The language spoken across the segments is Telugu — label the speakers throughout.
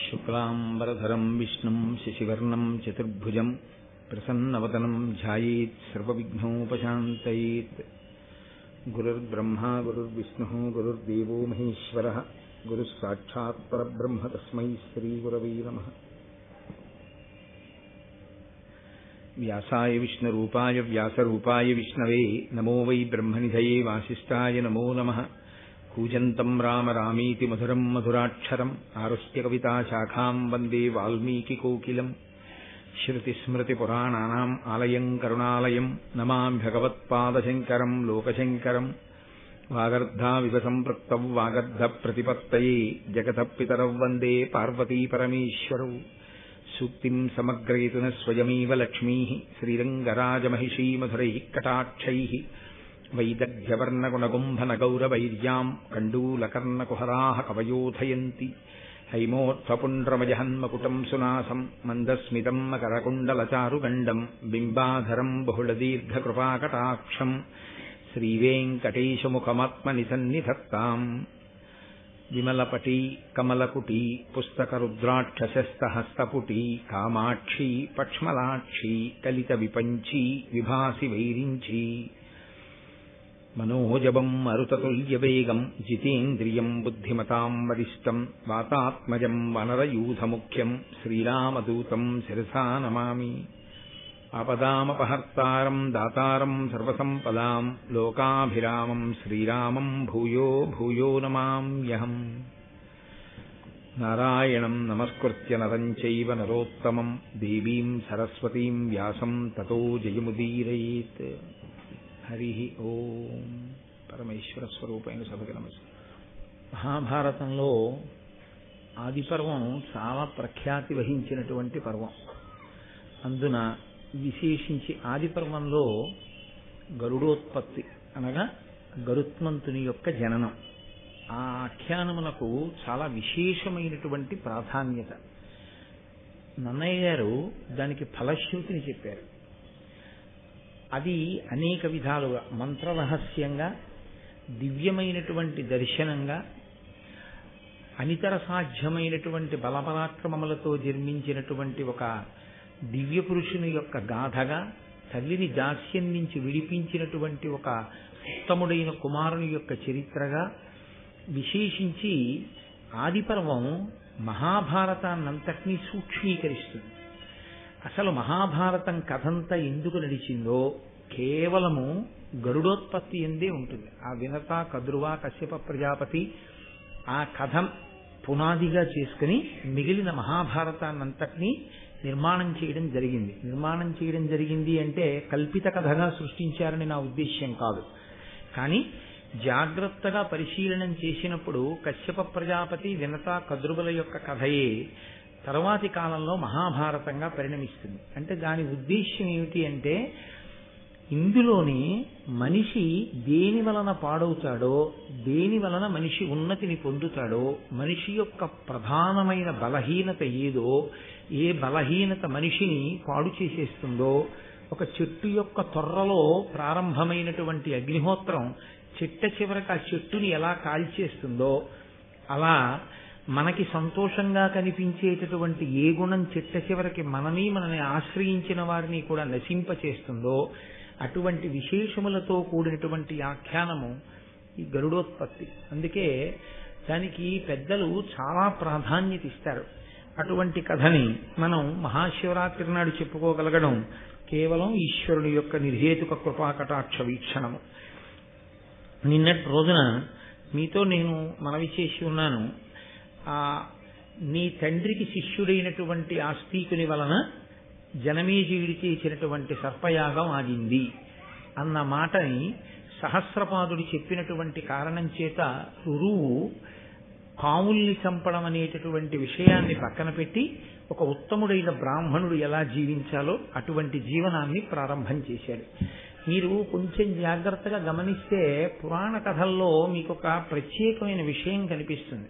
Speaker 1: శుక్లాంబరధరం విష్ణుం శశివర్ణం చతుర్భుజం ప్రసన్నవదనం ధ్యాయేత్ సర్వవిఘ్నోపశాంతయేత్. గురుర్బ్రహ్మా గురుర్విష్ణుః గురుర్దేవో మహేశ్వరః గురుః సాక్షాత్ పరబ్రహ్మ తస్మై శ్రీగురవే నమః. వ్యాసాయ విష్ణురూపాయ వ్యాసరూపాయ విష్ణవే నమో వై బ్రహ్మనిధయే వాసిష్ఠాయ నమో నమః. కూజంతం రామ రామీతి మధురం మధురాక్షరం ఆరుహ్య కవితాశాఖాం వందే వాల్మీకికోకిలం. శృతిస్మృతిపురాణానాం ఆలయం కరుణాలయం నమామి భగవత్పాదశంకరం లోకశంకరం. వాగర్ధావివ సంపృక్తౌ వాగర్ధప్రతిపత్తయే జగతః పితరౌ వందే పార్వతీపరమేశ్వరౌ. సూక్తిం సమగ్రయతున స్వయమేవ లక్ష్మీః శ్రీరంగరాజమహిషీ మధురైః కటాక్షైః. వైదగ్ధ్యవర్ణగుణగుంభనగౌరవైర్యాం కండూలకర్ణకుహరాः కవయోధయంతి. హైమోత్ఫపుండ్రమజహన్మకుటం సునాసం మందస్మితం మకరకుండలచారుగండం బింబాధరం బహుళదీర్ఘకృపాకటాక్షం శ్రీవేంకటేశముఖమాత్మనిసన్నిధత్తాం. విమలపటీ కమలకుటీ పుస్తకరుద్రాక్షశస్తహస్తపుటీ కామాక్షీ పక్ష్మలాక్షీ కలిత విపంచీ విభాసి వైరించీ. మనోజవం మరుతతుల్యవేగం జితేంద్రియం బుద్ధిమతాం వరిష్టం వాతాత్మజం వనరయూథముఖ్యం శ్రీరామదూతం శిరసా నమామి. ఆపదామపహర్తారం దాతారం సర్వసంపదాం లోకాభిరామం శ్రీరామం భూయో భూయో నమామ్యహం. నారాయణం నమస్కృత్య నరం చైవ నరోత్తమం దేవీం సరస్వతీం వ్యాసం తతో జయముదీరయేత్. హరి ఓం. పరమేశ్వర స్వరూపైన సభకి నమస్కారం. మహాభారతంలో ఆదిపర్వం చాలా ప్రఖ్యాతి వహించినటువంటి పర్వం. అందున విశేషించి ఆదిపర్వంలో గరుడోత్పత్తి అనగా గరుత్మంతుని యొక్క జననం, ఆ ఆఖ్యానమునకు చాలా విశేషమైనటువంటి ప్రాధాన్యత. నన్నయ్య గారు దానికి ఫలశ్రుతిని చెప్పారు. అది అనేక విధాలుగా మంత్రరహస్యంగా, దివ్యమైనటువంటి దర్శనంగా, అనితర సాధ్యమైనటువంటి బలపరాక్రమములతో జన్మించినటువంటి ఒక దివ్య పురుషుని యొక్క గాథగా, తల్లిని దాస్యం నుంచి విడిపించినటువంటి ఒక ఉత్తముడైన కుమారుని యొక్క చరిత్రగా, విశేషించి ఆదిపర్వం మహాభారతాన్నంతటినీ సూక్ష్మీకరిస్తుంది. అసలు మహాభారతం కథంతా ఎందుకు నడిచిందో కేవలము గరుడోత్పత్తి ఎందే ఉంటుంది. ఆ వినత కద్రువ కశ్యప ప్రజాపతి ఆ కథ పునాదిగా చేసుకుని మిగిలిన మహాభారతాన్నంతటినీ నిర్మాణం చేయడం జరిగింది అంటే కల్పిత కథగా సృష్టించారని నా ఉద్దేశ్యం కాదు. కానీ జాగ్రత్తగా పరిశీలనం చేసినప్పుడు కశ్యప ప్రజాపతి వినత కద్రువుల యొక్క కథయే తర్వాతి కాలంలో మహాభారతంగా పరిణమిస్తుంది. అంటే దాని ఉద్దేశ్యం ఏమిటి అంటే, ఇందులోని మనిషి దేని వలన పాడవుతాడో, దేని వలన మనిషి ఉన్నతిని పొందుతాడో, మనిషి యొక్క ప్రధానమైన బలహీనత ఏదో, ఏ బలహీనత మనిషిని పాడు చేసేస్తుందో, ఒక చెట్టు యొక్క తొర్రలో ప్రారంభమైనటువంటి అగ్నిహోత్రం చిట్ట చివరికి ఆ చెట్టుని ఎలా కాల్చేస్తుందో, అలా మనకి సంతోషంగా కనిపించేటటువంటి ఏ గుణం చిట్ట చివరికి మనని ఆశ్రయించిన వారిని కూడా నశింపచేస్తుందో, అటువంటి విశేషములతో కూడినటువంటి ఆఖ్యానము ఈ గరుడోత్పత్తి. అందుకే దానికి పెద్దలు చాలా ప్రాధాన్యత ఇస్తారు. అటువంటి కథని మనం మహాశివరాత్రి నాడు చెప్పుకోగలగడం కేవలం ఈశ్వరుని యొక్క నిర్హేతుక కృపాకటాక్ష వీక్షణము. నిన్నటి రోజున మీతో నేను మనవి చేసి ఉన్నాను, నీ తండ్రికి శిష్యుడైనటువంటి ఆస్తికుని వలన జనమేజయుడి చేసినటువంటి సర్పయాగం ఆగింది అన్న మాటని సహస్రపాదుడు చెప్పినటువంటి కారణం చేత రురువు పాముల్ని చంపడం అనేటటువంటి విషయాన్ని పక్కన పెట్టి ఒక ఉత్తముడైన బ్రాహ్మణుడు ఎలా జీవించాలో అటువంటి జీవనాన్ని ప్రారంభం చేశాడు. మీరు కొంచెం జాగ్రత్తగా గమనిస్తే పురాణ కథల్లో మీకు ఒక ప్రత్యేకమైన విషయం కనిపిస్తుంది.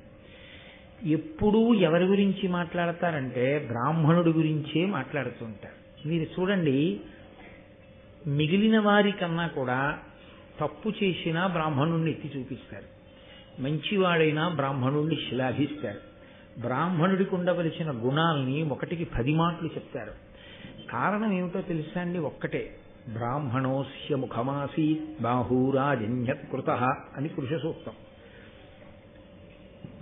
Speaker 1: ఎప్పుడూ ఎవరి గురించి మాట్లాడతారంటే బ్రాహ్మణుడి గురించే మాట్లాడుతుంటారు. మీరు చూడండి, మిగిలిన వారి కన్నా కూడా తప్పు చేసినా బ్రాహ్మణుణ్ణి ఎత్తి చూపిస్తారు, మంచివాడైనా బ్రాహ్మణుణ్ణి శ్లాఘిస్తారు. బ్రాహ్మణుడికి ఉండవలసిన గుణాల్ని 1కి 10 మాటలు చెప్తారు. కారణం ఏమిటో తెలుసా అండి? ఒక్కటే, బ్రాహ్మణోస్య ముఖమాసీత్ బాహూరాజన్యత్కృత అని పురుష సూక్తం.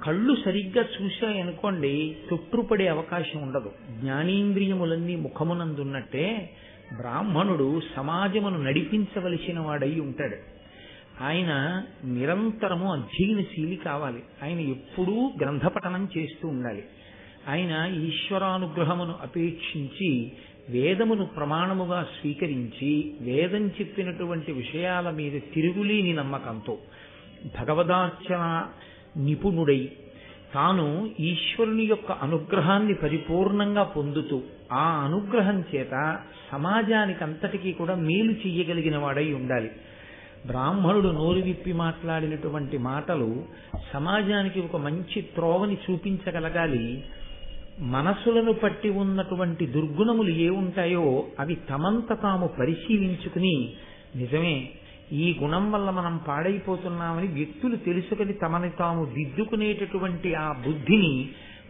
Speaker 1: కళ్ళు సరిగ్గా చూశాయనుకోండి తొట్టుపడే అవకాశం ఉండదు. జ్ఞానేంద్రియములన్నీ ముఖమునందున్నట్టే బ్రాహ్మణుడు సమాజమును నడిపించవలసిన వాడై ఉంటాడు. ఆయన నిరంతరము అధ్యయనశీలి కావాలి. ఆయన ఎప్పుడూ గ్రంథపఠనం చేస్తూ ఉండాలి. ఆయన ఈశ్వరానుగ్రహమును అపేక్షించి వేదమును ప్రమాణముగా స్వీకరించి వేదం చెప్పినటువంటి విషయాల మీద తిరుగులేని నమ్మకంతో భగవదార్చన నిపుణుడై తాను ఈశ్వరుని యొక్క అనుగ్రహాన్ని పరిపూర్ణంగా పొందుతూ ఆ అనుగ్రహం చేత సమాజానికంతటికీ కూడా మేలు చెయ్యగలిగిన వాడై ఉండాలి. బ్రాహ్మణుడు నోరు విప్పి మాట్లాడినటువంటి మాటలు సమాజానికి ఒక మంచి త్రోవని చూపించగలగాలి. మనసులను పట్టి ఉన్నటువంటి దుర్గుణములు ఏ ఉంటాయో అవి తమంత తాము పరిశీలించుకుని, నిజమే ఈ గుణం వల్ల మనం పాడైపోతున్నామని వ్యక్తులు తెలుసుకుని తమని తాము దిద్దుకునేటటువంటి ఆ బుద్ధిని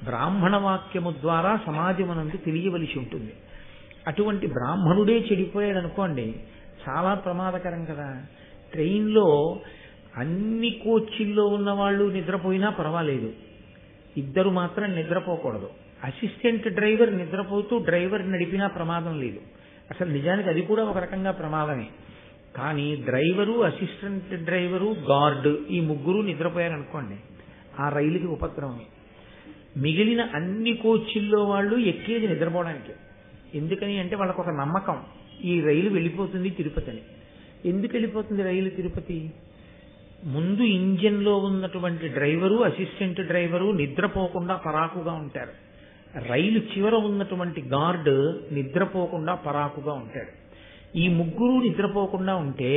Speaker 1: బ్రాహ్మణ వాక్యము ద్వారా సమాజమునందు తెలియవలసి ఉంటుంది. అటువంటి బ్రాహ్మణుడే చెడిపోయాడు అనుకోండి, చాలా ప్రమాదకరం కదా. ట్రైన్లో అన్ని కోచ్ల్లో ఉన్న వాళ్ళు నిద్రపోయినా పర్వాలేదు, ఇద్దరు మాత్రం నిద్రపోకూడదు. అసిస్టెంట్ డ్రైవర్ నిద్రపోతూ డ్రైవర్ నడిపినా ప్రమాదం లేదు. అసలు నిజానికి అది కూడా ఒక రకంగా ప్రమాదమే. కానీ డ్రైవరు, అసిస్టెంట్ డ్రైవరు, గార్డు ఈ ముగ్గురు నిద్రపోయారనుకోండి ఆ రైలుకి ఉపద్రవమే. మిగిలిన అన్ని కోచ్ల్లో వాళ్ళు ఎక్కేది నిద్రపోవడానికి. ఎందుకని అంటే వాళ్ళకు ఒక నమ్మకం, ఈ రైలు వెళ్ళిపోతుంది తిరుపతి అని. ఎందుకు వెళ్ళిపోతుంది రైలు తిరుపతి? ముందు ఇంజిన్లో ఉన్నటువంటి డ్రైవరు, అసిస్టెంట్ డ్రైవరు నిద్రపోకుండా పరాకుగా ఉంటారు. రైలు చివర ఉన్నటువంటి గార్డు నిద్రపోకుండా పరాకుగా ఉంటాడు. ఈ ముగ్గురు నిద్రపోకుండా ఉంటే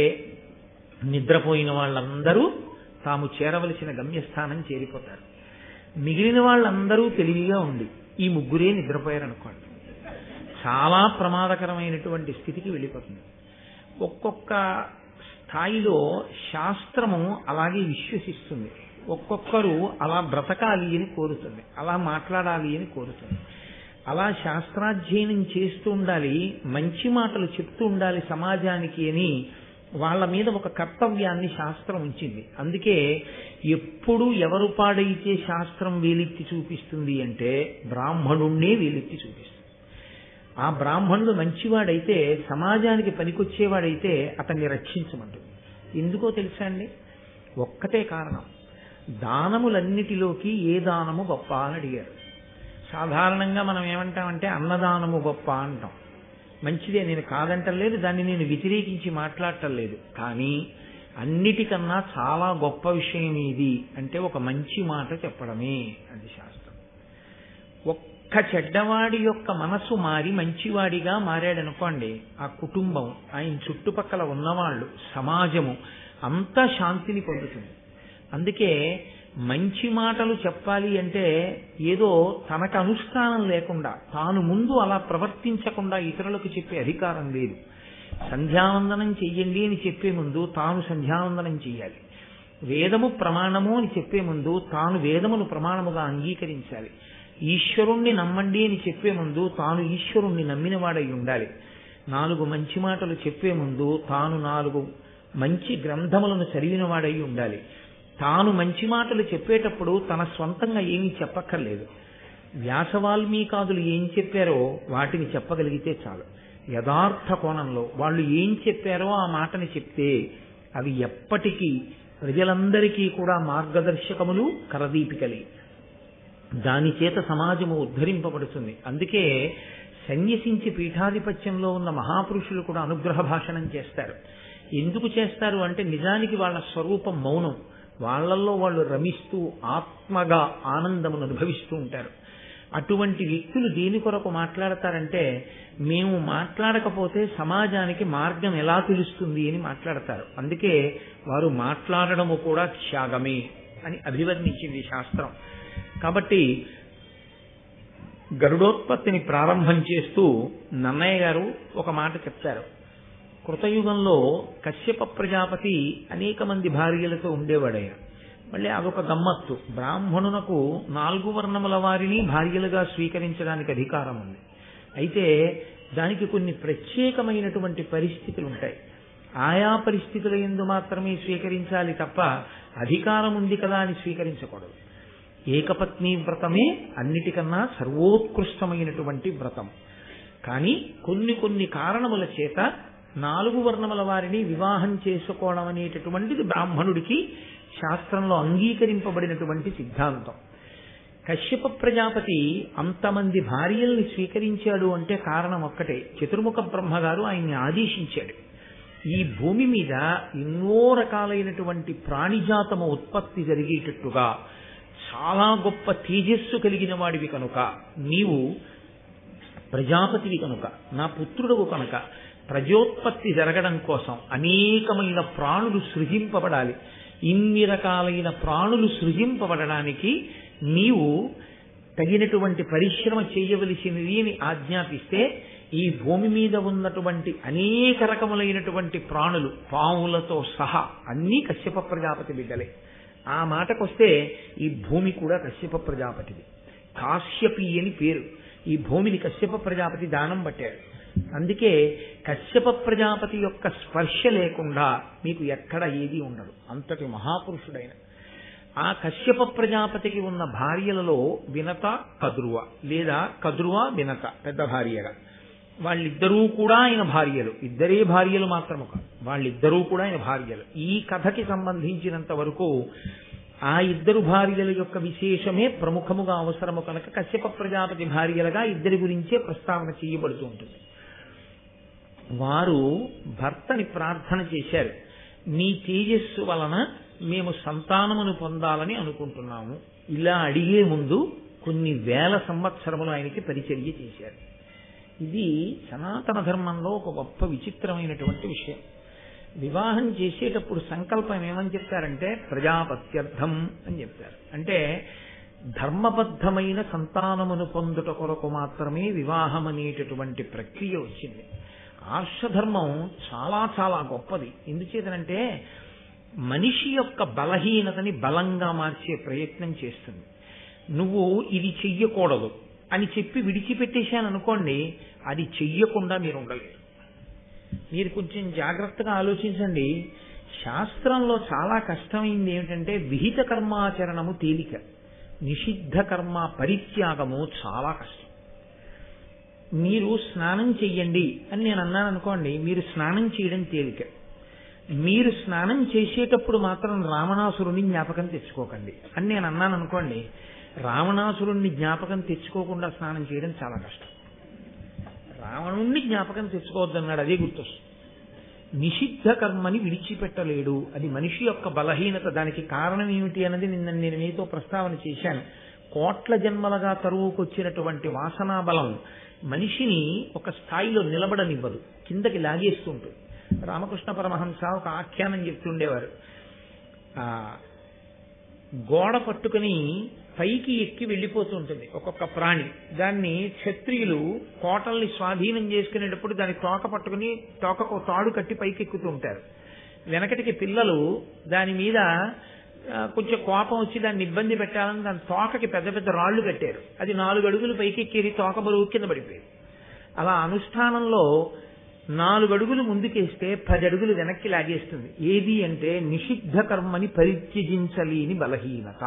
Speaker 1: నిద్రపోయిన వాళ్ళందరూ తాము చేరవలసిన గమ్యస్థానం చేరిపోతారు. మిగిలిన వాళ్ళందరూ తెలివిగా ఉండి ఈ ముగ్గురే నిద్రపోయారనుకోండి చాలా ప్రమాదకరమైనటువంటి స్థితికి వెళ్ళిపోతుంది. ఒక్కొక్క స్థాయిలో శాస్త్రము అలాగే విశ్వసిస్తుంది. ఒక్కొక్కరు అలా బ్రతకాలి అని కోరుతుంది, అలా మాట్లాడాలి అని కోరుతుంది. అలా శాస్త్రాధ్యయనం చేస్తూ ఉండాలి, మంచి మాటలు చెప్తూ ఉండాలి సమాజానికి అని వాళ్ళ మీద ఒక కర్తవ్యాన్ని శాస్త్రం ఉంచింది. అందుకే ఎప్పుడు ఎవరు పాడైతే శాస్త్రం వేలెత్తి చూపిస్తుంది అంటే బ్రాహ్మణుణ్ణే వేలెత్తి చూపిస్తుంది. ఆ బ్రాహ్మణుడు మంచివాడైతే, సమాజానికి పనికొచ్చేవాడైతే అతన్ని రక్షించమంటుంది. ఎందుకో తెలుసా అండి? ఒక్కటే కారణం, దానములన్నిటిలోకి ఏ దానము గొప్ప అని అడిగారు. సాధారణంగా మనం ఏమంటామంటే అన్నదానము గొప్ప అంటాం. మంచిదే, నేను కాదంటలేదు, దాన్ని నేను వ్యతిరేకించి మాట్లాడటం లేదు. కానీ అన్నిటికన్నా చాలా గొప్ప విషయం ఏది అంటే ఒక మంచి మాట చెప్పడమే. అది శాస్త్రం. ఒక్క చెడ్డవాడి యొక్క మనసు మారి మంచివాడిగా మారాడనుకోండి, ఆ కుటుంబం, ఆయన చుట్టుపక్కల ఉన్నవాళ్ళు, సమాజము అంతా శాంతిని పొందుతుంది. అందుకే మంచి మాటలు చెప్పాలి అంటే ఏదో తనకు అనుష్ఠానం లేకుండా, తాను ముందు అలా ప్రవర్తించకుండా ఇతరులకు చెప్పే అధికారం లేదు. సంధ్యావందనం చెయ్యండి అని చెప్పే ముందు తాను సంధ్యావందనం చెయ్యాలి. వేదము ప్రమాణము అని చెప్పే ముందు తాను వేదమును ప్రమాణముగా అంగీకరించాలి. ఈశ్వరుణ్ణి నమ్మండి అని చెప్పే ముందు తాను ఈశ్వరుణ్ణి నమ్మినవాడై ఉండాలి. 4 మంచి మాటలు చెప్పే ముందు తాను 4 మంచి గ్రంథములను చదివినవాడై ఉండాలి. తాను మంచి మాటలు చెప్పేటప్పుడు తన స్వంతంగా ఏమీ చెప్పక్కర్లేదు. వ్యాస వాల్మీకాదులు ఏం చెప్పారో వాటిని చెప్పగలిగితే చాలు. యథార్థ కోణంలో వాళ్ళు ఏం చెప్పారో ఆ మాటని చెప్తే అవి ఎప్పటికీ ప్రజలందరికీ కూడా మార్గదర్శకములు, కరదీపికలే. దాని చేత సమాజము ఉద్ధరింపబడుతుంది. అందుకే సన్యసించి పీఠాధిపత్యంలో ఉన్న మహాపురుషులు కూడా అనుగ్రహ భాషణం చేస్తారు. ఎందుకు చేస్తారు అంటే నిజానికి వాళ్ళ స్వరూపం మౌనం. వాళ్ళల్లో వాళ్ళు రమిస్తూ ఆత్మగా ఆనందమును అనుభవిస్తూ ఉంటారు. అటువంటి వ్యక్తులు దేని కొరకు మాట్లాడతారంటే, మేము మాట్లాడకపోతే సమాజానికి మార్గం ఎలా తెలుస్తుంది అని మాట్లాడతారు. అందుకే వారు మాట్లాడడము కూడా త్యాగమే అని అభివర్ణించింది శాస్త్రం. కాబట్టి గరుడోత్పత్తిని ప్రారంభం చేస్తూ నన్నయ్య గారు ఒక మాట చెప్తారు. కృతయుగంలో కశ్యప ప్రజాపతి అనేక మంది భార్యలతో ఉండేవాడయ్య. మళ్ళీ అదొక గమ్మత్తు. బ్రాహ్మణునకు 4 వర్ణముల వారిని భార్యలుగా స్వీకరించడానికి అధికారం ఉంది. అయితే దానికి కొన్ని ప్రత్యేకమైనటువంటి పరిస్థితులు ఉంటాయి. ఆయా పరిస్థితుల యందు మాత్రమే స్వీకరించాలి తప్ప అధికారం ఉంది కదా అని స్వీకరించకూడదు. ఏకపత్ని వ్రతమే అన్నిటికన్నా సర్వోత్కృష్టమైనటువంటి వ్రతం. కానీ కొన్ని కారణముల చేత 4 వర్ణముల వారిని వివాహం చేసుకోవడం అనేటటువంటిది బ్రాహ్మణుడికి శాస్త్రంలో అంగీకరింపబడినటువంటి సిద్ధాంతం. కశ్యప ప్రజాపతి అంతమంది భార్యల్ని స్వీకరించాడు అంటే కారణం ఒక్కటే. చతుర్ముఖ బ్రహ్మగారు ఆయన్ని ఆదేశించాడు. ఈ భూమి మీద ఎన్నో రకాలైనటువంటి ప్రాణిజాతము ఉత్పత్తి జరిగేటట్టుగా చాలా గొప్ప తేజస్సు కలిగిన వాడివి కనుక, నీవు ప్రజాపతివి కనుక, నా పుత్రుడు కనుక ప్రజోత్పత్తి జరగడం కోసం అనేకమైన ప్రాణులు సృజింపబడాలి. ఇన్ని రకాలైన ప్రాణులు సృజింపబడడానికి నీవు తగినటువంటి పరిశ్రమ చేయవలసినది అని ఆజ్ఞాపిస్తే, ఈ భూమి మీద ఉన్నటువంటి అనేక రకములైనటువంటి ప్రాణులు పాములతో సహా అన్నీ కశ్యప ప్రజాపతి బిడ్డలే. ఆ మాటకొస్తే ఈ భూమి కూడా కశ్యప ప్రజాపతిది. కాశ్యపి అని పేరు. ఈ భూమిని కశ్యప ప్రజాపతి దానం పట్టాడు. అందుకే కశ్యప ప్రజాపతి యొక్క స్పర్శ లేకుండా మీకు ఎక్కడ ఏది ఉండదు. అంతటి మహాపురుషుడైన ఆ కశ్యప ప్రజాపతికి ఉన్న భార్యలలో వినత, కద్రువ, లేదా కద్రువ వినత పెద్ద భార్యగా, వాళ్ళిద్దరూ కూడా ఆయన భార్యలు. ఇద్దరే భార్యలు మాత్రము కాదు, వాళ్ళిద్దరూ కూడా ఆయన భార్యలు. ఈ కథకి సంబంధించినంత వరకు ఆ ఇద్దరు భార్యల యొక్క విశేషమే ప్రముఖముగా అవసరము కనుక కశ్యప ప్రజాపతి భార్యలుగా ఇద్దరి గురించే ప్రస్తావన చేయబడుతూ ఉంటుంది. వారు భర్తని ప్రార్థన చేశారు, నీ తేజస్సు వలన మేము సంతానమును పొందాలని అనుకుంటున్నాము. ఇలా అడిగే ముందు కొన్ని వేల సంవత్సరములు ఆయనకి పరిచర్య చేశారు. ఇది సనాతన ధర్మంలో ఒక గొప్ప విచిత్రమైనటువంటి విషయం. వివాహం చేసేటప్పుడు సంకల్పం ఏమని చెప్తారంటే ప్రజాపత్యర్థం అని చెప్తారు. అంటే ధర్మబద్ధమైన సంతానమును పొందుట కొరకు మాత్రమే వివాహం అనేటటువంటి ప్రక్రియ వచ్చింది. ఆర్షధర్మం చాలా చాలా గొప్పది. ఎందుచేతనంటే మనిషి యొక్క బలహీనతని బలంగా మార్చే ప్రయత్నం చేస్తుంది. నువ్వు ఇది చెయ్యకూడదు అని చెప్పి విడిచిపెట్టేశాను అనుకోండి, అది చెయ్యకుండా మీరు ఉండలేరు. మీరు కొంచెం జాగ్రత్తగా ఆలోచించండి. శాస్త్రంలో చాలా కష్టమైంది ఏమిటంటే విహిత కర్మాచరణము తేలిక, నిషిద్ధ కర్మ పరిత్యాగము చాలా కష్టం. మీరు స్నానం చెయ్యండి అని నేను అన్నాను అనుకోండి, మీరు స్నానం చేయడం తేలిక. మీరు స్నానం చేసేటప్పుడు మాత్రం రావణాసురుణ్ణి జ్ఞాపకం తెచ్చుకోకండి అని నేను అన్నాను అనుకోండి, రావణాసురుణ్ణి జ్ఞాపకం తెచ్చుకోకుండా స్నానం చేయడం చాలా కష్టం. రావణుణ్ణి జ్ఞాపకం తెచ్చుకోవద్దన్నాడు, అదే గుర్తొస్తుంది. నిషిద్ధ కర్మని విడిచిపెట్టలేడు, అది మనిషి యొక్క బలహీనత. దానికి కారణం ఏమిటి అన్నది నిన్న నేను మీతో ప్రస్తావన చేశాను. కోట్ల జన్మలుగా తరువుకొచ్చినటువంటి వాసనా బలం మనిషిని ఒక స్థాయిలో నిలబడనివ్వదు, కిందకి లాగేస్తూ ఉంటుంది. రామకృష్ణ పరమహంస ఒక ఆఖ్యానం చెప్తుండేవారు. గోడ పట్టుకుని పైకి ఎక్కి వెళ్ళిపోతుంటుంది ఒక్కొక్క ప్రాణి. దాన్ని క్షత్రియులు కోటల్ని స్వాధీనం చేసుకునేటప్పుడు దాని తోక పట్టుకుని తోకకు తాడు కట్టి పైకి ఎక్కుతూ ఉంటారు. వెనకటికి పిల్లలు దాని మీద కొంచెం కోపం వచ్చి దాన్ని ఇబ్బంది పెట్టాలని దాని తోకకి పెద్ద పెద్ద రాళ్లు కట్టారు. అది 4 అడుగులు పైకి ఎక్కేది, తోక బరువు కింద పడిపోయేది. అలా అనుష్ఠానంలో 4 అడుగులు ముందుకేస్తే 10 అడుగులు వెనక్కి లాగేస్తుంది. ఏది అంటే నిషిద్ధ కర్మని పరిత్యజించలేని బలహీనత.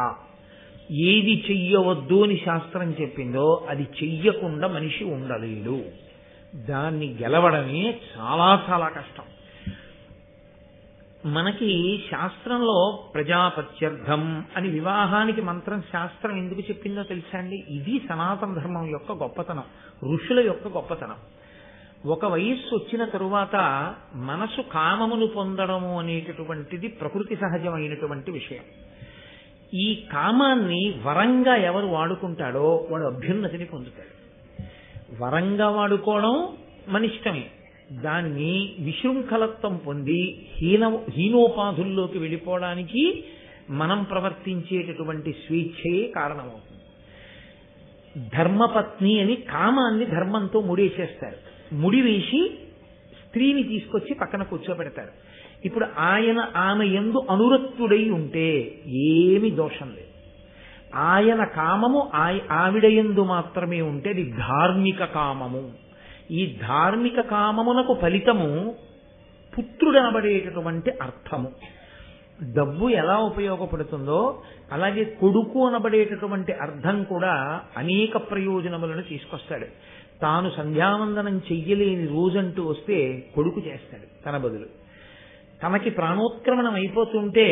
Speaker 1: ఏది చెయ్యవద్దు అని శాస్త్రం చెప్పిందో అది చెయ్యకుండా మనిషి ఉండలేడు. దాన్ని గెలవడమే చాలా చాలా కష్టం. మనకి శాస్త్రంలో ప్రజాపత్యర్థం అని వివాహానికి మంత్రం శాస్త్రం ఎందుకు చెప్పిందో తెలుసా అండి? ఇది సనాతన ధర్మం యొక్క గొప్పతనం, ఋషుల యొక్క గొప్పతనం. ఒక వయస్సు వచ్చిన తరువాత మనసు కామమును పొందడము అనేటటువంటిది ప్రకృతి సహజమైనటువంటి విషయం. ఈ కామాన్ని వరంగా ఎవరు వాడుకుంటాడో వాడు అభ్యున్నతిని పొందుతాడు. వరంగా వాడుకోవడం మన ఇష్టమే. దాన్ని విశృంఖలత్వం పొంది హీనోపాధుల్లోకి వెళ్ళిపోవడానికి మనం ప్రవర్తించేటటువంటి స్వేచ్ఛయే కారణమవుతుంది. ధర్మపత్ని అని కామాన్ని ధర్మంతో ముడేసేస్తారు. ముడివేసి స్త్రీని తీసుకొచ్చి పక్కన కూర్చోబెడతారు. ఇప్పుడు ఆమె యందు అనురక్తుడై ఉంటే ఏమి దోషం లేదు. ఆయన కామము ఆవిడ యందు మాత్రమే ఉంటే అది ధార్మిక కామము. ఈ ధార్మిక కామమునకు ఫలితము పుత్రుడనబడేటటువంటి అర్థము. డబ్బు ఎలా ఉపయోగపడుతుందో అలాగే కొడుకు అనబడేటటువంటి అర్థం కూడా అనేక ప్రయోజనములను తీసుకొస్తాడు. తాను సంధ్యావందనం చెయ్యలేని రోజంటూ వస్తే కొడుకు చేస్తాడు తన బదులు. తనకి ప్రాణోత్క్రమణం అయిపోతుంటే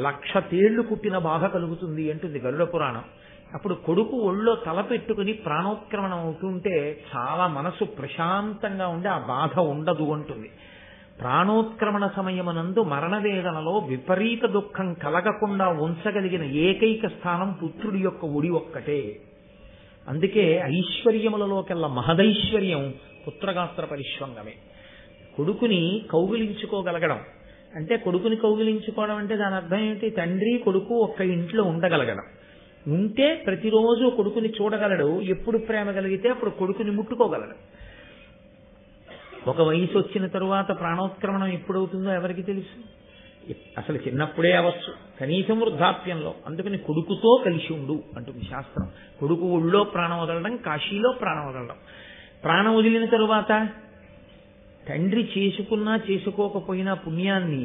Speaker 1: 1,00,000 తేళ్లు కుట్టిన బాధ కలుగుతుంది అంటుంది గరుడ పురాణం. అప్పుడు కొడుకు ఒళ్ళో తల పెట్టుకుని ప్రాణోత్క్రమణం అవుతుంటే చాలా మనసు ప్రశాంతంగా ఉండి ఆ బాధ ఉండదు అంటుంది. ప్రాణోత్క్రమణ సమయమునందు మరణవేదనలో విపరీత దుఃఖం కలగకుండా ఉంచగలిగిన ఏకైక స్థానం పుత్రుడి యొక్క ఒడి ఒక్కటే. అందుకే ఐశ్వర్యములలోకెల్లా మహదైశ్వర్యం పుత్రగాత్ర పరిష్వంగమే. కొడుకుని కౌగిలించుకోగలగడం అంటే, కొడుకుని కౌగిలించుకోవడం అంటే దాని అర్థం ఏంటి? తండ్రి కొడుకు ఒక్క ఇంట్లో ఉండగలగడం. ఉంటే ప్రతిరోజు కొడుకుని చూడగలడు. ఎప్పుడు ప్రేమ కలిగితే అప్పుడు కొడుకుని ముట్టుకోగలడు. ఒక వయసు వచ్చిన తరువాత ప్రాణోత్క్రమణం ఎప్పుడవుతుందో ఎవరికి తెలుసు? అసలు చిన్నప్పుడే అవచ్చు, కనీసం వృద్ధాప్యంలో. అందుకని కొడుకుతో కలిసి ఉండు అంటుంది శాస్త్రం. కొడుకు ఊళ్ళో ప్రాణం వదలడం, కాశీలో ప్రాణం వదలడం. ప్రాణం వదిలిన తరువాత తండ్రి చేసుకున్నా చేసుకోకపోయినా పుణ్యాన్ని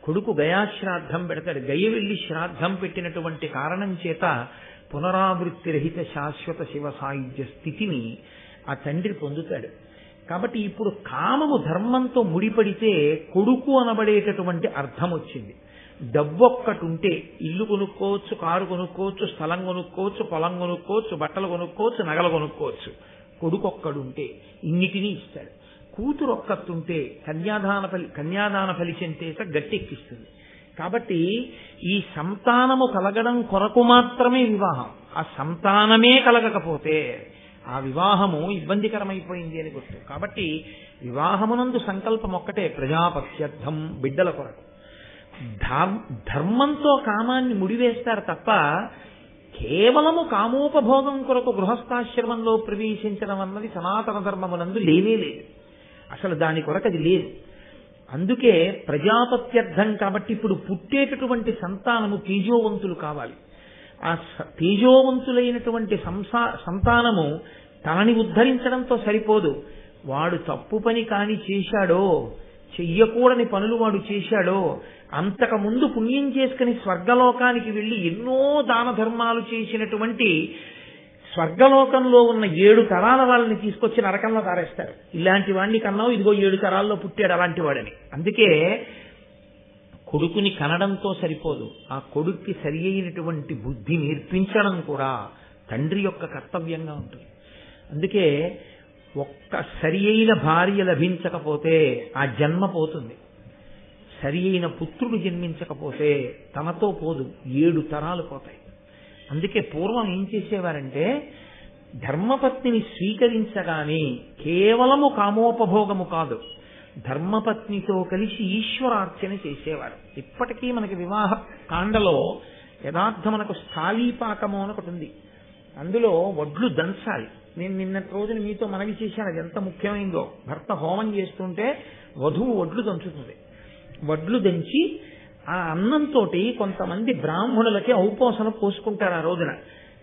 Speaker 1: కొడుకు గయాశ్రాద్ధం పెడతాడు. గయ వెళ్ళి శ్రాద్ధం పెట్టినటువంటి కారణం చేత పునరావృత్తి రహిత శాశ్వత శివ సాయుధ్య స్థితిని ఆ తండ్రి పొందుతాడు. కాబట్టి ఇప్పుడు కామము ధర్మంతో ముడిపడితే కొడుకు అనబడేటటువంటి అర్థం వచ్చింది. డబ్బు ఒక్కటుంటే ఇల్లు కొనుక్కోవచ్చు, కారు కొనుక్కోవచ్చు, స్థలం కొనుక్కోవచ్చు, పొలం కొనుక్కోవచ్చు, బట్టలు కొనుక్కోవచ్చు, నగలు కొనుక్కోవచ్చు. కొడుకు ఒక్కడుంటే ఇన్నిటినీ ఇస్తాడు. కూతురు ఒక్కతుంటే కన్యాదాన ఫలిచెంతేట గట్టెక్కిస్తుంది. కాబట్టి ఈ సంతానము కలగడం కొరకు మాత్రమే వివాహం. ఆ సంతానమే కలగకపోతే ఆ వివాహము ఇబ్బందికరమైపోయింది అని గుర్తు. కాబట్టి వివాహమునందు సంకల్పం ఒక్కటే, ప్రజాపత్యర్థం, బిడ్డల కొరకు. ధర్మంతో కామాన్ని ముడివేస్తారు తప్ప కేవలము కామోపభోగం కొరకు గృహస్థాశ్రమంలో ప్రవేశించడం అన్నది సనాతన ధర్మమునందు లేనే లేదు. అసలు దాని కొరకు అది లేదు. అందుకే ప్రజాపత్యర్థం. కాబట్టి ఇప్పుడు పుట్టేటటువంటి సంతానము తేజోవంతులు కావాలి. ఆ తేజోవంతులైనటువంటి సంతానము తనని ఉద్ధరించడంతో సరిపోదు. వాడు తప్పు పని కాని చేశాడో, చెయ్యకూడని పనులు వాడు చేశాడో, అంతకుముందు పుణ్యం చేసుకుని స్వర్గలోకానికి వెళ్ళి ఎన్నో దాన ధర్మాలు చేసినటువంటి స్వర్గలోకంలో ఉన్న 7 తరాల వాళ్ళని తీసుకొచ్చి నరకంలో తారేస్తారు. ఇలాంటి వాడిని కన్నావు, ఇదిగో 7 తరాల్లో పుట్టాడు అలాంటి వాడని. అందుకే కొడుకుని కనడంతో సరిపోదు, ఆ కొడుక్కి సరి అయినటువంటి బుద్ధి నేర్పించడం కూడా తండ్రి యొక్క కర్తవ్యంగా ఉంటుంది. అందుకే ఒక్క సరి అయిన భార్య లభించకపోతే ఆ జన్మ పోతుంది. సరి అయిన పుత్రుడు జన్మించకపోతే తనతో పోదు, 7 తరాలు పోతాయి. అందుకే పూర్వం ఏం చేసేవారంటే, ధర్మపత్నిని స్వీకరించగానే కేవలము కామోపభోగము కాదు, ధర్మపత్నితో కలిసి ఈశ్వరార్చన చేసేవారు. ఇప్పటికీ మనకి వివాహ కాండలో యథార్థం మనకు స్థాళీపాకము అని ఒకటి ఉంది. అందులో వడ్లు దంచాలి. నేను నిన్నటి రోజున మీతో మనవి చేశాను, అది ఎంత ముఖ్యమైందో. భర్త హోమం చేస్తుంటే వధువు వడ్లు దంచుతుంది. వడ్లు దంచి ఆ అన్నంతో కొంతమంది బ్రాహ్మణులకి ఔపోసన పోసుకుంటారు. ఆ రోజున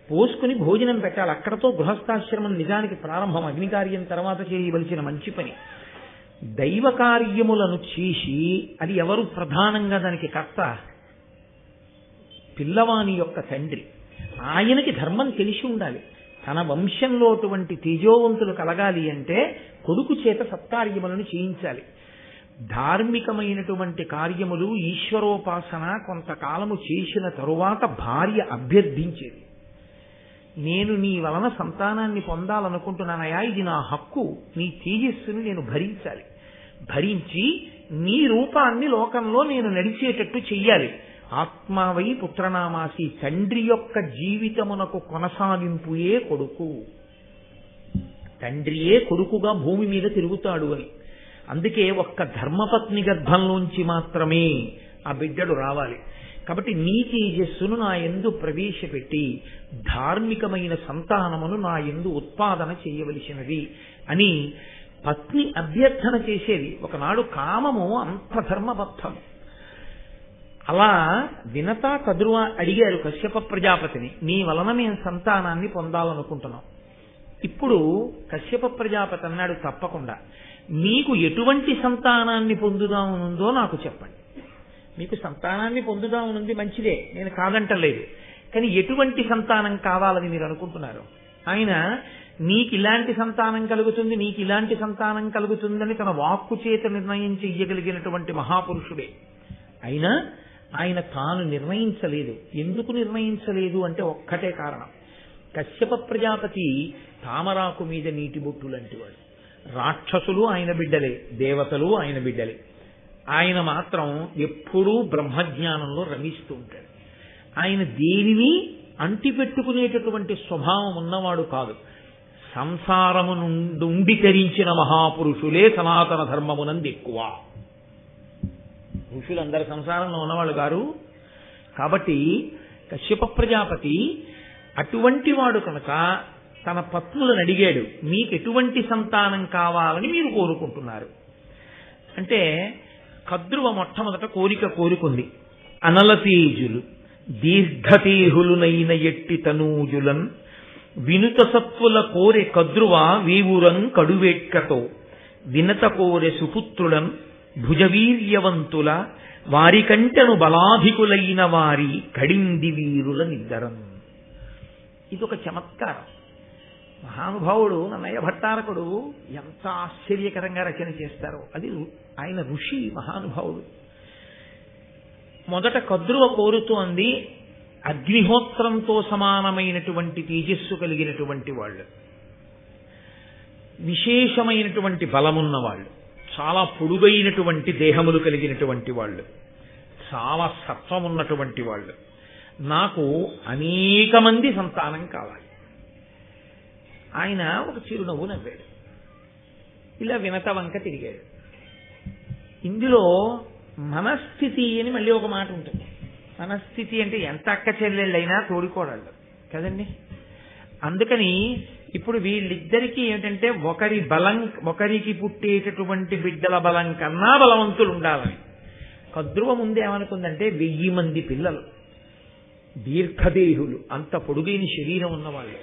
Speaker 1: పోసుకుని భోజనం పెట్టాలి. అక్కడతో గృహస్థాశ్రమం నిజానికి ప్రారంభం. అగ్నికార్యం తర్వాత చేయవలసిన మంచి పని. దైవ కార్యములను చేసి అది ఎవరు ప్రధానంగా దానికి కర్త? పిల్లవాని యొక్క తండ్రి. ఆయనకి ధర్మం తెలిసి ఉండాలి. తన వంశంలో అటువంటి తేజోవంతులు కలగాలి అంటే కొడుకు చేత సత్కార్యములను చేయించాలి. ధార్మికమైనటువంటి కార్యములు, ఈశ్వరోపాసన కొంతకాలము చేసిన తరువాత భార్య అభ్యర్థించేది. నేను నీ వలన సంతానాన్ని పొందాలనుకుంటున్నానయా, ఇది నా హక్కు, నీ తేజస్సుని నేను భరించాలి, భరించి నీ రూపాన్ని లోకంలో నేను నడిచేటట్టు చెయ్యాలి. ఆత్మావై పుత్రనామాసి, తండ్రి యొక్క జీవితమునకు కొనసాగింపుయే కొడుకు. తండ్రియే కొడుకుగా భూమి మీద తిరుగుతాడు అని. అందుకే ఒక్క ధర్మపత్ని గర్భంలోంచి మాత్రమే ఆ బిడ్డడు రావాలి. కాబట్టి నీ తేజస్సును నా యందు ప్రవేశపెట్టి ధార్మికమైన సంతానమును నా యందు ఉత్పాదన చేయవలసినది అని పత్ని అభ్యర్థన చేసేది. ఒకనాడు కామము అంత ధర్మబద్ధము. అలా వినత కద్రువ అడిగారు కశ్యప ప్రజాపతిని, నీ వలన మేము సంతానాన్ని పొందాలనుకుంటున్నాం. ఇప్పుడు కశ్యప ప్రజాపతి అన్నాడు, తప్పకుండా మీకు ఎటువంటి సంతానాన్ని పొందుదామనుందో నాకు చెప్పండి. మీకు సంతానాన్ని పొందుదామనుంది మంచిదే, నేను కాదంటలేదు. కానీ ఎటువంటి సంతానం కావాలని మీరు అనుకుంటున్నారు? ఆయన నీకు ఇలాంటి సంతానం కలుగుతుంది, నీకు ఇలాంటి సంతానం కలుగుతుందని తన వాక్కు చేత నిర్ణయం చెయ్యగలిగినటువంటి మహాపురుషుడే. అయినా ఆయన తాను నిర్ణయించలేదు. ఎందుకు నిర్ణయించలేదు అంటే ఒక్కటే కారణం. కశ్యప ప్రజాపతి తామరాకు మీద నీటి బొట్టు లాంటి వాడు. రాక్షసులు ఆయన బిడ్డలే, దేవతలు ఆయన బిడ్డలే. ఆయన మాత్రం ఎప్పుడూ బ్రహ్మజ్ఞానంలో రమిస్తూ ఉంటాడు. ఆయన దేనిని అంటిపెట్టుకునేటటువంటి స్వభావం ఉన్నవాడు కాదు. సంసారము నుండి తరించిన మహాపురుషులే సనాతన ధర్మమునందు ఎక్కువ. ఋషులందరూ సంసారంలో ఉన్నవాళ్ళు గారు. కాబట్టి కశ్యప ప్రజాపతి అటువంటి వాడు కనుక తన పత్నులను అడిగాడు, మీకు ఎటువంటి సంతానం కావాలని మీరు కోరుకుంటున్నారు అంటే, కద్రువ మొట్టమొదట కోరుకుంది. అనలతేజులు దీర్ఘతేహులునైన ఎట్టి తనూజులన్ వినుత సత్వుల కోరె కద్రువ వీవురం కడువేట్కతో వినత కోరె సుపుత్రులన్ భుజవీర్యవంతుల వారికంటను బలాధికులైన వారి కడింది వీరుల నిద్దరం. ఇదొక చమత్కారం. మహానుభావుడు నన్నయ్య భట్టారకుడు ఎంత ఆశ్చర్యకరంగా రచన చేస్తారో. అది ఆయన ఋషి మహానుభావుడు. మొదట కద్రువ కోరుతోంది అగ్నిహోత్రంతో సమానమైనటువంటి తేజస్సు కలిగినటువంటి వాళ్ళు, విశేషమైనటువంటి బలమున్న వాళ్ళు, చాలా పొడుగైనటువంటి దేహములు కలిగినటువంటి వాళ్ళు, చాలా సత్వమున్నటువంటి వాళ్ళు. నాకు అనేక మంది సంతానం కావాలి. ఆయన ఒక చిరునవ్వు నవ్వాడు. ఇలా వినత వంక తిరిగాడు. ఇందులో మనస్థితి అని మళ్ళీ ఒక మాట ఉంటుంది. మనస్థితి అంటే ఎంత అక్క చెల్లెళ్ళైనా తోడుకోడాళ్ళు కదండి. అందుకని ఇప్పుడు వీళ్ళిద్దరికీ ఏమిటంటే ఒకరికి పుట్టేటటువంటి బిడ్డల బలం కన్నా బలవంతులు ఉండాలని. కద్రువ ముందేమనుకుందంటే 1000 మంది పిల్లలు, దీర్ఘదేహులు, అంత పొడుగైన శరీరం ఉన్నవాళ్ళు,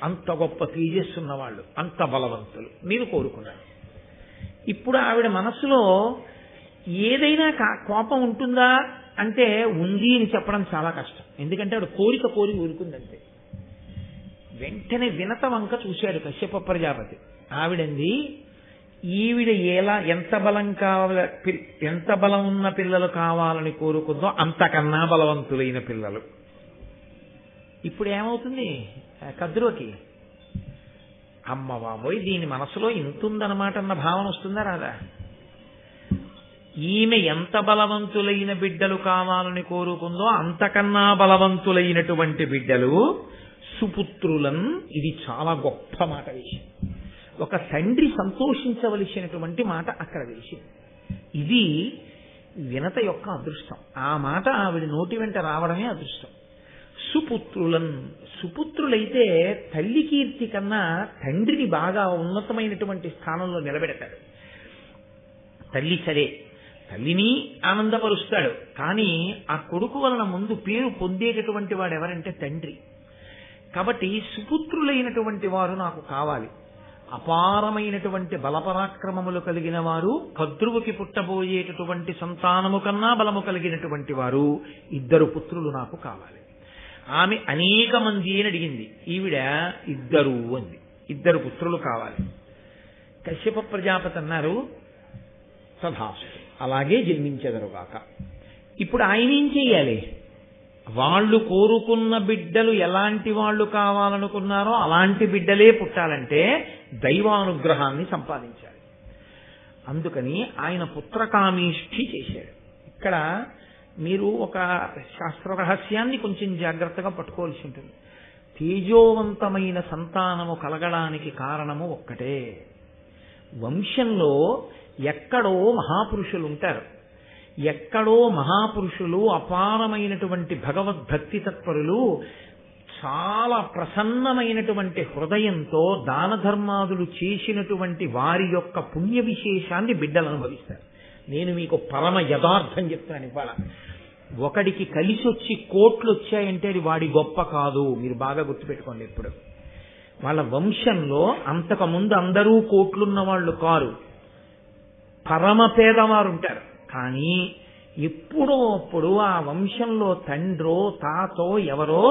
Speaker 1: అంత గొప్ప తేజస్సు ఉన్నవాళ్ళు, అంత బలవంతులు నేను కోరుకున్నాను. ఇప్పుడు ఆవిడ మనసులో ఏదైనా కోపం ఉంటుందా అంటే ఉంది అని చెప్పడం చాలా కష్టం. ఎందుకంటే ఆవిడ కోరి ఊరుకుందంతే. వెంటనే వినత వంక చూశాడు కశ్యప ప్రజాపతి. ఆవిడంది, ఈవిడ ఎంత బలం ఉన్న పిల్లలు కావాలని కోరుకుందో అంతకన్నా బలవంతులైన పిల్లలు. ఇప్పుడు ఏమవుతుంది కద్రువకి? అమ్మ బాబోయ్, దీని మనసులో ఇంతుందన్నమాట అన్న భావన వస్తుందా రాదా? ఈమె ఎంత బలవంతులైన బిడ్డలు కావాలని కోరుకుందో అంతకన్నా బలవంతులైనటువంటి బిడ్డలు సుపుత్రులన్. ఇది చాలా గొప్ప మాట విషయం. ఒక తండ్రి సంతోషించవలసినటువంటి మాట అక్కడ వేసింది. ఇది వినత యొక్క అదృష్టం. ఆ మాట ఆవిడ నోటి వెంట రావడమే అదృష్టం. సుపుత్రులన్, సుపుత్రులైతే తల్లి కీర్తి కన్నా తండ్రిని బాగా ఉన్నతమైనటువంటి స్థానంలో నిలబెడతాడు. తల్లి సరే, తల్లిని ఆనందపరుస్తాడు, కానీ ఆ కొడుకు వలన ముందు పేరు పొందేటటువంటి వాడు ఎవరంటే తండ్రి. కాబట్టి సుపుత్రులైనటువంటి వారు నాకు కావాలి. అపారమైనటువంటి బలపరాక్రమములు కలిగిన వారు, కద్రువుకి పుట్టబోయేటటువంటి సంతానము కన్నా బలము కలిగినటువంటి వారు 2 పుత్రులు నాకు కావాలి. ఆమె అనేక మంది అని అడిగింది, ఈవిడ 2 అంది. 2 పుత్రులు కావాలి. కశ్యప ప్రజాపతి అన్నారు, తథాస్తు, అలాగే జన్మించెదరుగాక. ఇప్పుడు ఆయన ఏం చెయ్యాలి? వాళ్ళు కోరుకున్న బిడ్డలు ఎలాంటి వాళ్ళు కావాలనుకున్నారో అలాంటి బిడ్డలే పుట్టాలంటే దైవానుగ్రహాన్ని సంపాదించాలి. అందుకని ఆయన పుత్రకామేష్ఠి చేశాడు. ఇక్కడ మీరు ఒక శాస్త్ర రహస్యాన్ని కొంచెం జాగ్రత్తగా పట్టుకోవాల్సి ఉంటుంది. తేజోవంతమైన సంతానము కలగడానికి కారణము ఒక్కటే. వంశంలో ఎక్కడో మహాపురుషులు ఉంటారు. ఎక్కడో మహాపురుషులు, అపారమైనటువంటి భగవద్భక్తి తత్పరులు, చాలా ప్రసన్నమైనటువంటి హృదయంతో దాన ధర్మాదులు చేసినటువంటి వారి యొక్క పుణ్య విశేషాన్ని బిడ్డలు అనుభవిస్తారు. నేను మీకు పరమ యథార్థం చెప్తాను ఇవాళ. ఒకడికి కలిసి వచ్చి కోట్లు వచ్చాయంటే అది వాడి గొప్ప కాదు. మీరు బాగా గుర్తుపెట్టుకోండి. ఎప్పుడు వాళ్ళ వంశంలో అంతకుముందు అందరూ కోట్లున్న వాళ్ళు కారు, పరమ పేదవారు ఉంటారు. కానీ ఎప్పుడో అప్పుడు ఆ వంశంలో తండ్రో తాతో ఎవరో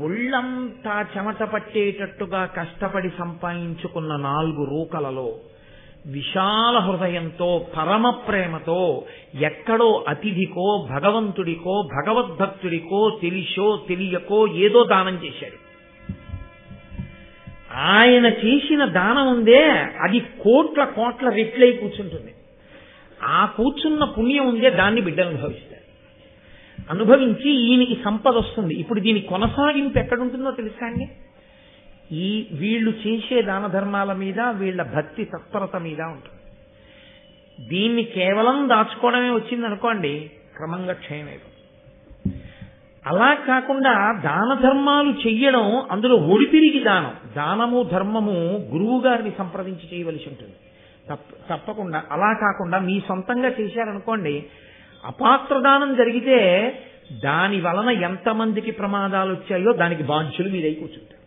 Speaker 1: ఒళ్ళంతా చెమట పట్టేటట్టుగా కష్టపడి సంపాదించుకున్న 4 రూకలలో విశాల హృదయంతో పరమ ప్రేమతో ఎక్కడో అతిథికో భగవంతుడికో భగవద్భక్తుడికో తెలిసో తెలియకో ఏదో దానం చేశాడు. ఆయన చేసిన దానం ఉందే అది కోట్ల కోట్ల రెట్లై కూర్చుంటుంది. ఆ కూర్చున్న పుణ్యం ఉందే దాన్ని బిడ్డలు అనుభవిస్తారు. అనుభవించి ఈయనకి సంపద వస్తుంది. ఇప్పుడు దీని కొనసాగింపు ఎక్కడుంటుందో తెలుసా అండి? వీళ్ళు చేసే దాన ధర్మాల మీద వీళ్ళ భక్తి తత్పరత మీద ఉంటుంది. దీన్ని కేవలం దాచుకోవడమే వచ్చింది అనుకోండి, క్రమంగా క్షయమైపోతుంది. అలా కాకుండా దాన ధర్మాలు చెయ్యడం, అందులో ఒడిపిరిగి దానం, దానము ధర్మము గురువు గారిని సంప్రదించి చేయవలసి ఉంటుంది తప్పకుండా. అలా కాకుండా మీ సొంతంగా చేశారనుకోండి, అపాత్రదానం జరిగితే దాని వలన ఎంతమందికి ప్రమాదాలు వచ్చాయో దానికి బాధ్యులు మీదై కూర్చుంటారు.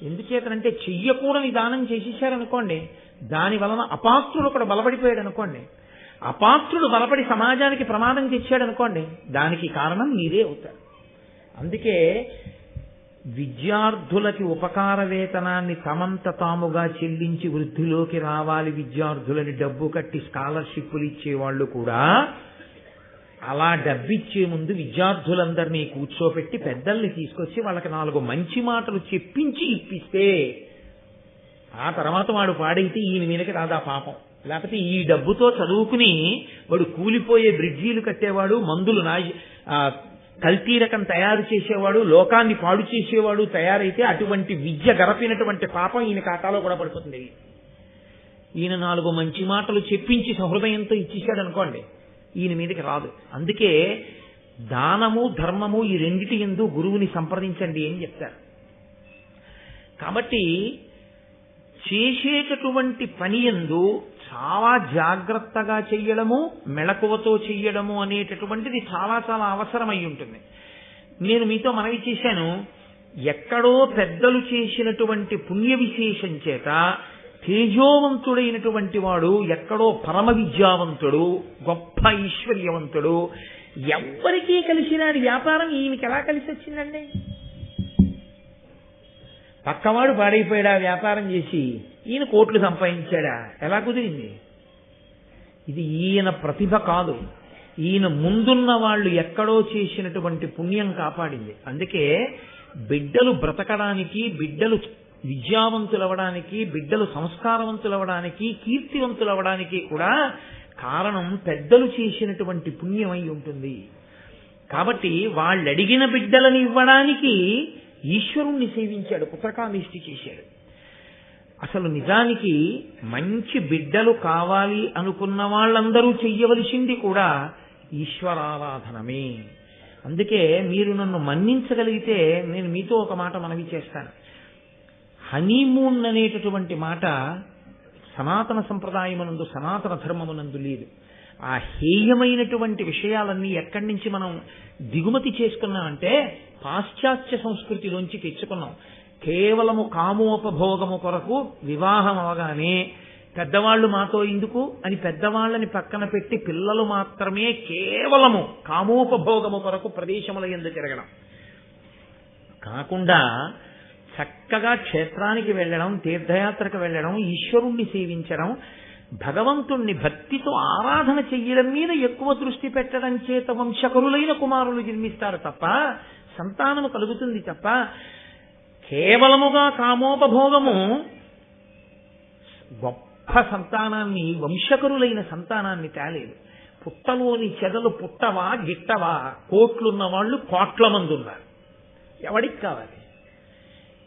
Speaker 1: ఎందుచేతనంటే చెయ్యకూడని దానం చేసేసారనుకోండి, దాని వలన అపాత్రుడు ఒకడు బలపడిపోయాడు అనుకోండి, అపాత్రుడు బలపడి సమాజానికి ప్రమాదం తెచ్చాడు అనుకోండి, దానికి కారణం మీరే అవుతారు. అందుకే విద్యార్థులకి ఉపకార వేతనాన్ని తమంత తాముగా చెల్లించి వృద్ధిలోకి రావాలి, విద్యార్థులని డబ్బు కట్టి స్కాలర్షిప్లు ఇచ్చేవాళ్ళు కూడా అలా డబ్బిచ్చే ముందు విద్యార్థులందరినీ కూర్చోపెట్టి పెద్దల్ని తీసుకొచ్చి వాళ్ళకి 4 మంచి మాటలు చెప్పించి ఇప్పిస్తే ఆ తర్వాత వాడు పాడైతే ఈయన మీదకి రాదా పాపం. లేకపోతే ఈ డబ్బుతో చదువుకుని వాడు కూలిపోయే బ్రిడ్జీలు కట్టేవాడు, మందులు కల్తీ రకం తయారు చేసేవాడు, లోకాన్ని పాడు చేసేవాడు తయారైతే అటువంటి విద్య గరపినటువంటి పాపం ఈయన ఖాతాలో కూడా పడుతుంది. ఈయన 4 మంచి మాటలు చెప్పించి సహృదయంతో ఇచ్చేశాడు అనుకోండి, ఈయన మీదకి రాదు. అందుకే దానము ధర్మము ఈ రెండిటి యందు గురువుని సంప్రదించండి అని చెప్తారు. కాబట్టి చేసేటటువంటి పని యందు చాలా జాగ్రత్తగా చెయ్యడము, మెళకువతో చెయ్యడము అనేటటువంటిది చాలా చాలా అవసరమై ఉంటుంది. నేను మీతో మనవి చేశాను, ఎక్కడో పెద్దలు చేసినటువంటి పుణ్య విశేషం చేత తేజోవంతుడైనటువంటి వాడు ఎక్కడో పరమ విద్యావంతుడు, గొప్ప ఐశ్వర్యవంతుడు, ఎవ్వరికీ కలిసినాడు వ్యాపారం ఈయనకి ఎలా కలిసి వచ్చిందండి? పక్కవాడు పాడైపోయాడా వ్యాపారం చేసి, ఈయన కోట్లు సంపాదించాడా? ఎలా కుదిరింది? ఇది ఈయన ప్రతిభ కాదు, ఈయన ముందున్న వాళ్ళు ఎక్కడో చేసినటువంటి పుణ్యం కాపాడింది. అందుకే బిడ్డలు బ్రతకడానికి, బిడ్డలు విద్యావంతులవడానికి, బిడ్డలు సంస్కారవంతులవడానికి, కీర్తివంతులవడానికి కూడా కారణం పెద్దలు చేసినటువంటి పుణ్యం అయి ఉంటుంది. కాబట్టి వాళ్ళు అడిగిన బిడ్డలను ఇవ్వడానికి ఈశ్వరుణ్ణి సేవించాడు, పుత్రకామేష్టి చేశాడు. అసలు నిజానికి మంచి బిడ్డలు కావాలి అనుకున్న వాళ్ళందరూ చెయ్యవలసింది కూడా ఈశ్వరారాధనమే. అందుకే మీరు నన్ను మన్నించగలిగితే నేను మీతో ఒక మాట మనవి చేస్తాను. హనీమూన్ అనేటటువంటి మాట సనాతన సంప్రదాయమునందు, సనాతన ధర్మమునందు లేదు. ఆ హేయమైనటువంటి విషయాలన్నీ ఎక్కడి నుంచి మనం దిగుమతి చేసుకున్నామంటే పాశ్చాత్య సంస్కృతిలోంచి తెచ్చుకున్నాం. కేవలము కామోపభోగము కొరకు వివాహం అవగానే పెద్దవాళ్ళు మాతో ఎందుకు అని పెద్దవాళ్ళని పక్కన పెట్టి పిల్లలు మాత్రమే కేవలము కామోపభోగము కొరకు ప్రదేశముల యందు తిరగడం కాకుండా చక్కగా క్షేత్రానికి వెళ్ళడం, తీర్థయాత్రకు వెళ్ళడం, ఈశ్వరుణ్ణి సేవించడం, భగవంతుణ్ణి భక్తితో ఆరాధన చెయ్యడం మీద ఎక్కువ దృష్టి పెట్టడం చేత వంశకరులైన కుమారులు జన్మిస్తారు తప్ప, సంతానము కలుగుతుంది తప్ప, కేవలముగా కామోపభోగము గొప్ప సంతానాన్ని, వంశకరులైన సంతానాన్ని తేలేదు. పుట్టలోని చెదలు పుట్టవా గిట్టవా? కోట్లున్న వాళ్ళు కోట్ల మంది ఉన్నారు. ఎవడికి కావాలి?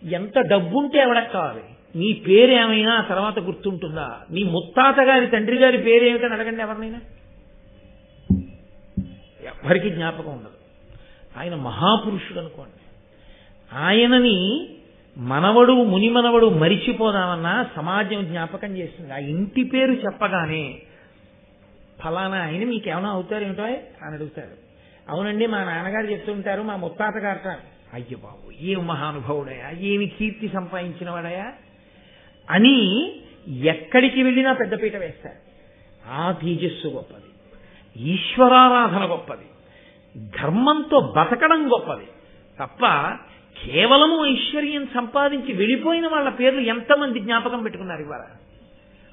Speaker 1: ఎంత డబ్బుంటే ఎవడికి కావాలి? నీ పేరేమైనా తర్వాత గుర్తుంటుందా? నీ ముత్తాత గారి తండ్రి గారి పేరేమిటని అడగండి ఎవరినైనా, ఎవరికి జ్ఞాపకం ఉండదు. ఆయన మహాపురుషుడు అనుకోండి. ఆయనని మనవడు మునిమనవడు మరిచిపోదామన్నా సమాజం జ్ఞాపకం చేస్తుంది. ఆ ఇంటి పేరు చెప్పగానే ఫలానా ఆయన మీకేమైనా అవుతారేమిటో అని అడుగుతారు. అవునండి మా నాన్నగారు చెప్తుంటారు, మా ముత్తాత గారు. అయ్యో బాబు ఏం మహానుభావుడయా, ఏమి కీర్తి సంపాదించిన వాడయా అని ఎక్కడికి వెళ్ళినా పెద్దపీట వేస్తారు. ఆ తేజస్సు గొప్పది, ఈశ్వరారాధన గొప్పది, ధర్మంతో బతకడం గొప్పది తప్ప కేవలము ఐశ్వర్యం సంపాదించి వెళ్ళిపోయిన వాళ్ళ పేర్లు ఎంతమంది జ్ఞాపకం పెట్టుకున్నారు ఇవాళ.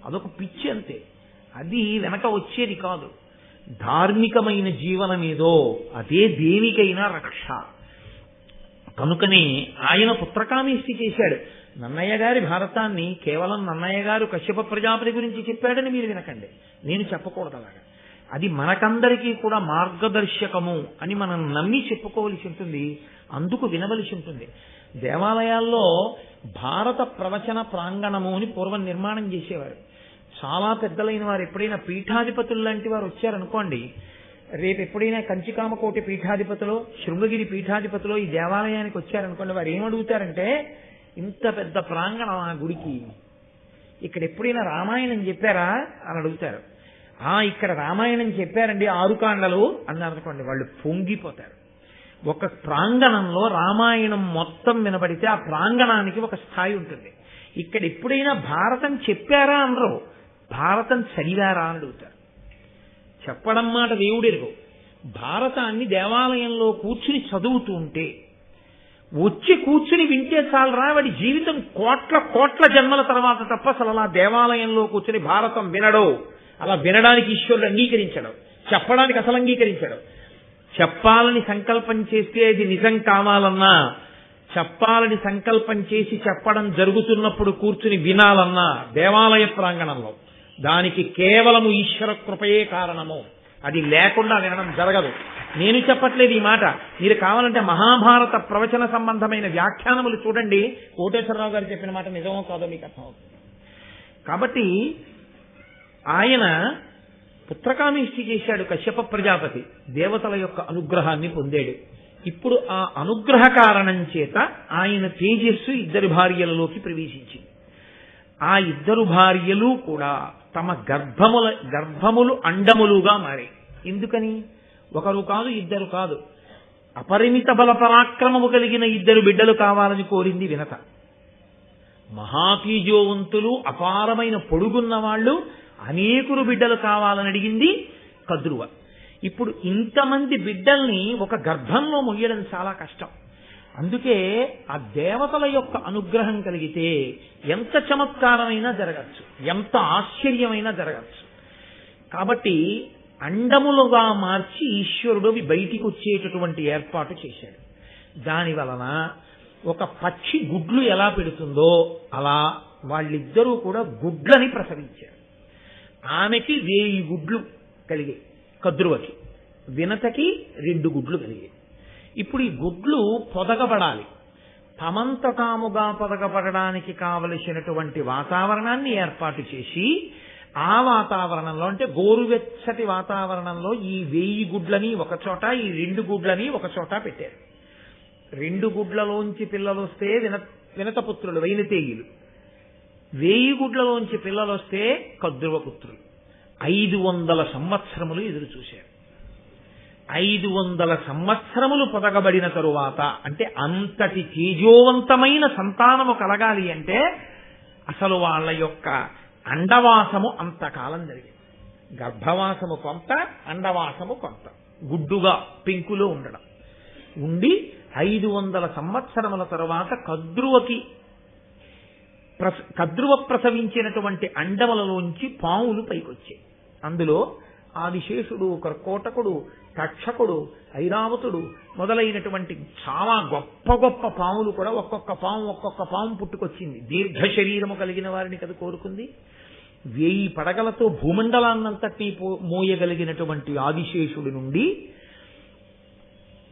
Speaker 1: అదొక పిచ్చి అంతే, అది వెనక వచ్చేది కాదు. ధార్మికమైన జీవనం ఏదో అదే దేనికైనా రక్ష. కనుకనే ఆయన పుత్రకామేష్టి చేశాడు. నన్నయ్య గారి భారతాన్ని కేవలం నన్నయ్య గారు కశ్యప ప్రజాపతి గురించి చెప్పాడని మీరు వినకండి, నేను చెప్పకూడదు అలాగా. అది మనకందరికీ కూడా మార్గదర్శకము అని మనం నమ్మి చెప్పుకోవలసి ఉంటుంది, అందుకు వినవలసి ఉంటుంది. దేవాలయాల్లో భారత ప్రవచన ప్రాంగణము అని పూర్వం నిర్మాణం చేసేవారు. చాలా పెద్దలైన వారు ఎప్పుడైనా పీఠాధిపతులు లాంటి వారు వచ్చారనుకోండి, రేపు ఎప్పుడైనా కంచికామకోటి పీఠాధిపతులు, శృంగగిరి పీఠాధిపతులు ఈ దేవాలయానికి వచ్చారనుకోండి, వారు ఏమడుగుతారంటే, ఇంత పెద్ద ప్రాంగణం ఆ గుడికి, ఇక్కడ ఎప్పుడైనా రామాయణం చెప్పారా అని అడుగుతారు. ఇక్కడ రామాయణం చెప్పారండి 6 కాండలు అన్నారనుకోండి, వాళ్ళు పొంగిపోతారు. ఒక ప్రాంగణంలో రామాయణం మొత్తం వినబడితే ఆ ప్రాంగణానికి ఒక స్థాయి ఉంటుంది. ఇక్కడ ఎప్పుడైనా భారతం చెప్పారా అనరు, భారతం చదివారా అని అడుగుతారు. చెప్పడం మాట దేవుడెరుగు. భారతాన్ని దేవాలయంలో కూర్చుని చదువుతూ ఉంటే, వచ్చి కూర్చుని వింటే చాలరా, వాడి జీవితం కోట్ల కోట్ల జన్మల తర్వాత తప్ప అసలు అలా దేవాలయంలో కూర్చుని భారతం వినడో, అలా వినడానికి ఈశ్వరుడు అంగీకరించడు, చెప్పడానికి అసలు అంగీకరించడు. చెప్పాలని సంకల్పం చేస్తే అది నిజం కావాలన్నా, చెప్పాలని సంకల్పం చేసి చెప్పడం జరుగుతున్నప్పుడు కూర్చుని వినాలన్నా దేవాలయ ప్రాంగణంలో దానికి కేవలము ఈశ్వర కృపయే కారణము. అది లేకుండా వినడం జరగదు. నేను చెప్పట్లేదు ఈ మాట, మీరు కావాలంటే మహాభారత ప్రవచన సంబంధమైన వ్యాఖ్యానములు చూడండి, కోటేశ్వరరావు గారు చెప్పిన మాట నిజమో కాదో మీకు అర్థమవుతుంది. కాబట్టి ఆయన పుత్రకామేష్టి చేశాడు కశ్యప ప్రజాపతి, దేవతల యొక్క అనుగ్రహాన్ని పొందాడు. ఇప్పుడు ఆ అనుగ్రహ కారణం చేత ఆయన తేజస్సు 2 భార్యలలోకి ప్రవేశించింది. ఆ 2 భార్యలు కూడా తమ గర్భములు అండములుగా మారాయి. ఎందుకని? ఒకరు కాదు, 2 కాదు, అపరిమిత బల పరాక్రమము కలిగిన 2 బిడ్డలు కావాలని కోరింది వినత. మహాతేజోవంతులు, అపారమైన పొడుగున్న వాళ్ళు, అనేకులు బిడ్డలు కావాలని అడిగింది కద్రువ. ఇప్పుడు ఇంతమంది బిడ్డల్ని ఒక గర్భంలో మొయ్యడం చాలా కష్టం. అందుకే ఆ దేవతల యొక్క అనుగ్రహం కలిగితే ఎంత చమత్కారమైనా జరగచ్చు, ఎంత ఆశ్చర్యమైనా జరగచ్చు. కాబట్టి అండములుగా మార్చి ఈశ్వరుడు అవి బయటికి వచ్చేటటువంటి ఏర్పాటు చేశాడు. దాని వలన ఒక పక్షి గుడ్లు ఎలా పెడుతుందో అలా వాళ్ళిద్దరూ కూడా గుడ్లని ప్రసవించారు. ఆమెకి 1000 గుడ్లు కలిగాయి కద్రువకి, వినతకి 2 గుడ్లు కలిగాయి. ఇప్పుడు ఈ గుడ్లు పొదగబడాలి. తమంత తాముగా పొదగబడడానికి కావలసినటువంటి వాతావరణాన్ని ఏర్పాటు చేసి, ఆ వాతావరణంలో అంటే గోరువెచ్చటి వాతావరణంలో ఈ 1000 గుడ్లని ఒక చోట, ఈ 2 గుడ్లని ఒక చోట పెట్టారు. 2 గుడ్లలోంచి పిల్లలు వస్తే వినతపుత్రులు వైనతేయులు, 1000 గుడ్లలోంచి పిల్లలు వస్తే కద్రువ పుత్రులు. 500 సంవత్సరములు ఎదురు చూశారు. 500 సంవత్సరములు పొదగబడిన తరువాత, అంటే అంతటి తేజోవంతమైన సంతానము కలగాలి అంటే అసలు వాళ్ళ యొక్క అండవాసము అంతకాలం జరిగింది. గర్భవాసము కొంత, అండవాసము కొంత, గుడ్డుగా పెంకులో ఉండడం ఉండి 500 సంవత్సరముల తరువాత కద్రువ ప్రసవించినటువంటి అండములలోంచి పాములు పైకొచ్చాయి. అందులో ఆదిశేషుడు, కర్కోటకుడు, తక్షకుడు, ఐరావతుడు మొదలైనటువంటి చాలా గొప్ప గొప్ప పాములు కూడా ఒక్కొక్క పాము పుట్టుకొచ్చింది. దీర్ఘ శరీరము కలిగిన వారిని కదా కోరుకుంది. 1000 పడగలతో భూమండలాన్నంతటి మోయగలిగినటువంటి ఆదిశేషుడి నుండి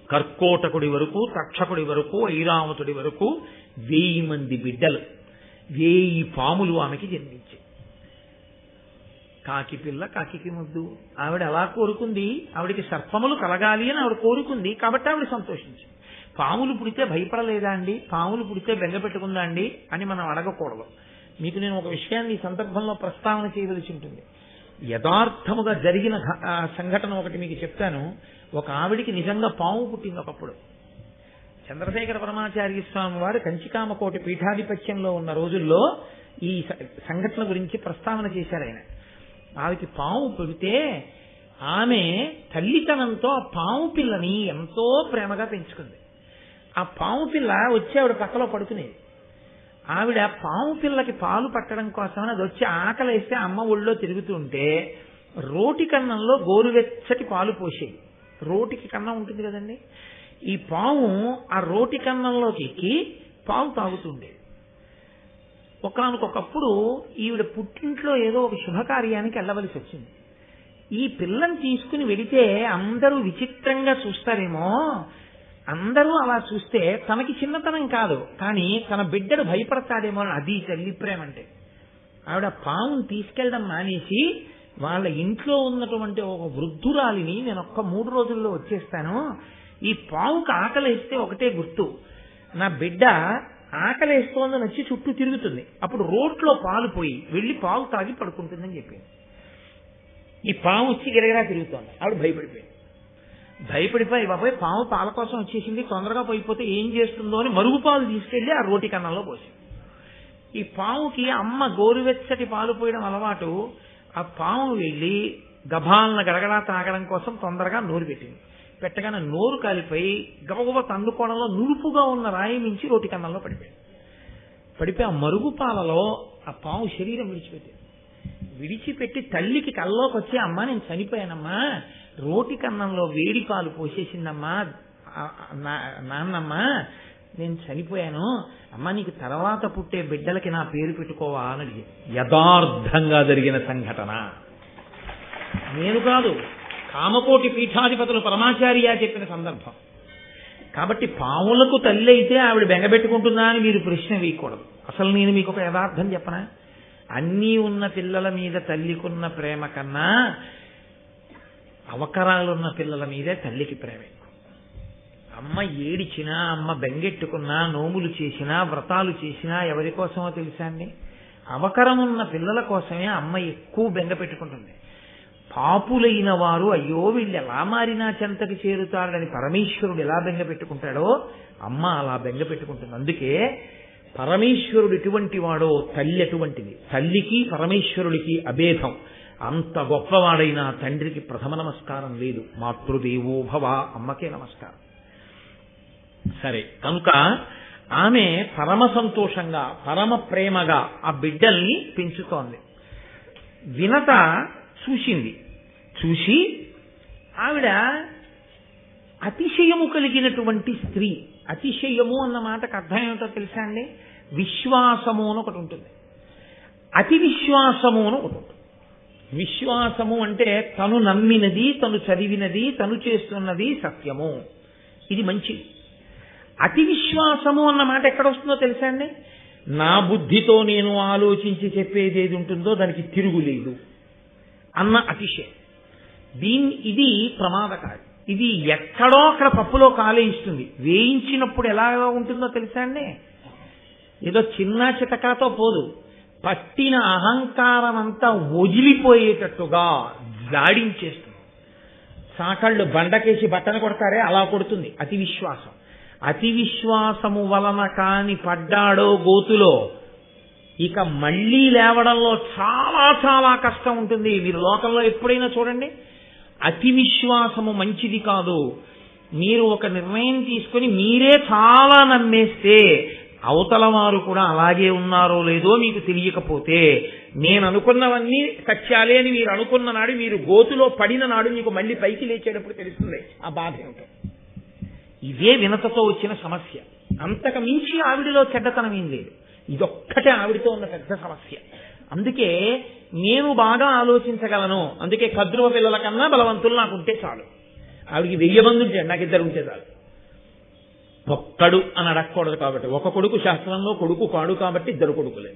Speaker 1: కర్కోటకుడి వరకు, తక్షకుడి వరకు, ఐరావతుడి వరకు 1000 మంది బిడ్డలు, 1000 పాములు ఆమెకి జన్మించాయి. కాకి పిల్ల కాకి ముద్దు. ఆవిడ ఎలా కోరుకుంది? ఆవిడికి సర్పములు కలగాలి అని ఆవిడ కోరుకుంది, కాబట్టి ఆవిడ సంతోషించింది. పాములు పుడితే భయపడలేదా అండి? పాములు పుడితే బెంగ పెట్టుకుందా అండి అని మనం అడగకూడదు. మీకు నేను ఒక విషయాన్ని ఈ సందర్భంలో ప్రస్తావన చేయవలసి ఉంటుంది. యథార్థముగా జరిగిన సంఘటన ఒకటి మీకు చెప్తాను. ఒక ఆవిడికి నిజంగా పాము పుట్టింది ఒకప్పుడు. చంద్రశేఖర పరమాచార్య స్వామి వారు కంచికామకోటి పీఠాధిపత్యంలో ఉన్న రోజుల్లో ఈ సంఘటన గురించి ప్రస్తావన చేశారు ఆయన. ఆవికి పాము పుడితే ఆమె తల్లితనంతో ఆ పాము పిల్లని ఎంతో ప్రేమగా పెంచుకుంది. ఆ పాము పిల్ల వచ్చి ఆవిడ పక్కలో పడుకునేది. ఆవిడ పాము పిల్లకి పాలు పట్టడం కోసమని అది వచ్చి ఆకలేస్తే అమ్మ ఒళ్ళో తిరుగుతూ ఉంటే రోటి కన్నంలో గోరువెచ్చటి పాలు పోసేది. రోటికి కన్నం ఉంటుంది కదండి. ఈ పాము ఆ రోటి కన్నంలోకి ఎక్కి పాలు తాగుతుండేది. ఒకనకొకప్పుడు ఈవిడ పుట్టింట్లో ఏదో ఒక శుభకార్యానికి వెళ్ళవలసి వచ్చింది. ఈ పిల్లని తీసుకుని వెడితే అందరూ విచిత్రంగా చూస్తారేమో, అందరూ అలా చూస్తే తనకి చిన్నతనం కాదు కానీ తన బిడ్డడు భయపడతాడేమో అని అది తల్లి ప్రేమ అంటే. ఆవిడ పాముని తీసుకెళ్ళడం మానేసి వాళ్ళ ఇంట్లో ఉన్నటువంటి ఒక వృద్ధురాలిని నేను ఒక్క 3 రోజుల్లో వచ్చేస్తాను, ఈ పావుకి ఆకలేస్తే ఒకటే గుర్తు, నా బిడ్డ ఆకలేస్తోందని వచ్చి చుట్టూ తిరుగుతుంది, అప్పుడు రోట్లో పాలు పోయి వెళ్ళి పాలు తాగి పడుకుంటుందని చెప్పింది. ఈ పాము వచ్చి గిరగిరా తిరుగుతోంది. ఆవిడ భయపడిపోయి బాబాయ్ పాము పాల కోసం వచ్చేసింది, తొందరగా పోయిపోతే ఏం చేస్తుందో అని మరుగు పాలు తీసుకెళ్లి ఆ రోటి కన్నంలో పోసింది. ఈ పాముకి అమ్మ గోరువెచ్చటి పాలు పోయడం అలవాటు. ఆ పాము వెళ్ళి గభాలను గడగడా తాగడం కోసం తొందరగా నోరు పెట్టింది. పెట్టగానే నోరు కాలిపోయి గబగబ తండుకోవడంలో నురుపుగా ఉన్న రాయి మించి రోటి కన్నంలో పడిపోయి ఆ మరుగు పాలలో ఆ పాము శరీరం విడిచిపెట్టి తల్లికి కల్లోకి వచ్చి అమ్మా నేను చనిపోయానమ్మా, రోటి కన్నంలో వేడి పాలు పోసేసిందమ్మా నాన్నమ్మా, నేను చనిపోయాను అమ్మా, నీకు తర్వాత పుట్టే బిడ్డలకి నా పేరు పెట్టుకోవా అని అడిగింది. యథార్థంగా జరిగిన సంఘటన, నేను కాదు, కామకోటి పీఠాధిపతులు పరమాచార్య చెప్పిన సందర్భం. కాబట్టి పాములకు తల్లి అయితే ఆవిడ బెంగబెట్టుకుంటుందా అని మీరు ప్రశ్న వేయకూడదు. అసలు నేను మీకు ఒక యథార్థం చెప్పనా, అన్నీ ఉన్న పిల్లల మీద తల్లికున్న ప్రేమ కన్నా అవకరాలున్న పిల్లల మీదే తల్లికి ప్రేమ ఎక్కువ. అమ్మ ఏడిచినా, అమ్మ బెంగెట్టుకున్నా, నోములు చేసినా, వ్రతాలు చేసినా ఎవరి కోసమో తెలుసా అండి? అవకరం ఉన్న పిల్లల కోసమే అమ్మ ఎక్కువ బెంగ పెట్టుకుంటుంది. పాపులైన వారు అయ్యో వీళ్ళు ఎలా మారినా చెంతకి చేరుతారని పరమేశ్వరుడు ఎలా బెంగ పెట్టుకుంటాడో అమ్మ అలా బెంగ పెట్టుకుంటుంది. అందుకే పరమేశ్వరుడు ఎటువంటి వాడో తల్లి అటువంటిది. తల్లికి పరమేశ్వరుడికి అభేదం. అంత గొప్పవాడైనా తండ్రికి ప్రథమ నమస్కారం లేదు. మాతృదేవో భవ, అమ్మకే నమస్కారం. సరే, కనుక ఆమె పరమ సంతోషంగా పరమ ప్రేమగా ఆ బిడ్డల్ని పెంచుతోంది. వినత చూసింది. చూసి ఆవిడ అతిశయము కలిగినటువంటి స్త్రీ. అతిశయము అన్న మాటకు అర్థం ఏమిటో తెలుసా అండి? విశ్వాసము అని ఒకటి ఉంటుంది, అతి విశ్వాసము అని ఒకటి ఉంటుంది. విశ్వాసము అంటే తను నమ్మినది, తను చదివినది, తను చేస్తున్నది సత్యము, ఇది మంచిది. అతి విశ్వాసము అన్న మాట ఎక్కడ వస్తుందో తెలుసా అండి? నా బుద్ధితో నేను ఆలోచించి చెప్పేది ఏది ఉంటుందో దానికి తిరుగులేదు అన్న అతిశయం. ఇది ప్రమాదకారి. ఇది ఎక్కడో అక్కడ పప్పులో కాలేయిస్తుంది. వేయించినప్పుడు ఎలా ఉంటుందో తెలుసా అండి? ఏదో చిన్న చితకాతో పోదు, పట్టిన అహంకారం అంతా వదిలిపోయేటట్టుగా జాడించేస్తుంది. సాకళ్ళు బండకేసి బట్టను కొడతారే అలా కొడుతుంది అతి విశ్వాసం. అతి విశ్వాసము వలన కాని పడ్డాడో గోతులో ఇక మళ్లీ లేవడంలో చాలా చాలా కష్టం ఉంటుంది. మీరు లోకంలో ఎప్పుడైనా చూడండి, అతి విశ్వాసము మంచిది కాదు. మీరు ఒక నిర్ణయం తీసుకుని మీరే చాలా నమ్మేస్తే అవతల వారు కూడా అలాగే ఉన్నారో లేదో మీకు తెలియకపోతే, నేను అనుకున్నవన్నీ సత్యాలే అని మీరు అనుకున్న నాడు, మీరు గోతులో పడిన నాడు మీకు మళ్ళీ పైకి లేచేటప్పుడు తెలుస్తుంది ఆ బాధ ఏమిటో. ఇదే వినతతో వచ్చిన సమస్య. అంతకు మించి ఆవిడిలో చెడ్డతనం ఏం లేదు, ఇదొక్కటే ఆవిడితో ఉన్న పెద్ద సమస్య. అందుకే నేను బాగా ఆలోచించగలను, అందుకే కద్రువ పిల్లల కన్నా బలవంతులు నాకుంటే చాలు. ఆవిడికి 1000 మంది ఉంటే నాకు 2 ఉంటే చాలు. ఒక్కడు అని అడగకూడదు కాబట్టి, ఒక కొడుకు శాస్త్రంలో కొడుకు కాడు కాబట్టి 2 కొడుకులే.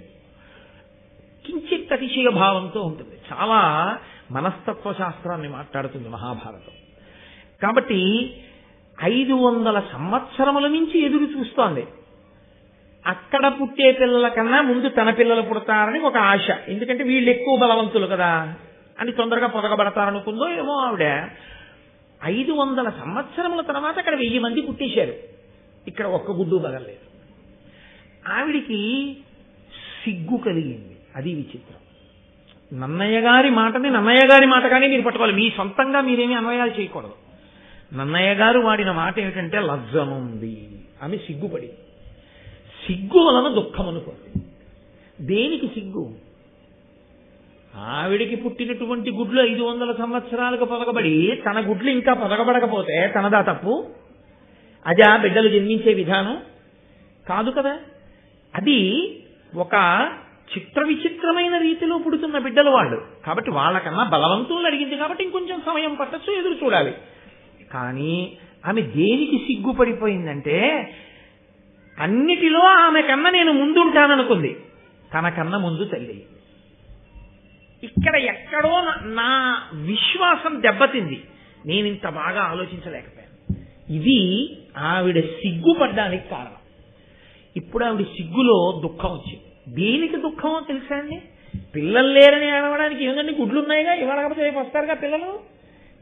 Speaker 1: కించిత్ అతిశయ భావంతో ఉంటుంది. చాలా మనస్తత్వ శాస్త్రాన్ని మాట్లాడుతుంది మహాభారతం. కాబట్టి 500 సంవత్సరముల నుంచి ఎదురు చూస్తోంది. అక్కడ పుట్టే పిల్లల కన్నా ముందు తన పిల్లలు పుడతారని ఒక ఆశ. ఎందుకంటే వీళ్ళు ఎక్కువ బలవంతులు కదా అని తొందరగా పొదగబడతారనుకుందో ఏమో ఆవిడ. 500 సంవత్సరముల తర్వాత అక్కడ 1000 మంది పుట్టేశారు. ఇక్కడ ఒక్క గుడ్డు పగలలేదు. ఆవిడికి సిగ్గు కలిగింది. అది విచిత్రం. నన్నయ్య గారి మాటని నన్నయ్య గారి మాటగానే మీరు పట్టుకోవాలి. మీ సొంతంగా మీరేమీ అన్వయాలు చేయకూడదు. నన్నయ్య గారు వాడిన మాట ఏమిటంటే లజ్జనుంది. ఆమె సిగ్గుపడి, సిగ్గు వలన దుఃఖం అనుకోండి. దేనికి సిగ్గు? ఆవిడికి పుట్టినటువంటి గుడ్లు 500 సంవత్సరాలకు పొదగబడి తన గుడ్లు ఇంకా పొదగబడకపోతే తనదా తప్పు? అదే ఆ బిడ్డలు జన్మించే విధానం కాదు కదా. అది ఒక చిత్ర విచిత్రమైన రీతిలో పుడుతున్న బిడ్డలు వాళ్ళు. కాబట్టి వాళ్ళకన్నా బలవంతులను అడిగింది కాబట్టి ఇంకొంచెం సమయం పట్టచ్చు, ఎదురు చూడాలి. కానీ ఆమె దేనికి సిగ్గుపడిపోయిందంటే అన్నిటిలో ఆమె కన్నా నేను ముందుంటాననుకుంది. తనకన్నా ముందు తల్లి. ఇక్కడ ఎక్కడో నా విశ్వాసం దెబ్బతింది. నేను ఇంత బాగా ఆలోచించలేకపోయాను. ఇది ఆవిడ సిగ్గుపడ్డానికి కారణం. ఇప్పుడు ఆవిడ సిగ్గులో దుఃఖం వచ్చింది. దేనికి దుఃఖమో తెలుసా అండి? పిల్లలు లేరని ఏడవడానికి ఏమందండి, గుడ్లు ఉన్నాయిగా, ఇవాళ కాకపోతే రేపు వస్తారుగా పిల్లలు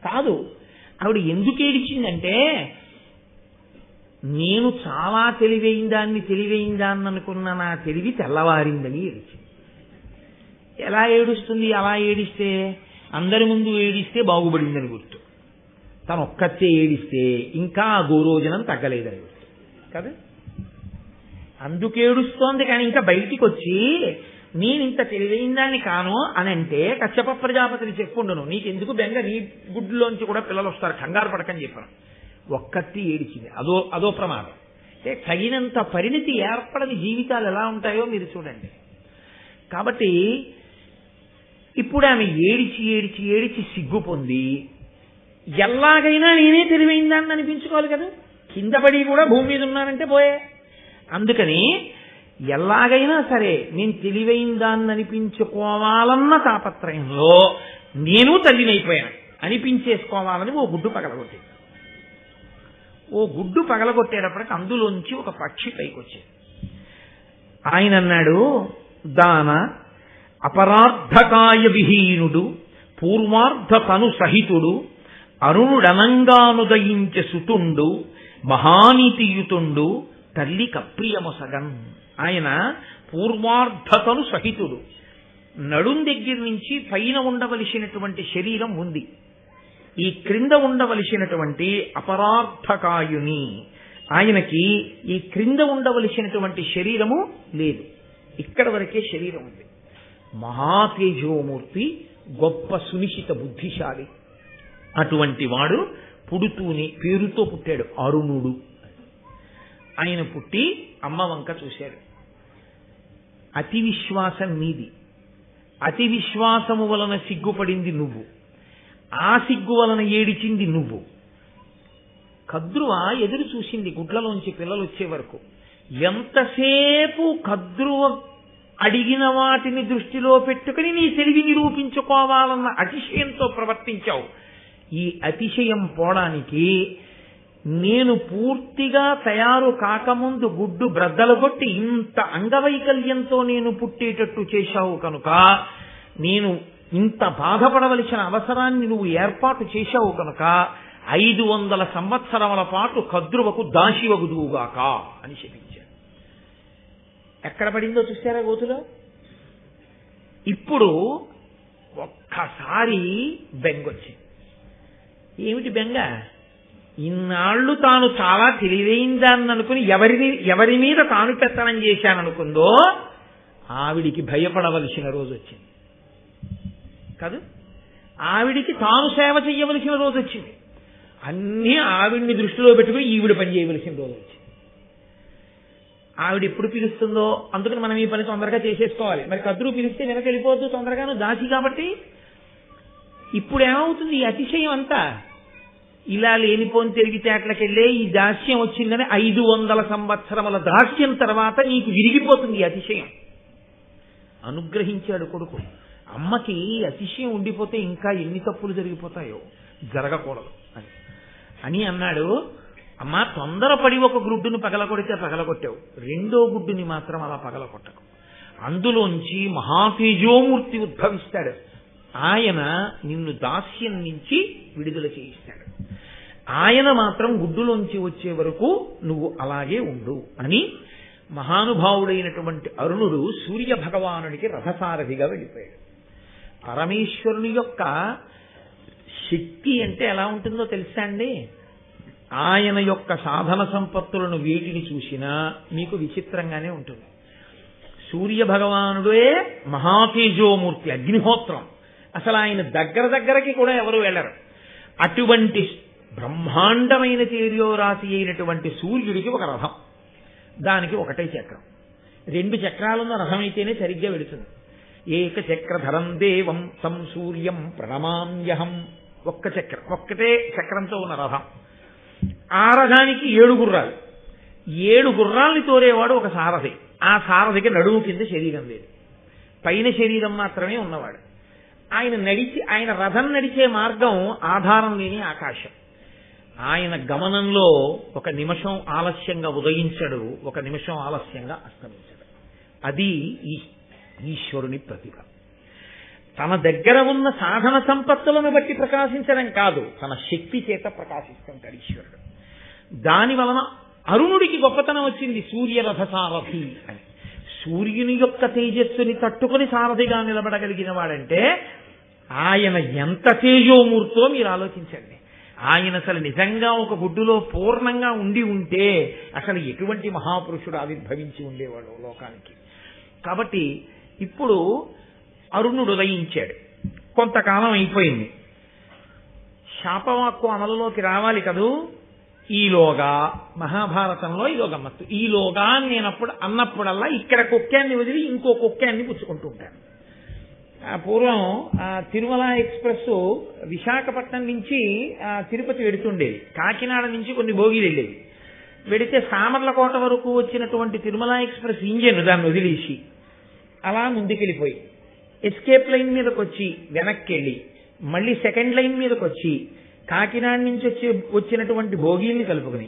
Speaker 1: కాదు. ఆవిడ ఎందుకు ఏడిచిందంటే నేను చాలా తెలివైందాన్ని అనుకున్న నా తెలివి తెల్లవారిందని ఏడిచింది. ఎలా ఏడుస్తుంది? అలా ఏడిస్తే అందరి ముందు ఏడిస్తే బాగుపడిందని గుర్తు. తను ఒక్కతే ఏడిస్తే ఇంకా ఆ గోరోజనం తగ్గలేదని గుర్తు కదా. అందుకేడుస్తోంది. కానీ ఇంకా బయటికి వచ్చి నేను ఇంత తెలివైందాన్ని కాను అని అంటే కశ్యప ప్రజాపతిని చెప్పుండును, నీకెందుకు బెంగ, నీ గుడ్లోంచి కూడా పిల్లలు వస్తారు, కంగారు పడకని చెప్పాను. ఒక్కటి ఏడిచింది. అదో ప్రమాదం. అంటే తగినంత పరిణితి ఏర్పడని జీవితాలు ఎలా ఉంటాయో మీరు చూడండి. కాబట్టి ఇప్పుడు ఆమె ఏడిచి సిగ్గు పొంది ఎలాగైనా నేనే తెలివైందాన్ని అనిపించుకోవాలి కదా. కింద పడి కూడా భూమి మీద ఉన్నానంటే పోయే. అందుకని ఎలాగైనా సరే నేను తెలివైందాన్ని అనిపించుకోవాలన్న తాపత్రయంలో నేను తల్లినైపోయాను అనిపించేసుకోవాలని ఓ గుడ్డు పగలగొట్టింది. ఓ గుడ్డు పగలగొట్టేటప్పటికి అందులోంచి ఒక పక్షి పైకొచ్చేది. ఆయన అన్నాడు, దాన అపరార్థకాయ విహీనుడు పూర్వార్ధ తను సహితుడు అరుణుడనంగానుదయించే సుతుండు మహానీతియుతుండు తల్లి కప్రియమొసగన్. ఆయన పూర్వార్ధతను సహితుడు. నడుం దగ్గర నుంచి పైన ఉండవలసినటువంటి శరీరం ఉంది, ఈ క్రింద ఉండవలసినటువంటి అపరార్థకాయుని. ఆయనకి ఈ క్రింద ఉండవలసినటువంటి శరీరము లేదు, ఇక్కడ వరకే శరీరం ఉంది. మహాతేజోమూర్తి, గొప్ప సునిశిత బుద్ధిశాలి. అటువంటి వాడు పుడుతూనే పేరుతో పుట్టాడు, అరుణుడు. ఆయన పుట్టి అమ్మ వంక చూశాడు. అతి విశ్వాసం నీది, అతి విశ్వాసము వలన సిగ్గుపడింది నువ్వు, ఆ సిగ్గు వలన ఏడిచింది నువ్వు. కద్రువ ఎదురు చూసింది గుడ్లలోంచి పిల్లలు వచ్చే వరకు. ఎంతసేపు కద్రువ అడిగిన వాటిని దృష్టిలో పెట్టుకుని నీ తెలివి నిరూపించుకోవాలన్న అతిశయంతో ప్రవర్తించావు. ఈ అతిశయం పోవడానికి నేను పూర్తిగా తయారు కాకముందు గుడ్డు బ్రద్దలు కొట్టి ఇంత అంగవైకల్యంతో నేను పుట్టేటట్టు చేశావు కనుక, నేను ఇంత బాధపడవలసిన అవసరాన్ని నువ్వు ఏర్పాటు చేశావు కనుక 500 సంవత్సరముల పాటు కద్రువకు దాసివగుదువుగాక అని శపించాడు. ఎక్కడ పడిందో చూసారా గోతులో? ఇప్పుడు ఒక్కసారి బెంగొచ్చింది. ఏమిటి బెంగ? ఇన్నాళ్లు తాను చాలా తెలివైందాన్ని అనుకుని ఎవరి మీద తాను పెత్తనం చేశాననుకుందో ఆవిడికి భయపడవలసిన రోజు వచ్చింది కాదు. ఆవిడికి తాను సేవ చెయ్యవలసిన రోజు వచ్చింది. అన్నీ ఆవిడ్ని దృష్టిలో పెట్టుకుని ఈవిడ పని చేయవలసిన రోజు వచ్చింది. ఆవిడ ఎప్పుడు పిలుస్తుందో అందుకని మనం ఈ పని తొందరగా చేసేసుకోవాలి. మరి కద్రు పిలిస్తే వెనక వెళ్ళిపోవద్దు తొందరగాను, దాసి కాబట్టి. ఇప్పుడు ఏమవుతుంది? ఈ అతిశయం అంతా ఇలా లేనిపోని తెలివితేటలకెళ్ళే ఈ దాస్యం వచ్చిందని 500 సంవత్సరముల దాస్యం తర్వాత నీకు విరిగిపోతుంది ఈ అతిశయం. అనుగ్రహించాడు కొడుకు. అమ్మకి అతిశయం ఉండిపోతే ఇంకా ఎన్ని తప్పులు జరిగిపోతాయో, జరగకూడదు అని అన్నాడు. అమ్మా, తొందరపడి ఒక గుడ్డును పగలగొడితే పగలగొట్టావు, రెండో గుడ్డుని మాత్రం అలా పగలగొట్టకు. అందులోంచి మహాతేజోమూర్తి ఉద్భవిస్తాడు. ఆయన నిన్ను దాస్యం నుంచి విడుదల చేయిస్తాడు. ఆయన మాత్రం గుడ్డులోంచి వచ్చే వరకు నువ్వు అలాగే ఉండు అని మహానుభావుడైనటువంటి అరుణుడు సూర్య భగవానుడికి రథసారథిగా వెళ్ళిపోయాడు. పరమేశ్వరుని యొక్క శక్తి అంటే ఎలా ఉంటుందో తెలుసా అండి? ఆయన యొక్క సాధన సంపత్తులను వీటిని చూసినా మీకు విచిత్రంగానే ఉంటుంది. సూర్య భగవానుడే మహాతేజోమూర్తి, అగ్నిహోత్రం. అసలు ఆయన దగ్గరకి కూడా ఎవరు వెళ్ళరు. అటువంటి బ్రహ్మాండమైన తేజోరాశి అయినటువంటి సూర్యుడికి ఒక రథం, దానికి ఒకటే చక్రం. 2 చక్రాలున్న రథం అయితేనే సరిగ్గా వెళుతుంది. ఏక చక్రధరం దేవం తం సూర్యం ప్రణమామ్యహం. ఒక్కటే చక్రంతో ఉన్న రథం. ఆ రథానికి 7 గుర్రాలు. 7 గుర్రాల్ని తోరేవాడు ఒక సారథి. ఆ సారథికి నడుము కింద శరీరం లేదు, పైన శరీరం మాత్రమే ఉన్నవాడు. ఆయన రథం నడిచే మార్గం ఆధారం లేని ఆకాశం. ఆయన గమనంలో 1 నిమిషం ఆలస్యంగా ఉదయించడు, 1 నిమిషం ఆలస్యంగా అస్తమించడు. అది ఈశ్వరుని ప్రతిభ. తన దగ్గర ఉన్న సాధన సంపత్తులను బట్టి ప్రకాశించడం కాదు, తన శక్తి చేత ప్రకాశిస్తుంటాడు ఈశ్వరుడు. దాని వలన అరుణుడికి గొప్పతనం వచ్చింది, సూర్యరథ సారథి అని. సూర్యుని యొక్క తేజస్సుని తట్టుకుని సారథిగా నిలబడగలిగిన వాడంటే ఆయన ఎంత తేజోమూర్తో మీరు ఆలోచించండి. ఆయన అసలు నిజంగా ఒక గుడ్డులో పూర్ణంగా ఉంటే అసలు ఎటువంటి మహాపురుషుడు ఆవిర్భవించి ఉండేవాడు లోకానికి. కాబట్టి ఇప్పుడు అరుణుడు ఉదయించాడు. కొంతకాలం అయిపోయింది. శాపవాక్కు అమలులోకి రావాలి కదూ. ఈలోగా మహాభారతంలో ఇదో గమ్మత్తు. ఈలోగా అన్నప్పుడల్లా ఇక్కడ కుక్కాన్ని వదిలి ఇంకో కుక్కాన్ని పుచ్చుకుంటూ ఉంటాను. పూర్వం తిరుమల ఎక్స్ప్రెస్ విశాఖపట్నం నుంచి తిరుపతి వెడుతుండేది. కాకినాడ నుంచి కొన్ని బోగీలు వెళ్ళేవి. వెడితే సామర్లకోట వరకు వచ్చినటువంటి తిరుమల ఎక్స్ప్రెస్ ఇంజిన్ దాన్ని వదిలేసి అలా ముందుకెళ్ళిపోయి ఎస్కేప్ లైన్ మీదకి వచ్చి వెనక్కి వెళ్ళి మళ్ళీ సెకండ్ లైన్ మీదకి వచ్చి కాకినాడ నుంచి వచ్చినటువంటి బోగీల్ని కలుపుకుని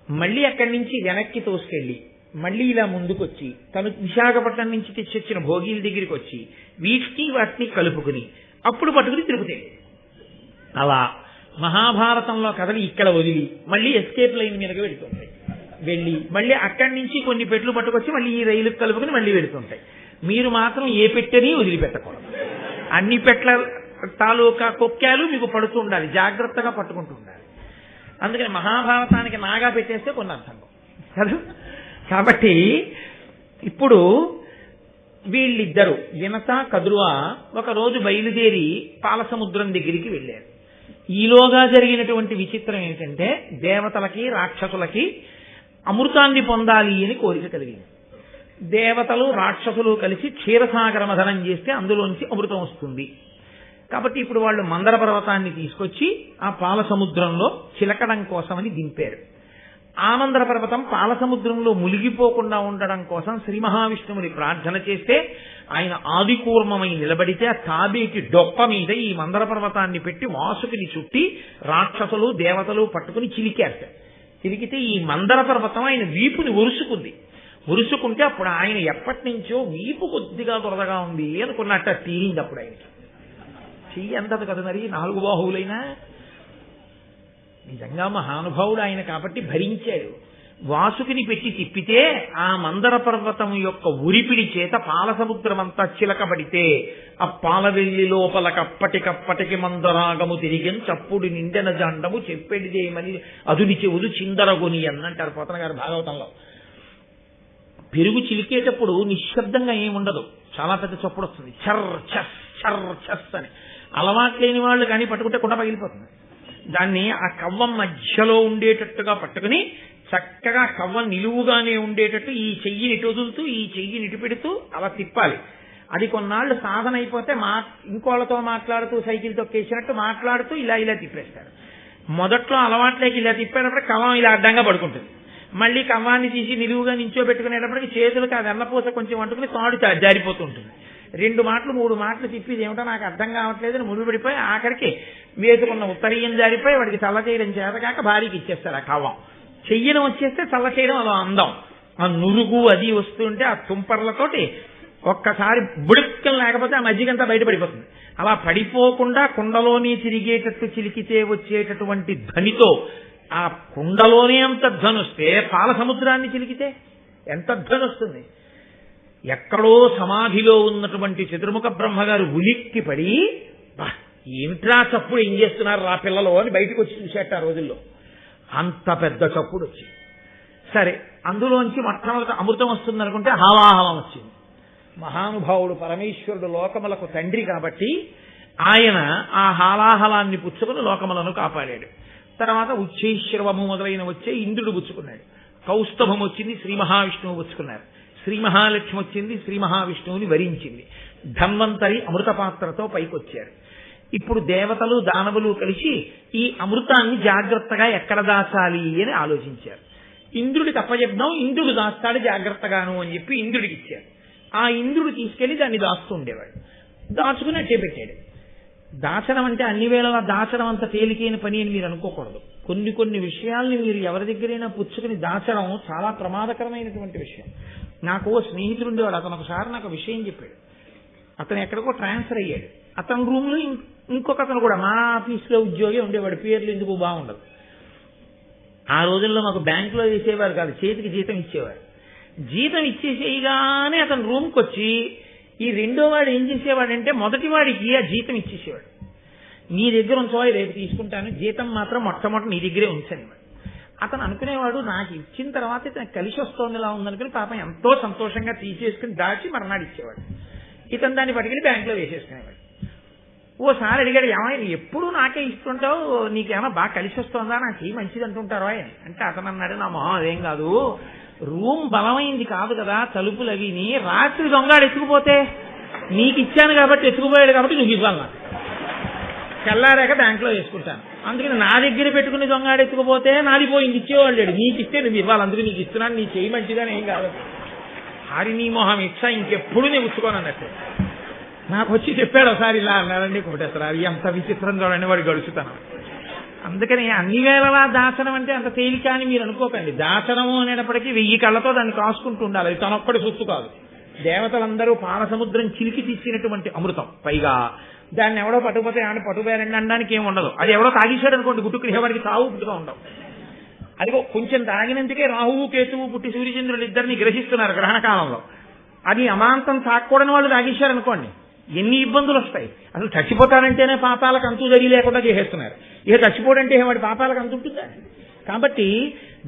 Speaker 1: మళ్ళీ అక్కడి నుంచి వెనక్కి తోసుకెళ్ళి మళ్ళీ ఇలా ముందుకొచ్చి తను విశాఖపట్నం నుంచి తెచ్చొచ్చిన భోగీల దగ్గరికి వచ్చి వాటిని కలుపుకుని అప్పుడు పట్టుకుని తిరుపతి. అలా మహాభారతంలో కథలు ఇక్కడ వదిలి మళ్ళీ ఎస్కేప్ లైన్ మీదకి వెళుతుంటాయి. వెళ్ళి మళ్ళీ అక్కడి నుంచి కొన్ని పెట్లు పట్టుకొచ్చి మళ్ళీ ఈ రైలుకు కలుపుకుని మళ్ళీ వెళుతుంటాయి. మీరు మాత్రం ఏ పెట్టని వదిలిపెట్టకూడదు. అన్ని పెట్ల తాలూకా కొక్కాలు మీకు పడుతూ ఉండాలి, జాగ్రత్తగా పట్టుకుంటూ ఉండాలి. అందుకని మహాభారతానికి నాగా పెట్టేస్తే కొన్ని అర్థం కదా. కాబట్టి ఇప్పుడు వీళ్ళిద్దరూ వినత కదురువ ఒకరోజు బయలుదేరి పాలసముద్రం దగ్గరికి వెళ్ళారు. ఈలోగా జరిగినటువంటి విచిత్రం ఏంటంటే దేవతలకి రాక్షసులకి అమృతాన్ని పొందాలి అని కోరిక కలిగింది. దేవతలు రాక్షసులు కలిసి క్షీరసాగర మథనం చేస్తే అందులోంచి అమృతం వస్తుంది. కాబట్టి ఇప్పుడు వాళ్ళు మందర పర్వతాన్ని తీసుకొచ్చి ఆ పాలసముద్రంలో చిలకడం కోసమని దింపారు. ఆ మందర పర్వతం పాలసముద్రంలో మునిగిపోకుండా ఉండడం కోసం శ్రీ మహావిష్ణువుని ప్రార్థన చేస్తే ఆయన ఆదికూర్మమై నిలబడితే ఆ తాబేటి డొప్ప మీద ఈ మందర పర్వతాన్ని పెట్టి వాసుకిని చుట్టి రాక్షసులు దేవతలు పట్టుకుని చిలికారు. చిలికితే ఈ మందర పర్వతం ఆయన వీపుని ఉరుసుకుంటే అప్పుడు ఆయన ఎప్పటి నుంచో వీపు కొద్దిగా దొరదగా ఉంది అనుకున్నట్ట తీరింది. అప్పుడు ఆయనకి చెయ్యి అంతది కదా, మరి 4 బాహువులైనా నిజంగా మహానుభావుడు ఆయన కాబట్టి భరించాడు. వాసుకిని పెట్టి తిప్పితే ఆ మందర పర్వతం యొక్క ఉరిపిడి చేత పాలసముద్రమంతా చిలకబడితే ఆ పాలవెల్లి లోపలకప్పటికప్పటికి మందరాగము తిరిగిన చప్పుడు నిండెన జాండము చెప్పెడిదేమని అదుని చెవులు చిందరగొని అన్నంటారు పోతన గారు భాగవతంలో. పెరుగు చిలికేటప్పుడు నిశ్శబ్దంగా ఏముండదు, చాలా పెద్ద చప్పుడు వస్తుంది, చర్ చస్ చర్ చస్ అని. అలవాటు లేని వాళ్ళు కానీ పట్టుకుంటే కుండ పగిలిపోతుంది. దాన్ని ఆ కవ్వం మధ్యలో ఉండేటట్టుగా పట్టుకుని చక్కగా కవ్వం నిలువుగానే ఉండేటట్టు ఈ చెయ్యిని ఇటు వదులుతూ ఈ చెయ్యిని ఇటు పెడుతూ అలా తిప్పాలి. అది కొన్నాళ్ళు సాధన అయిపోతే ఇంకోళ్ళతో మాట్లాడుతూ సైకిల్ తొక్కేసినట్టు మాట్లాడుతూ ఇలా తిప్పేస్తారు. మొదట్లో అలవాట్లేకి ఇలా తిప్పేటప్పుడు కవ్వం ఇలా అడ్డంగా పడుకుంటుంది. మళ్ళీ కవ్వాన్ని తీసి నిలువుగా నించోబెట్టుకునేటప్పటికి చేతులకు ఆ వెన్నపూస కొంచెం అంటుకుని తాడు జారిపోతుంటుంది. 2 మాటలు 3 మాటలు తిప్పి ఏమిటో నాకు అర్థం కావట్లేదని ముడిపడిపోయి ఆఖరికి వేసుకున్న ఉత్తరీయం జారిపోయి వాడికి చల్ల చేయడం చేతకాక భార్యకి ఇచ్చేస్తారు ఆ కవ్వం. చెయ్యడం వచ్చేస్తే చల్ల చేయడం అదో అందం. ఆ నురుగు అది వస్తుంటే ఆ తుంపర్లతోటి ఒక్కసారి బుడిక్కలు లేకపోతే ఆ మజ్జిగంతా బయటపడిపోతుంది. అలా పడిపోకుండా కుండలోనే తిరిగేటట్టు చిలికితే వచ్చేటటువంటి ధ్వనితో ఆ కుండలోనే అంత ధ్వని వస్తే పాల సముద్రాన్ని చిలికితే ఎంత ధ్వని వస్తుంది. ఎక్కడో సమాధిలో ఉన్నటువంటి చతుర్ముఖ బ్రహ్మగారు ఉలిక్కి పడి ఏమిట్రా చప్పుడు ఏం చేస్తున్నారు రా పిల్లలు అని బయటకు వచ్చి చూసేట ఆ రోజుల్లో. అంత పెద్ద చప్పుడు వచ్చింది. సరే, అందులోంచి మొట్టమొదటి అమృతం వస్తుంది అనుకుంటే హాలాహలం వచ్చింది. మహానుభావుడు పరమేశ్వరుడు లోకములకు తండ్రి కాబట్టి ఆయన ఆ హాలాహలాన్ని పుచ్చుకుని లోకములను కాపాడాడు. తర్వాత ఉచ్చైశ్రవము మొదలైన వచ్చే ఇంద్రుడు పుచ్చుకున్నాడు. కౌస్తభం వచ్చింది, శ్రీ మహావిష్ణువు పుచ్చుకున్నారు. శ్రీ మహాలక్ష్మి వచ్చింది, శ్రీ మహావిష్ణువుని వరించింది. ధన్వంతరి అమృత పాత్రతో పైకొచ్చారు. ఇప్పుడు దేవతలు దానవులు కలిసి ఈ అమృతాన్ని జాగ్రత్తగా ఎక్కడ దాచాలి అని ఆలోచించారు. ఇంద్రుడికి అప్పచెప్దాం, ఇంద్రుడు దాస్తాడు జాగ్రత్తగాను అని చెప్పి ఇంద్రుడికి ఇచ్చారు. ఆ ఇంద్రుడు తీసుకెళ్లి దాన్ని దాస్తూ ఉండేవాడు. దాచుకుని అట్టే పెట్టాడు. దాచడం అంటే అన్ని వేళలా దాచడం అంత తేలికైన పని అని మీరు అనుకోకూడదు. కొన్ని విషయాల్ని మీరు ఎవరి దగ్గరైనా పుచ్చుకుని దాచడం చాలా ప్రమాదకరమైనటువంటి విషయం. నాకు ఓ స్నేహితుడు ఉండేవాడు. అతను ఒకసారి నాకు విషయం చెప్పాడు. అతను ఎక్కడికో ట్రాన్స్ఫర్ అయ్యాడు. అతని రూమ్ లో ఇంకొక అతను కూడా మా ఆఫీస్లో ఉద్యోగి ఉండేవాడు. పేర్లు ఎందుకు బాగుండదు. ఆ రోజుల్లో మాకు బ్యాంకులో వేసేవారు కాదు, చేతికి జీతం ఇచ్చేవారు. జీతం ఇచ్చేసేయగానే అతను రూమ్కి వచ్చి ఈ రెండో వాడు ఏం చేసేవాడంటే మొదటి వాడికి ఆ జీతం ఇచ్చేసేవాడు. నీ దగ్గర ఉంచవా, రేపు తీసుకుంటాను, జీతం మాత్రం మొట్టమొదటి నీ దగ్గరే ఉంచనివాడు. అతను అనుకునేవాడు నాకు ఇచ్చిన తర్వాత ఇతను కలిసి వస్తోంది ఇలా ఉందనుకుని పాపం ఎంతో సంతోషంగా తీసేసుకుని దాచి మర్నాడు ఇచ్చేవాడు. ఇతను దాన్ని పట్టుకెళ్ళి బ్యాంకులో వేసేసుకునేవాడు. ఓసారి అడిగాడు, ఏమైనా ఎప్పుడు నాకే ఇస్తుంటావు, నీకేమన్నా బాగా కలిసి వస్తుందా, నాకు ఏ మంచిది అంటుంటారో అని. అంటే అతను అన్నాడు, నా మొహం అదేం కాదు, రూమ్ బలమైంది కాదు కదా, తలుపులు అవిని రాత్రి దొంగాడు ఎత్తుకుపోతే నీకు ఇచ్చాను కాబట్టి ఎత్తుకుపోయాడు కాబట్టి నువ్వు ఇవ్వాలి, నాకు తెల్లారాక బ్యాంకులో వేసుకుంటాను, అందుకని నా దగ్గర పెట్టుకుని దొంగాడు ఎత్తుకుపోతే నాది పోయింది ఇచ్చేవాళ్ళు లేడు, నీకు ఇస్తే నువ్వు ఇవ్వాలి, అందుకు నీకు ఇస్తున్నాను, నీ చేయి మంచిదని ఏం కాదు. హరి నీ మొహం ఇచ్చా ఇంకెప్పుడు నేను ఉచ్చుకోను అన్నట్టు నాకు వచ్చి చెప్పాడు. ఒకసారి ఇలా అన్నారండి కోటేశ్వరారు, ఎంత విచిత్రం చూడండి వాడు గడుచుతాను. అందుకని అన్ని వేళలా దాచడం అంటే అంత తేలిక అని మీరు అనుకోకండి. దాచడము అనేటప్పటికీ 1000 కళ్ళతో దాన్ని కాసుకుంటూ ఉండాలి. అది తనొక్కడి సొత్తు కాదు. దేవతలందరూ పాలసముద్రం చిలికి తీసినటువంటి అమృతం. పైగా దాన్ని ఎవడో పట్టుకుపోతే ఆయన పట్టుపోయారండి అనడానికి ఏమి ఉండదు. అది ఎవడో తాగేశాడు అనుకోండి, గుట్టుకునే వాడికి తావు పుట్టుగా ఉండవు. అదిగో కొంచెం తాగినందుకే రాహువు కేతువు పుట్టి సూర్యచంద్రులు ఇద్దరిని గ్రహిస్తున్నారు గ్రహణ కాలంలో. అది అమాంతం తాక్కూడని వాళ్ళు తాగేశారనుకోండి, ఎన్ని ఇబ్బందులు వస్తాయి. అసలు చచ్చిపోతారంటేనే పాపాలకు అంతు జరిగి లేకుండా చేసేస్తున్నారు. ఇక చచ్చిపోడంటే వాడి పాపాలకు అంతు ఉంటుందా? కాబట్టి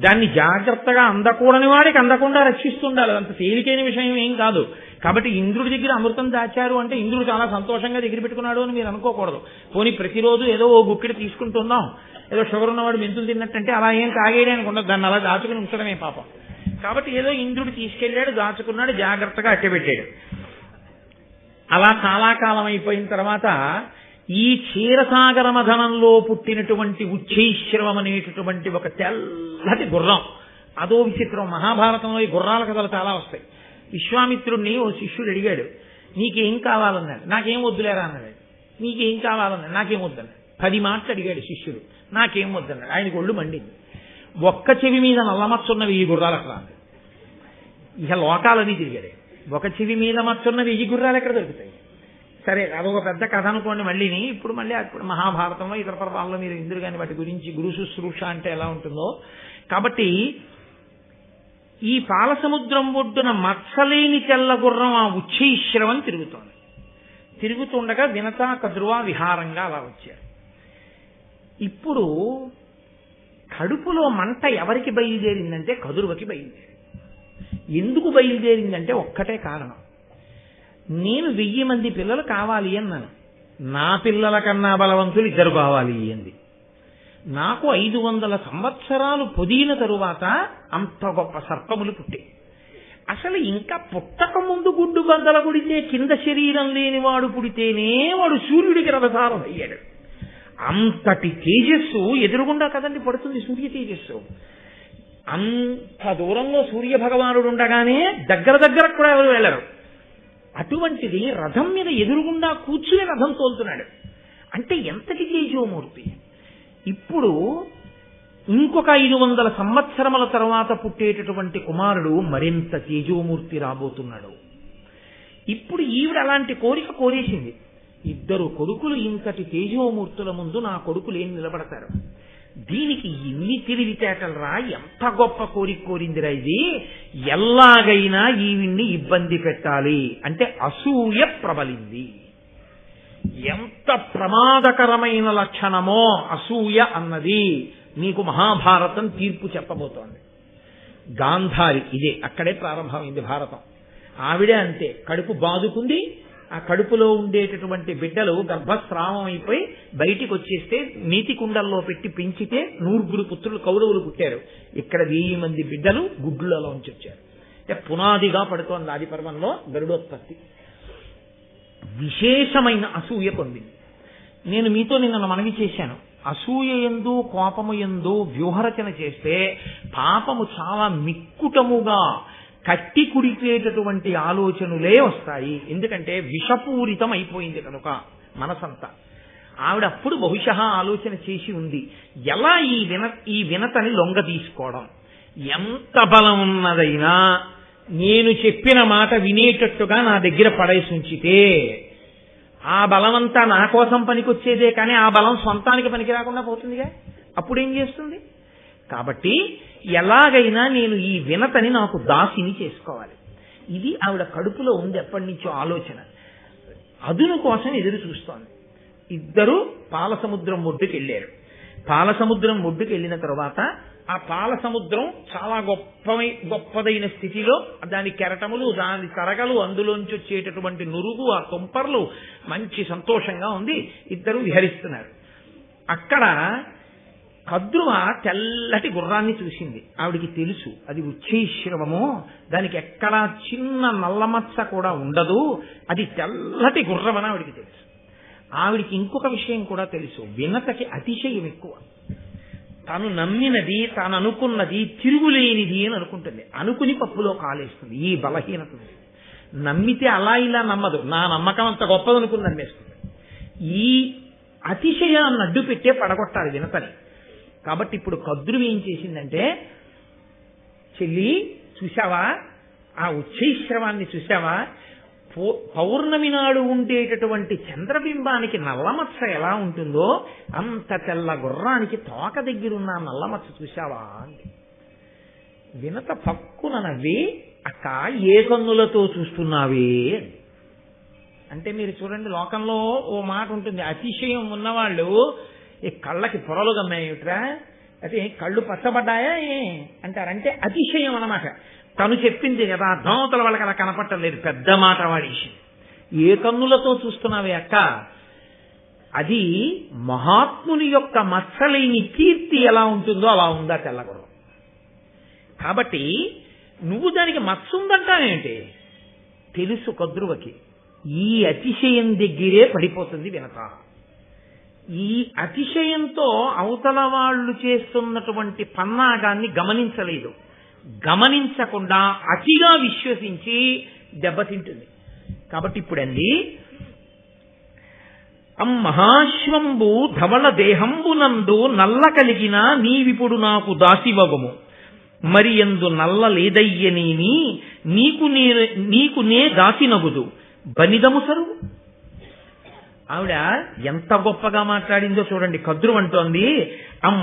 Speaker 1: దాన్ని జాగ్రత్తగా అందకూడని వాడికి అందకుండా రక్షిస్తుండాలి. అంత తేలికైన విషయం ఏం కాదు. కాబట్టి ఇంద్రుడి దగ్గర అమృతం దాచారు అంటే ఇంద్రుడు చాలా సంతోషంగా దగ్గర పెట్టుకున్నాడు అని మీరు అనుకోకూడదు. పోనీ ప్రతిరోజు ఏదో ఓ గుక్కిడి తీసుకుంటున్నాం, ఏదో షుగర్ ఉన్నవాడు మెంతులు తిన్నట్టంటే అలా ఏం తాగేయడానికి ఉండదు, దాన్ని అలా దాచుకుని ఉంచడమే పాపం. కాబట్టి ఏదో ఇంద్రుడు తీసుకెళ్లాడు, దాచుకున్నాడు, జాగ్రత్తగా అట్టెపెట్టాడు. అలా చాలా కాలం అయిపోయిన తర్వాత ఈ క్షీరసాగర మథనంలో పుట్టినటువంటి ఉచ్చైశ్రవం అనేటటువంటి ఒక తెల్లటి గుర్రం, అదో విచిత్రం. మహాభారతంలో ఈ గుర్రాల కథలు చాలా వస్తాయి. విశ్వామిత్రుడిని ఓ శిష్యుడు అడిగాడు, నీకేం కావాలన్నాడు. నాకేం వద్దులేరా అన్నాడు. నీకేం కావాలన్నాడు. నాకేం వద్దన్నాడు. 10 మాటలు అడిగాడు శిష్యుడు, నాకేం వద్దన్నాడు. ఆయనకు ఒళ్ళు మండింది. ఒక్క చెవి మీద నల్లమచ్చున్నవి ఈ గుర్రాలకు రాదు. ఇక లోకాలని తిరిగాడు. ఒక చెవి మీద మచ్చున్నవి ఈ గుర్రాలు ఎక్కడ దొరుకుతాయి? సరే, అదొక పెద్ద కథ అనుకోండి. మళ్ళీని ఇప్పుడు మహాభారతంలో ఇతర పర్వాల్లో మీరు ఇందురు కానీ వాటి గురించి గురు శుశ్రూష అంటే ఎలా ఉంటుందో. కాబట్టి ఈ పాలసముద్రం ఒడ్డున మత్సలేని తెల్ల గుర్రం ఆ ఉచ్చైశ్రవం తిరుగుతోంది. తిరుగుతుండగా వినతా కదురువా విహారంగా అలా వచ్చారు. ఇప్పుడు కడుపులో మంట ఎవరికి బయలుదేరిందంటే కదురువకి బయలుదేరింది. ఎందుకు బయలుదేరిందంటే ఒక్కటే కారణం. నేను 1000 మంది పిల్లలు కావాలి అన్నాను, నా పిల్లల కన్నా బలవంతులు 2 కావాలి అంది. నాకు 500 సంవత్సరాలు పొదిగిన తరువాత అంత గొప్ప సర్పములు పుట్టాయి. అసలు ఇంకా పుట్టక ముందు గుడ్డు బద్దల పుడితే కింద శరీరం లేనివాడు పుడితేనే వాడు సూర్యుడికి రథసారం అయ్యాడు. అంతటి తేజస్సు ఎదురుగుండా కదండి పడుతుంది సూర్య తేజస్సు. అంత దూరంలో సూర్య భగవానుడు ఉండగానే దగ్గర కూడా ఎవరు వెళ్ళరు. అటువంటిది రథం మీద ఎదురుగుండా కూర్చుని రథం తోలుతున్నాడు అంటే ఎంతటి తేజోమూర్తి. ఇప్పుడు ఇంకొక 500 సంవత్సరముల తర్వాత పుట్టేటటువంటి కుమారుడు మరింత తేజోమూర్తి రాబోతున్నాడు. ఇప్పుడు ఈవిడ అలాంటి కోరిక కోరేసింది. 2 కొడుకులు ఇంతటి తేజోమూర్తుల ముందు నా కొడుకులు ఏం నిలబడతారు? దీనికి ఇన్ని తెలివితేటలరా, ఎంత గొప్ప కోరిక కోరిందిరా ఇది, ఎలాగైనా ఈవిడ్ని ఇబ్బంది పెట్టాలి అంటే అసూయ ప్రబలింది. ఎంత ప్రమాదకరమైన లక్షణమో అసూయ అన్నది మీకు మహాభారతం తీర్పు చెప్పబోతోంది. గాంధారి ఇదే, అక్కడే ప్రారంభమైంది భారతం. ఆవిడే అంతే, కడుపు బాదుకుంది. ఆ కడుపులో ఉండేటటువంటి బిడ్డలు గర్భస్రావం అయిపోయి బయటికి వచ్చేస్తే నీతి కుండల్లో పెట్టి పెంచితే 100 పుత్రులు కౌరవులు పుట్టారు. ఇక్కడ 1000 మంది బిడ్డలు గుడ్లలోంచి వచ్చారు. పునాదిగా పడుతోంది ఆది పర్వంలో గరుడోత్పత్తి. విశేషమైన అసూయ పొందింది. నేను మీతో నిన్న మనవి చేశాను, అసూయ యందు కోపము యందు వ్యూహరచన చేస్తే పాపము చాలా మిక్కుటముగా కట్టి కుడిపేటటువంటి ఆలోచనలే వస్తాయి. ఎందుకంటే విషపూరితం అయిపోయింది కనుక మనసంతా. ఆవిడ అప్పుడు బహుశः ఆలోచన చేసి ఉంది, ఎలా ఈ వినతని లొంగ తీసుకోవడం. ఎంత బలం ఉన్నదైనా నేను చెప్పిన మాట వినేటట్టుగా నా దగ్గర పడేసి ఉంచితే ఆ బలమంతా నా కోసం పనికొచ్చేదే, కానీ ఆ బలం సొంతానికి పనికి రాకుండా పోతుందిగా. అప్పుడేం చేస్తుంది? కాబట్టి ఎలాగైనా నేను ఈ వినతని నాకు దాసిని చేసుకోవాలి. ఇది ఆవిడ కడుపులో ఉంది ఎప్పటి నుంచో ఆలోచన. అదును కోసం ఎదురు చూస్తోంది. 2 పాలసముద్రం ఒడ్డుకి వెళ్ళారు. పాలసముద్రం ఒడ్డుకి వెళ్ళిన తర్వాత ఆ పాలసముద్రం చాలా గొప్పదైన స్థితిలో దాని కెరటములు, దాని తరగలు, అందులోంచి వచ్చేటటువంటి నురుగు, ఆ తుంపర్లు మంచి సంతోషంగా ఉంది. 2 విహరిస్తున్నారు. అక్కడ కద్రువ తెల్లటి గుర్రాన్ని చూసింది. ఆవిడికి తెలుసు అది ఉచ్చైశ్రవము, దానికి ఎక్కడా చిన్న నల్లమచ్చ కూడా ఉండదు, అది తెల్లటి గుర్రమని ఆవిడికి తెలుసు. ఆవిడికి ఇంకొక విషయం కూడా తెలుసు, వినతకి అతిశయం ఎక్కువ. తాను నమ్మినది, తాను అనుకున్నది తిరుగులేనిది అని అనుకుంటుంది. అనుకుని పప్పులో కాలేస్తుంది. ఈ బలహీనత నమ్మితే అలా ఇలా నమ్మదు, నా నమ్మకం అంత గొప్పదనుకుని నమ్మేస్తుంది. ఈ అతిశయాన్ని అడ్డు పెట్టే పడగొట్టాలి వినతని. కాబట్టి ఇప్పుడు కద్రువు ఏం చేసిందంటే, చెల్లి చూశావా, ఆ ఉచ్చైశ్రవాన్ని చూశావా, పౌర్ణమి నాడు ఉండేటటువంటి చంద్రబింబానికి నల్లమచ్చ ఎలా ఉంటుందో అంత తెల్ల గుర్రానికి తోక దగ్గరున్న నల్లమచ్చ చూశావా అంది. వినత పక్కున నవ్వి, అక్క ఏ కన్నులతో చూస్తున్నావే అంటే, మీరు చూడండి లోకంలో ఓ మాట ఉంటుంది, అతిశయం ఉన్నవాళ్ళు ఈ కళ్ళకి పొరలు గమ్మాయిట్రా, అయితే కళ్ళు పచ్చబడ్డాయా అంటారంటే అతిశయం అన్నమాట. తను చెప్పింది కదా, దోతల వాళ్ళకి అలా కనపట్టలేదు, పెద్ద మాట వాడేసి. ఏ కన్నులతో చూస్తున్నావే అక్క, అది మహాత్ముని యొక్క మచ్చలేని కీర్తి ఎలా ఉంటుందో అలా ఉందా తెల్లగుర్రం. కాబట్టి నువ్వు దానికి మచ్చ ఉందంటావేంటి? తెలుసు కద్రువకి ఈ అతిశయం దగ్గరే పడిపోతుంది వినత. ఈ అతిశయంతో అవతల వాళ్ళు చేస్తున్నటువంటి పన్నాగాన్ని గమనించలేదు. గమనించకుండా అతిగా విశ్వసించి దెబ్బతింటుంది. కాబట్టి ఇప్పుడండి, మహాశ్వంబు ధవళ దేహంబునందు నల్ల కలిగిన నీవిప్పుడు నాకు దాసివగము, మరి ఎందు నల్ల లేదయ్యనేని నీకు నే దాసినగుదు బనిదము సరువు. ఆవిడ ఎంత గొప్పగా మాట్లాడిందో చూడండి. కద్రువు అంటోంది,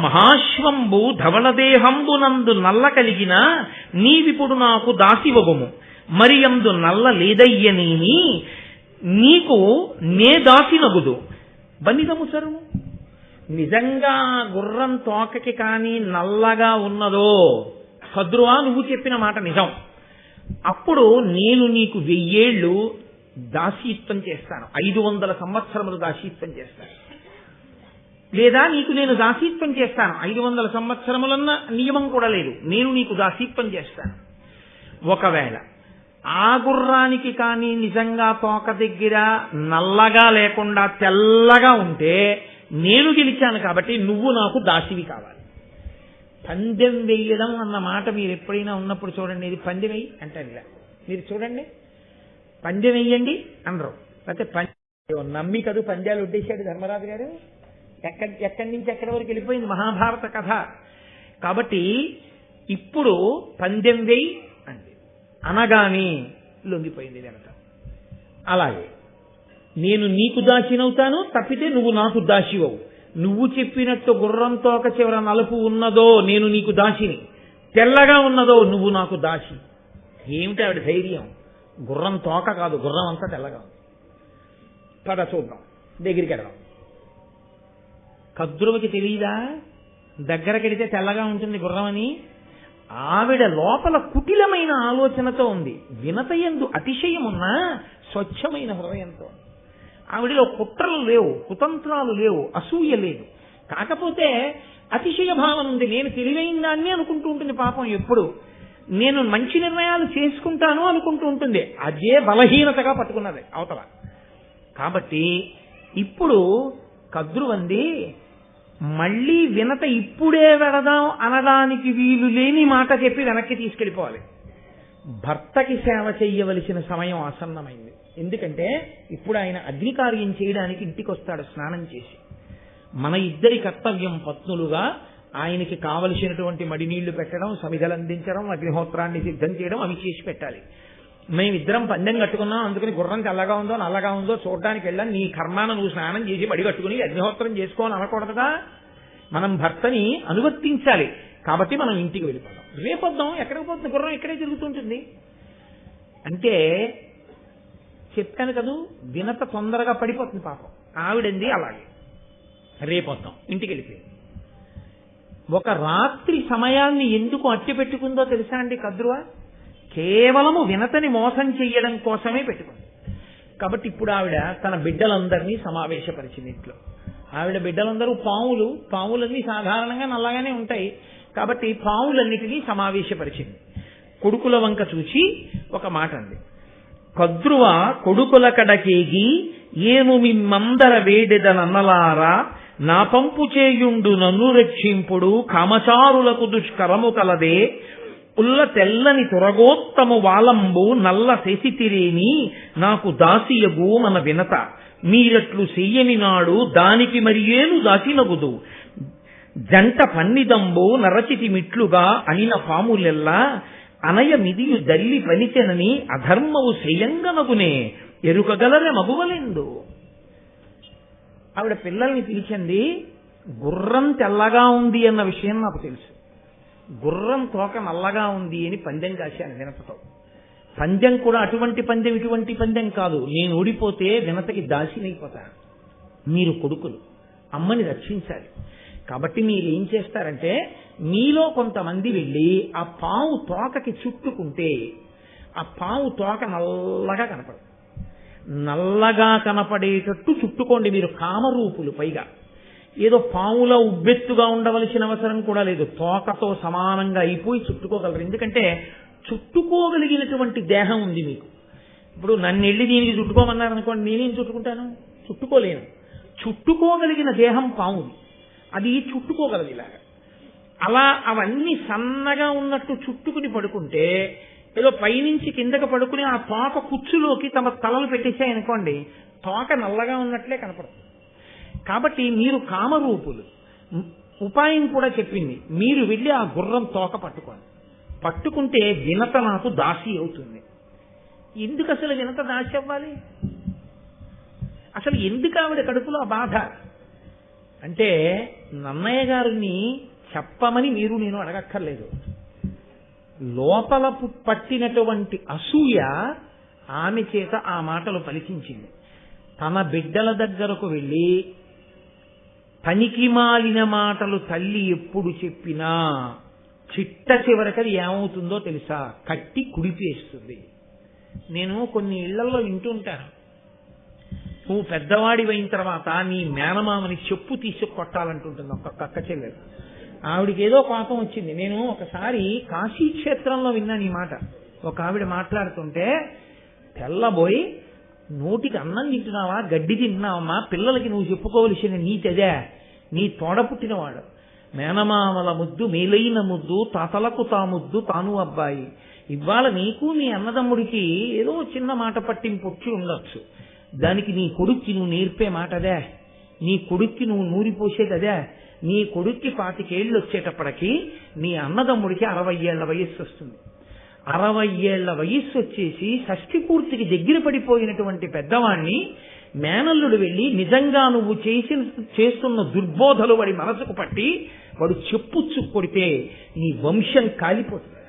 Speaker 1: మహాశ్వంబు ధవళదేహంబునందు నల్ల కలిగిన నీవిప్పుడు నాకు దాసివగుము, మరి ఎందు నల్ల లేదయ్యనేని నీకు నే దాసినగుదు బనిదము సరువు. నిజంగా గుర్రం తోకకి కానీ నల్లగా ఉన్నదో కద్రువా, నువ్వు చెప్పిన మాట నిజం, అప్పుడు నేను నీకు 1000 ఏళ్ళు దాసీత్వం చేస్తాను, 500 సంవత్సరములు దాసీత్వం చేస్తాను. లేదా నీకు నేను దాసీత్వం చేస్తాను, 500 సంవత్సరములన్న నియమం కూడా లేదు, నేను నీకు దాసీత్వం చేస్తాను. ఒకవేళ ఆ గుర్రానికి కానీ నిజంగా తోక దగ్గర నల్లగా లేకుండా తెల్లగా ఉంటే నేను గెలిచాను కాబట్టి నువ్వు నాకు దాసివి కావాలి. పందెం వేయడం అన్న మాట మీరు ఎప్పుడైనా ఉన్నప్పుడు చూడండి, ఇది పందెం వేయి అంటారు ఇలా. మీరు చూడండి, పందెం వేయండి అనరు. లేకపోతే నమ్మి కదూ పందాలు ఉద్దేశాడు ధర్మరాజు గారు. ఎక్కడి నుంచి ఎక్కడి వరకు వెళ్ళిపోయింది మహాభారత కథ. కాబట్టి ఇప్పుడు పందెం వేయి అంది అనగానే లొంగిపోయింది వినత. అలాగే నేను నీకు దాసినవుతాను, తప్పితే నువ్వు నాకు దాసివవు. నువ్వు చెప్పినట్టు గుర్రం తోక చివర నలుపు ఉన్నదో నేను నీకు దాసిని, తెల్లగా ఉన్నదో నువ్వు నాకు దాసి. ఏమిటి ఆవిడ ధైర్యం? గుర్రం తోక కాదు, గుర్రం అంతా తెల్లగా ఉంది. పద చూద్దాం, దగ్గరికి వెళ్దాం. కద్రువకి తెలియదా దగ్గరకెడితే తెల్లగా ఉంటుంది గుర్రం అని? ఆవిడ లోపల కుటిలమైన ఆలోచనతో ఉంది. వినతయందు అతిశయమున్నా స్వచ్ఛమైన హృదయంతో. ఆవిడలో కుట్రలు లేవు, కుతంత్రాలు లేవు, అసూయ లేదు. కాకపోతే అతిశయ భావన ఉంది. నేను తెలివైన దాన్ని అనుకుంటూ ఉంటుంది పాపం. ఎప్పుడు నేను మంచి నిర్ణయాలు చేసుకుంటాను అనుకుంటూ ఉంటుంది. అదే బలహీనతగా పట్టుకున్నది అవతల. కాబట్టి ఇప్పుడు కద్రువంది మళ్ళీ వినత ఇప్పుడే వెడదాం అనడానికి వీలు లేని మాట చెప్పి వెనక్కి తీసుకెళ్ళిపోవాలి. భర్తకి సేవ చెయ్యవలసిన సమయం ఆసన్నమైంది. ఎందుకంటే ఇప్పుడు ఆయన అగ్నికార్యం చేయడానికి ఇంటికి వస్తాడు స్నానం చేసి. మన ఇద్దరి కర్తవ్యం పత్నులుగా ఆయనకి కావలసినటువంటి మడినీళ్లు పెట్టడం, సమిధలు అందించడం, అగ్నిహోత్రాన్ని సిద్ధం చేయడం, అవి చేసి పెట్టాలి. మేమిద్దరం పందెం కట్టుకున్నాం, అందుకని గుర్రం తెల్లగా ఉందో నల్లగా ఉందో చూడడానికి వెళ్ళాం. నీ కర్మాన నువ్వు స్నానం చేసి మడి కట్టుకుని అగ్నిహోత్రం చేసుకోని అనకూడదుగా. మనం భర్తని అనువర్తించాలి. కాబట్టి మనం ఇంటికి వెళ్ళిపోదాం. రేపొద్దాం. ఎక్కడికి పోతుంది గుర్రం? ఇక్కడే తిరుగుతుంటుంది అంటే చెప్పాను కదూ, వినత తొందరగా పడిపోతుంది పాపం. ఆవిడంది అలాగే. రేపొద్దాం ఇంటికి వెళ్ళిపోయింది. ఒక రాత్రి సమయాన్ని ఎందుకు అట్టి పెట్టుకుందో తెలుసా అండి కద్రువ? కేవలము వినతని మోసం చెయ్యడం కోసమే పెట్టుకుంది. కాబట్టి ఇప్పుడు ఆవిడ తన బిడ్డలందరినీ సమావేశపరిచింది ఇంట్లో. ఆవిడ బిడ్డలందరూ పాములు. పాములన్నీ సాధారణంగా నల్లగానే ఉంటాయి. కాబట్టి పాములన్నిటినీ సమావేశపరిచింది. కొడుకుల వంక చూసి ఒక మాట అంది. కద్రువ కొడుకుల కడకేగి ఏను మిమ్మందర వేడెదనన్నలారా నా పంపు చేయుండు నన్ను రక్షింపుడు కామచారులకు దుష్కరము కలదే ఉల్ల తెల్లని తురగోత్తము వాలంబు నల్ల శశితిరేని నాకు దాసియగు మన వినత మీరట్లు చెయ్యని నాడు దానికి మరియేను దాసినగుదు జంట పన్నిదంబు నరచితి మిట్లుగా అనిన పాములెల్లా అనయ మిదియు దల్లి పనిచెనని అధర్మవు శయంగనగునే ఎరుకగలరె మగువలెందు. ఆవిడ పిల్లల్ని పిలిచింది. గుర్రం తెల్లగా ఉంది అన్న విషయం నాకు తెలుసు, గుర్రం తోక నల్లగా ఉంది అని పందెం కాశాను వినతతో. పందెం కూడా అటువంటి పందెం ఇటువంటి పందెం కాదు. నేను ఓడిపోతే వినతకి దాసినైపోతాను. మీరు కొడుకులు, అమ్మని రక్షించాలి. కాబట్టి మీరు ఏం చేస్తారంటే మీలో కొంతమంది వెళ్ళి ఆ పాము తోకకి చుట్టుకుంటే ఆ పాము తోక నల్లగా కనపడదు. నల్లగా కనపడేటట్టు చుట్టుకోండి. మీరు కామరూపులు. పైగా ఏదో పాములో ఉబ్బెత్తుగా ఉండవలసిన అవసరం కూడా లేదు. తోకతో సమానంగా అయిపోయి చుట్టుకోగలరు. ఎందుకంటే చుట్టుకోగలిగినటువంటి దేహం ఉంది మీకు. ఇప్పుడు నన్ను వెళ్ళి దీనికి చుట్టుకోమన్నారనుకోండి, నేనేం చుట్టుకుంటాను? చుట్టుకోలేను. చుట్టుకోగలిగిన దేహం పాముది. అది చుట్టుకోగలదు ఇలాగా. అలా అవన్నీ సన్నగా ఉన్నట్టు చుట్టుకుని పడుకుంటే ఏదో పైనుంచి కిందకి పడుకుని ఆ తోక కుచ్చులోకి తమ తలలు పెట్టేశాయనుకోండి, తోక నల్లగా ఉన్నట్లే కనపడుతుంది. కాబట్టి మీరు కామరూపులు. ఉపాయం కూడా చెప్పింది. మీరు వెళ్ళి ఆ గుర్రం తోక పట్టుకోండి. పట్టుకుంటే వినత నాకు దాసి అవుతుంది. ఎందుకు అసలు వినత దాసి అవ్వాలి? అసలు ఎందుకు ఆవిడ కడుపులో ఆ బాధ అంటే నన్నయ్య గారిని చెప్పమని మీరు నేను అడగక్కర్లేదు. లోపల పట్టినటువంటి అసూయ ఆమె చేత ఆ మాటలు పలికించింది. తన బిడ్డల దగ్గరకు వెళ్ళి పనికి మాలిన మాటలు తల్లి ఎప్పుడు చెప్పినా చిట్ట చివరికి ఏమవుతుందో తెలుసా? కట్టి కుడిపేస్తుంది. నేను కొన్ని ఇళ్లలో వింటుంటాను, నువ్వు పెద్దవాడివైన తర్వాత నీ మేనమామని చెప్పు తీసి కొట్టాలంటుంటుంది ఒక అక్క చెల్లెలు. ఆవిడికి ఏదో కోపం వచ్చింది. నేను ఒకసారి కాశీ క్షేత్రంలో విన్నాను ఈ మాట. ఒక ఆవిడ మాట్లాడుతుంటే తెల్లబోయి, నోటికి అన్నం తింటున్నావా, గడ్డి తింటున్నావమ్మా, పిల్లలకి నువ్వు చెప్పుకోవలసిన నీతి అదే, నీ తోడ పుట్టినవాడు మేనమామల ముద్దు మేలైన ముద్దు, తాతలకు తా ముద్దు తాను అబ్బాయి. ఇవాళ నీకు నీ అన్నదమ్ముడికి ఏదో చిన్న మాట పట్టింపు వచ్చి ఉండొచ్చు. దానికి నీ కొడుక్కి నువ్వు నేర్పే మాట అదే, నీ కొడుక్కి నువ్వు నూరిపోసేది అదే. నీ కొడుక్కి 25 ఏళ్ళు వచ్చేటప్పటికి నీ అన్నదమ్ముడికి 60 ఏళ్ల వయస్సు వస్తుంది. 60 ఏళ్ల వయస్సు వచ్చేసి షష్ఠి పూర్తికి దగ్గర పడిపోయినటువంటి పెద్దవాణ్ణి మేనల్లుడు వెళ్ళి నిజంగా నువ్వు చేస్తున్న దుర్బోధలు వాడి మనసుకు పట్టి వాడు చెప్పుచ్చు కొడితే నీ వంశం కాలిపోతుంది.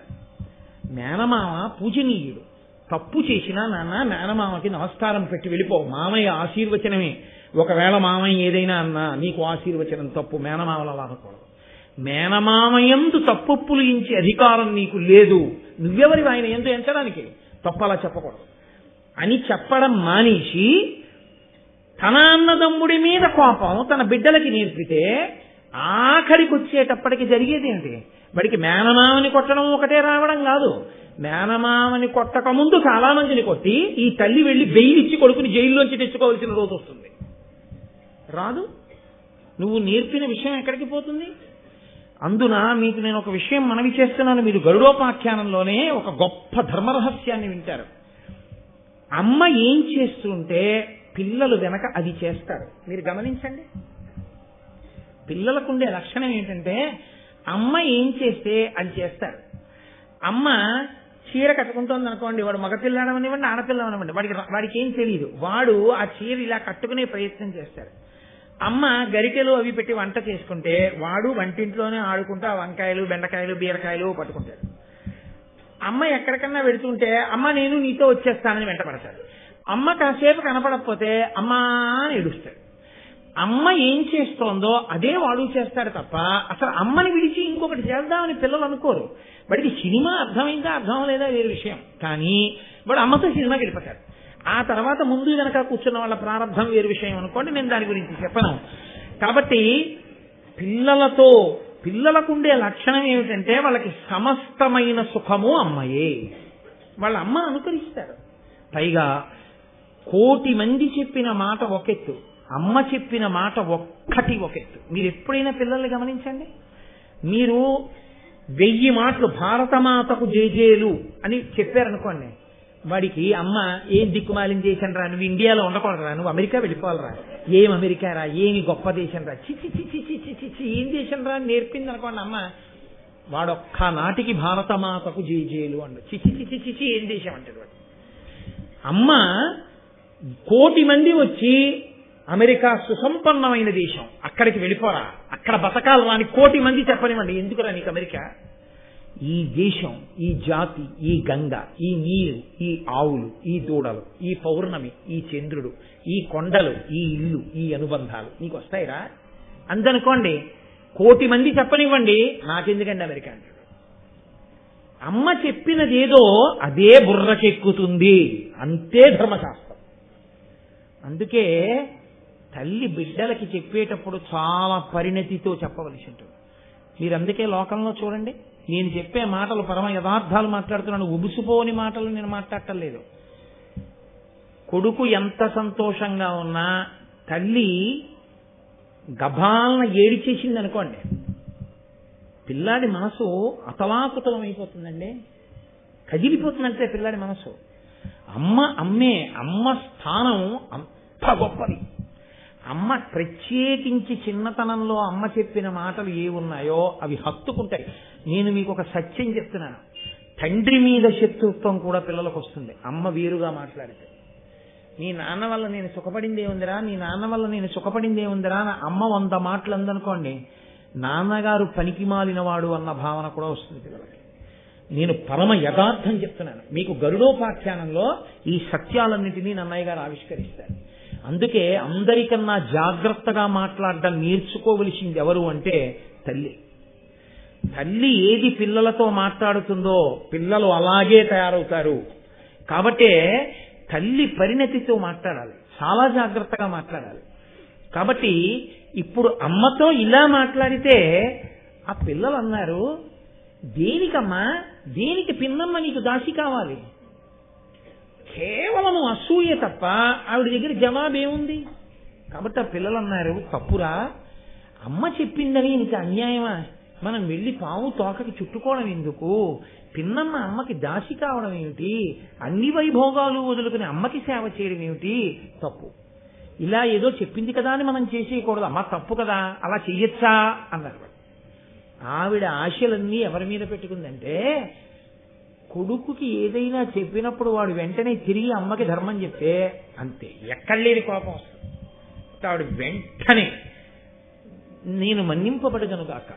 Speaker 1: మేనమామ పూజనీయుడు, తప్పు చేసినా నాన్న మేనమామకి నమస్కారం పెట్టి వెళ్ళిపో, మామయ్య ఆశీర్వచనమే. ఒకవేళ మామయ్య ఏదైనా అన్నా నీకు ఆశీర్వచనం తప్పు, మేనమామల అనకూడదు. మేనమామయందు తప్పొప్పులు ఇంచే అధికారం నీకు లేదు, నువ్వెవరి ఆయన ఎందు ఎంచడానికి, తప్పలా చెప్పకూడదు అని చెప్పడం మానేసి తన అన్నదమ్ముడి మీద కోపం తన బిడ్డలకి నేర్పితే ఆఖరికి వచ్చేటప్పటికి జరిగేది ఏంటి? వాడికి మేనమామని కొట్టడం ఒకటే రావడం కాదు, మేనమామని కొట్టక ముందు చాలా మందిని కొట్టి ఈ తల్లి వెళ్లి బెయిల్ ఇచ్చి కొడుకుని జైల్లోంచి తెచ్చుకోవాల్సిన రోజు వస్తుంది. రాదు. నువ్వు నేర్పిన విషయం ఎక్కడికి పోతుంది? అందున మీకు నేను ఒక విషయం మనవి చేస్తున్నాను. మీరు గరుడోపాఖ్యానంలోనే ఒక గొప్ప ధర్మరహస్యాన్ని వింటారు. అమ్మ ఏం చేస్తుంటే పిల్లలు వెనక అది చేస్తారు. మీరు గమనించండి. పిల్లలకుండే లక్షణం ఏంటంటే అమ్మ ఏం చేస్తే అది చేస్తారు. అమ్మ చీర కట్టుకుంటోంది అనుకోండి, వాడు మగపిల్లడమనివ్వండి ఆడపిల్లమనివ్వండి, వాడికి ఏం తెలియదు, వాడు ఆ చీర ఇలా కట్టుకునే ప్రయత్నం చేస్తాడు. అమ్మ గరిటెలు అవి పెట్టి వంట చేసుకుంటే వాడు వంటింట్లోనే ఆడుకుంటూ ఆ వంకాయలు బెండకాయలు బీరకాయలు పట్టుకుంటాడు. అమ్మ ఎక్కడికన్నా వెడుతుంటే అమ్మ నేను నీతో వచ్చేస్తానని వెంటపడతాడు. అమ్మ కాసేపు కనపడకపోతే అమ్మా అని ఏడుస్తాడు. అమ్మ ఏం చేస్తోందో అదే వాడు చేస్తాడు తప్ప అసలు అమ్మని విడిచి ఇంకొకటి చేద్దామని పిల్లలు అనుకోరు. వాడికి సినిమా అర్థమైందా అర్థం లేదా వేరే విషయం, కానీ వాడు అమ్మతో సినిమాకి వెళ్ళిపోతాడు. ఆ తర్వాత ముందు వెనక కూర్చున్న వాళ్ళ ప్రారంభం వేరు విషయం అనుకోండి, నేను దాని గురించి చెప్పను. కాబట్టి పిల్లలకుండే లక్షణం ఏమిటంటే వాళ్ళకి సమస్తమైన సుఖము అమ్మయే. వాళ్ళ అమ్మ అనుకరిస్తారు. పైగా 1,000,000 మంది చెప్పిన మాట ఒకెత్తు, అమ్మ చెప్పిన మాట ఒక్కటి ఒకెత్తు. మీరు ఎప్పుడైనా పిల్లల్ని గమనించండి. మీరు 1000 మాటలు భారతమాతకు జేజేలు అని చెప్పారనుకోండి, వాడికి అమ్మ ఏం దిక్కుమాలిన దేశం రా, నువ్వు ఇండియాలో ఉండకూడదురా, నువ్వు అమెరికా వెళ్ళిపోవాలరా, ఏం అమెరికా రా, ఏమి గొప్ప దేశం రా, చిచి చిచి చిచి చిచి ఏం దేశం రా అని నేర్పింది అనుకోండి అమ్మ, వాడొక్క నాటికి భారతమాతకు జేజేలు అండు. చిచి చిచి చిచి ఏం దేశం అంటాడు వాడు. అమ్మ 1,000,000 మంది వచ్చి అమెరికా సుసంపన్నమైన దేశం, అక్కడికి వెళ్ళిపోరా, అక్కడ బతకాలు రాని 1,000,000 మంది చెప్పనివ్వండి, ఎందుకురా నీకు అమెరికా? ఈ దేశం, ఈ జాతి, ఈ గంగ, ఈ నీరు, ఈ ఆవులు, ఈ దూడలు, ఈ పౌర్ణమి, ఈ చంద్రుడు, ఈ కొండలు, ఈ ఇల్లు, ఈ అనుబంధాలు నీకు వస్తాయిరా అందనుకోండి. 1,000,000 మంది చెప్పనివ్వండి, నాకెందుకండి అమెరికా అంటాడు. అమ్మ చెప్పినదేదో అదే బుర్రకెక్కుతుంది, అంతే ధర్మశాస్త్రం. అందుకే తల్లి బిడ్డలకి చెప్పేటప్పుడు చాలా పరిణతితో చెప్పవలసి ఉంటుంది. మీరు అందుకే లోకంలో చూడండి, నేను చెప్పే మాటలు పరమ యథార్థాలు మాట్లాడుతున్నాను, ఉబుసుపోని మాటలు నేను మాట్లాడటం లేదు. కొడుకు ఎంత సంతోషంగా ఉన్నా తల్లి గభాలన ఏడిచేసింది అనుకోండి, పిల్లాడి మనసు అతలాకుతలం అయిపోతుందండి, కదిలిపోతుందంటే పిల్లాడి మనసు. అమ్మ స్థానం అంత గొప్పది. అమ్మ ప్రత్యేకించి చిన్నతనంలో అమ్మ చెప్పిన మాటలు ఏమున్నాయో అవి హత్తుకుంటాయి. నేను మీకు ఒక సత్యం చెప్తున్నాను, తండ్రి మీద శత్రుత్వం కూడా పిల్లలకు వస్తుంది అమ్మ వేరుగా మాట్లాడితే. నీ నాన్న వల్ల నేను సుఖపడిందేముందిరా, నీ నాన్న వల్ల నేను సుఖపడిందేముందిరా అని అమ్మ 100 మాటలు అందనుకోండి, నాన్నగారు పనికి మాలిన వాడు అన్న భావన కూడా వస్తుంది పిల్లలకి. నేను పరమ యథార్థం చెప్తున్నాను మీకు. గరుడోపాఖ్యానంలో ఈ సత్యాలన్నింటినీ నన్నయ్య గారు ఆవిష్కరిస్తారు. అందుకే అందరికన్నా జాగ్రత్తగా మాట్లాడడం నేర్చుకోవలసింది ఎవరు అంటే తల్లి. తల్లి ఏది పిల్లలతో మాట్లాడుతుందో పిల్లలు అలాగే తయారవుతారు. కాబట్టే తల్లి పరిణతితో మాట్లాడాలి, చాలా జాగ్రత్తగా మాట్లాడాలి. కాబట్టి ఇప్పుడు అమ్మతో ఇలా మాట్లాడితే ఆ పిల్లలు అన్నారు, దేనికమ్మా, దేనికి పిన్నమ్మ నీకు దాసి కావాలి? కేవలం అసూయ తప్ప ఆవిడ దగ్గర జవాబేముంది? కాబట్టి ఆ పిల్లలు అన్నారు, తప్పురా, అమ్మ చెప్పిందని ఇంత అన్యాయమా? మనం వెళ్ళి పాము తోకకి చుట్టుకోవడం ఎందుకు? పిన్నమ్మ అమ్మకి దాసి కావడం ఏమిటి? అన్ని వైభోగాలు వదులుకుని అమ్మకి సేవ చేయడం ఏమిటి? తప్పు. ఇలా ఏదో చెప్పింది కదా అని మనం చేసేయకూడదు. అమ్మ తప్పు కదా, అలా చెయ్యొచ్చా అన్నారు. ఆవిడ ఆశలన్నీ ఎవరి మీద పెట్టుకుందంటే, కొడుకుకి ఏదైనా చెప్పినప్పుడు వాడు వెంటనే తిరిగి అమ్మకి ధర్మం చెప్తే అంతే, ఎక్కడ లేని కోపం వస్తుంది. ఆవిడ వెంటనే నేను మన్నింపబడగనుగాక.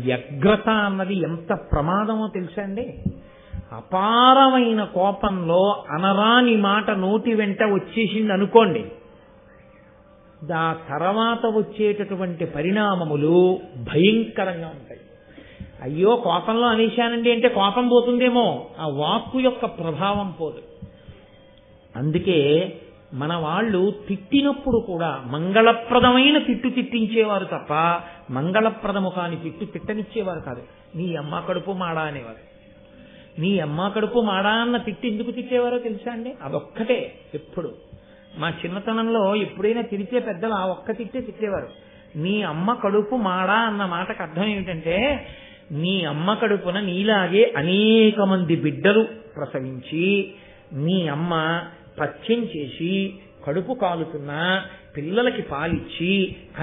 Speaker 1: వ్యగ్రత అన్నది ఎంత ప్రమాదమో తెలుసా అండి? అపారమైన కోపంలో అనరాని మాట నోటి వెంట వచ్చేసింది అనుకోండి, ఆ తర్వాత వచ్చేటటువంటి పరిణామములు భయంకరంగా ఉంటాయి. అయ్యో కోపంలో అనేశానండి అంటే కోపం పోతుందేమో, ఆ వాక్కు యొక్క ప్రభావం పోదు. అందుకే మన వాళ్ళు తిట్టినప్పుడు కూడా మంగళప్రదమైన తిట్టు తిట్టించేవారు తప్ప మంగళప్రదము కాని తిట్టు తిట్టనిచ్చేవారు కాదు. నీ అమ్మ కడుపు మాడా అనేవారు. నీ అమ్మ కడుపు మాడా అన్న తిట్టి ఎందుకు తిట్టేవారో తెలుసా అండి? అదొక్కటే. ఎప్పుడు మా చిన్నతనంలో ఎప్పుడైనా తిరిగే పెద్దలు ఆ ఒక్క తిట్టే తిట్టేవారు. నీ అమ్మ కడుపు మాడా అన్న మాటకు అర్థం ఏమిటంటే, నీ అమ్మ కడుపున నీలాగే అనేక మంది బిడ్డలు ప్రసవించి నీ అమ్మ పథ్యం చేసి కడుపు కాలుతున్నా పిల్లలకి పాలిచ్చి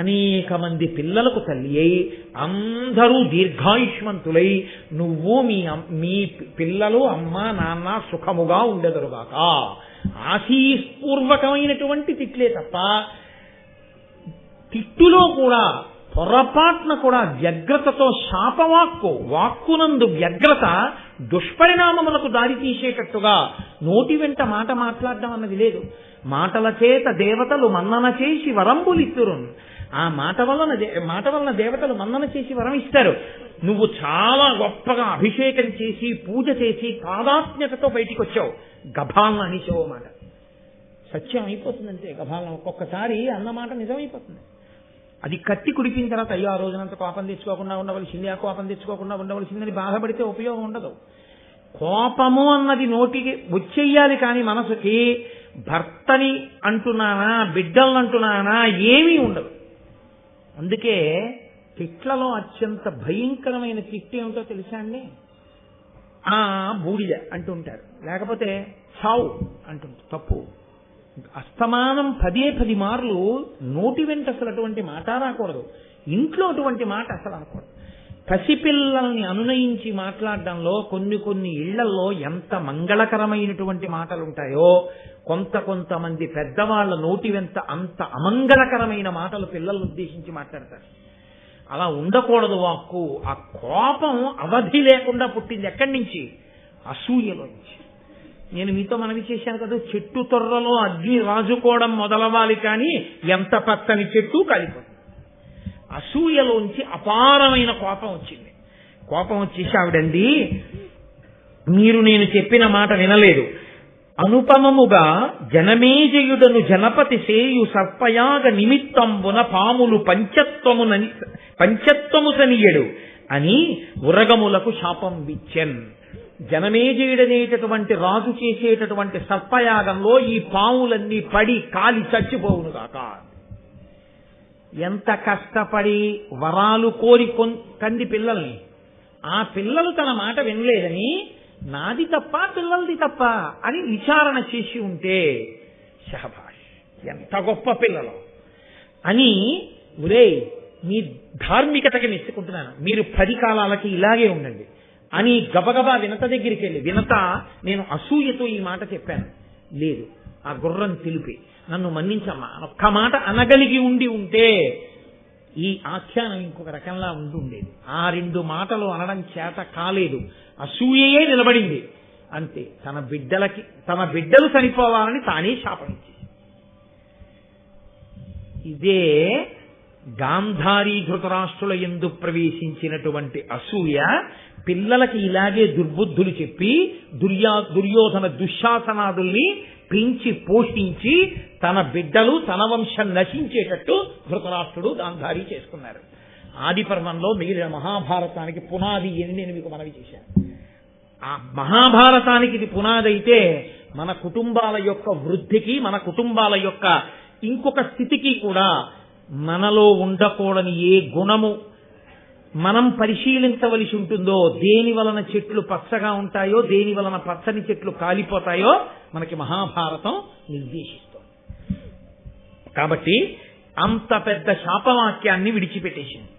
Speaker 1: అనేక మంది పిల్లలకు తల్లి అయి అందరూ దీర్ఘాయుష్మంతులై నువ్వు మీ పిల్లలు అమ్మ నాన్న సుఖముగా ఉండెదరుగాక ఆశీస్పూర్వకమైనటువంటి తిట్లే తప్ప తిట్టులో కూడా పొరపాటున కూడా వ్యగ్రతతో వాక్కునందు వ్యగ్రత దుష్పరిణామములకు దారి తీసేటట్టుగా నోటి వెంట మాట మాట్లాడడం అన్నది లేదు. మాటల చేత దేవతలు మన్నన చేసి వరంబులిత్తురు. ఆ మాట వలన దేవతలు మన్నన చేసి వరం ఇస్తారు. నువ్వు చాలా గొప్పగా అభిషేకం చేసి పూజ చేసి తాదాత్మ్యతతో బయటికి వచ్చావు, గభాలను అనిచావు మాట సత్యం అయిపోతుందంటే. గభాలను ఒక్కొక్కసారి అన్నమాట నిజమైపోతుంది. అది కత్తి కుడిపిన తర్వాత అయ్యో ఆ రోజునంత కోపం తెచ్చుకోకుండా ఉండవలసింది, ఆ కోపం తెచ్చుకోకుండా ఉండవలసిందని బాధపడితే ఉపయోగం ఉండదు. కోపము అన్నది నోటికి వచ్చేయాలి కానీ మనసుకి భర్తని అంటున్నానా బిడ్డలను అంటున్నానా ఏమీ ఉండదు. అందుకే తిట్లలో అత్యంత భయంకరమైన తిట్టు ఏమిటో తెలుసా అండి? బూడిద అంటుంటారు, లేకపోతే చావు అంటుంటారు. తప్పు. అస్తమానం 10 మార్లు నోటి వెంట అసలు అటువంటి మాట రాకూడదు. ఇంట్లో అటువంటి మాట అసలు అనకూడదు. పసిపిల్లల్ని అనునయించి మాట్లాడడంలో కొన్ని ఇళ్లలో ఎంత మంగళకరమైనటువంటి మాటలు ఉంటాయో కొంతమంది పెద్దవాళ్ల నోటి వెంట అంత అమంగళకరమైన మాటలు పిల్లలను ఉద్దేశించి మాట్లాడతారు. అలా ఉండకూడదు వాక్కు. ఆ కోపం అవధి లేకుండా పుట్టింది ఎక్కడి నుంచి? అసూయలోంచి. నేను మీతో మనవి చేశాను కదా, చెట్టు తొర్రలో అగ్ని రాజుకోవడం మొదలవాలి కానీ ఎంత పచ్చని చెట్టు కాలిపోతుంది. అసూయలోంచి అపారమైన కోపం వచ్చింది. కోపం వచ్చేసి ఆవిడండి, మీరు నేను చెప్పిన మాట వినలేదు. అనుపమముగా జనమేజయుడను జనపతి సేయు సర్పయాగ నిమిత్తంబున పాములు పంచత్వము సనియడు అని ఉరగములకు శాపం విచ్చెన్. జనమేజయుడనేటటువంటి రాజు చేసేటటువంటి సర్పయాగంలో ఈ పాములన్నీ పడి కాలి చచ్చిపోవునుగాక. ఎంత కష్టపడి వరాలు కోరి కంది పిల్లల్ని, ఆ పిల్లలు తన మాట వినలేదని నాది తప్ప పిల్లలది తప్ప అని విచారణ చేసి ఉంటే శహబాష్ ఎంత గొప్ప పిల్లలు అని, ఒరే మీ ధార్మికతకి మెచ్చుకుంటున్నాను, మీరు 10 కాలాలకి ఇలాగే ఉండండి అని గబగబా వినత దగ్గరికి వెళ్ళి, వినత నేను అసూయతో ఈ మాట చెప్పాను, లేదు ఆ గుర్రం తెలిపి నన్ను మన్నించమ్మా ఒక్క మాట అనగలిగి ఉంటే ఈ ఆఖ్యానం ఇంకొక రకంలా ఉండేది. ఆ 2 మాటలు అనడం చేత కాలేదు, అసూయయే నిలబడింది. అంతే, తన బిడ్డలు చనిపోవాలని తానే శాపమిచ్చి. ఇదే గాంధారీ ధృతరాష్ట్రుల యందు ప్రవేశించినటువంటి అసూయ. పిల్లలకి ఇలాగే దుర్బుద్ధులు చెప్పి దుర్యోధన దుశ్శాసనాదుల్ని పెంచి పోషించి తన బిడ్డలు తన వంశం నశించేటట్టు ధృతరాష్ట్రుడు గాంధారీ చేసుకున్నారు. ఆది పర్వంలో మిగిలిన మహాభారతానికి పునాది అని నేను మీకు మనవి చేశాను. ఆ మహాభారతానికి ఇది పునాది అయితే మన కుటుంబాల యొక్క వృద్ధికి, మన కుటుంబాల యొక్క ఇంకొక స్థితికి కూడా మనలో ఉండకూడని ఏ గుణము మనం పరిశీలించవలసి ఉంటుందో, దేని వలన చెట్లు పచ్చగా ఉంటాయో, దేని వలన పచ్చని చెట్లు కాలిపోతాయో మనకి మహాభారతం నిర్దేశిస్తుంది. కాబట్టి అంత పెద్ద శాపవాక్యాన్ని విడిచిపెట్టేసింది.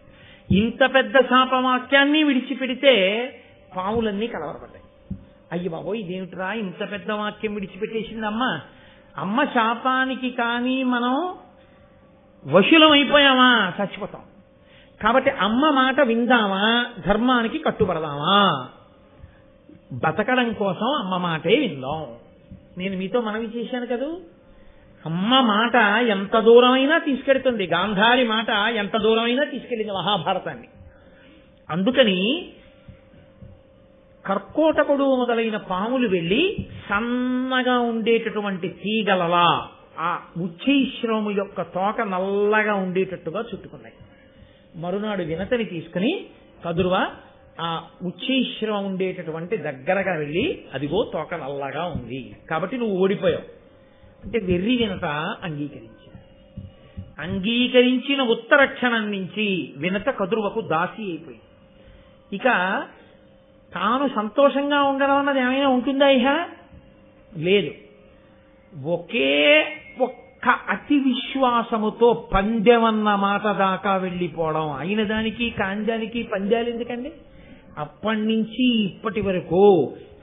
Speaker 1: ఇంత పెద్ద శాపవాక్యాన్ని విడిచిపెడితే పాములన్నీ కలవరపడ్డాయి. అయ్యి బాబోయ్, ఇదేమిట్రా ఇంత పెద్ద వాక్యం విడిచిపెట్టేసింది అమ్మ శాపానికి కానీ మనం వశులం అయిపోయామా, చచ్చిపోతాం. కాబట్టి అమ్మ మాట విందామా, ధర్మానికి కట్టుబడదామా? బతకడం కోసం అమ్మ మాటే విందాం. నేను మీతో మనవి చేశాను కదూ, అమ్మ మాట ఎంత దూరమైనా తీసుకెడుతుంది. గాంధారి మాట ఎంత దూరమైనా తీసుకెళ్ళింది మహాభారతాన్ని. అందుకని కర్కోటకుడు మొదలైన పాములు వెళ్లి సన్నగా ఉండేటటువంటి తీగలలా ఆ ఉచ్చైశ్రవము యొక్క తోక నల్లగా ఉండేటట్టుగా చుట్టుకున్నాయి. మరునాడు వినతని తీసుకుని కదురువ ఆ ఉచ్చైశ్రవం ఉండేటటువంటి దగ్గరగా వెళ్ళి, అదిగో తోక నల్లగా ఉంది కాబట్టి నువ్వు ఓడిపోయావు అంటే వెర్రి వినత అంగీకరించిన ఉత్తర క్షణం నుంచి వినత కదురువకు దాసి అయిపోయింది. ఇక తాను సంతోషంగా ఉండడం అన్నది ఏమైనా ఉంటుందా? ఇహ లేదు. ఒకే ఒక్క అతి విశ్వాసముతో పందెమన్న మాట దాకా వెళ్ళిపోవడం. అయిన దానికి కాంజానికి పందాలు ఎందుకండి? అప్పటి నుంచి ఇప్పటి వరకు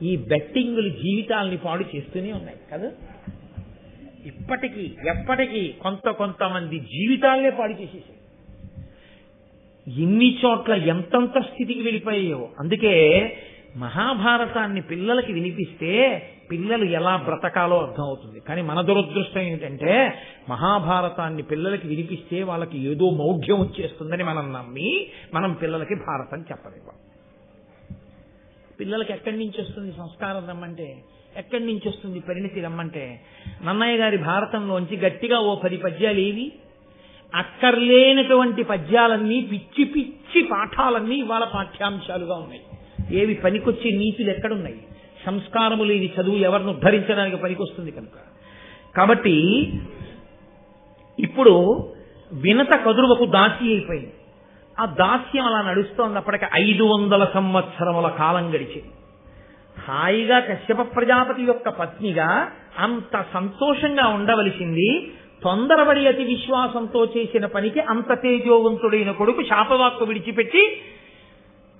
Speaker 1: ఈ బెట్టింగులు జీవితాలని పాడు చేస్తూనే ఉన్నాయి కదా. ఇప్పటికీ ఎప్పటికీ కొంతమంది జీవితాలనే పాడు చేసేసాయి. ఎన్ని చోట్ల ఎంతంత స్థితికి వెళ్ళిపోయాయో. అందుకే మహాభారతాన్ని పిల్లలకి వినిపిస్తే పిల్లలు ఎలా బ్రతకాలో అర్థమవుతుంది. కానీ మన దురదృష్టం ఏమిటంటే మహాభారతాన్ని పిల్లలకి వినిపిస్తే వాళ్ళకి ఏదో మౌఢ్యం వచ్చేస్తుందని మనం నమ్మి మనం పిల్లలకి భారతం చెప్పలేము. పిల్లలకి ఎక్కడి నుంచి వస్తుంది సంస్కారం రమ్మంటే, ఎక్కడి నుంచి వస్తుంది పరిణితి రమ్మంటే? నన్నయ్య గారి భారతంలోంచి గట్టిగా ఓ 10 పద్యాలు ఏవి? అక్కర్లేనటువంటి పద్యాలన్నీ, పిచ్చి పిచ్చి పాఠాలన్నీ ఇవాళ పాఠ్యాంశాలుగా ఉన్నాయి. ఏవి పనికొచ్చే నీతులు ఎక్కడున్నాయి? సంస్కారము లేని చదువు ఎవరిని ఉద్ధరించడానికి పనికొస్తుంది కనుక. కాబట్టి ఇప్పుడు వినత కదురువకు దాసి అయిపోయింది. ఆ దాస్యం అలా నడుస్తోంది. అప్పటికి 500 సంవత్సరముల కాలం గడిచింది. హాయిగా కశ్యప ప్రజాపతి యొక్క పత్నిగా అంత సంతోషంగా ఉండవలసింది తొందరపడి అతి విశ్వాసంతో చేసిన పనికి అంత తేజోవంతుడైన కొడుకు శాపవాక్కు విడిచిపెట్టి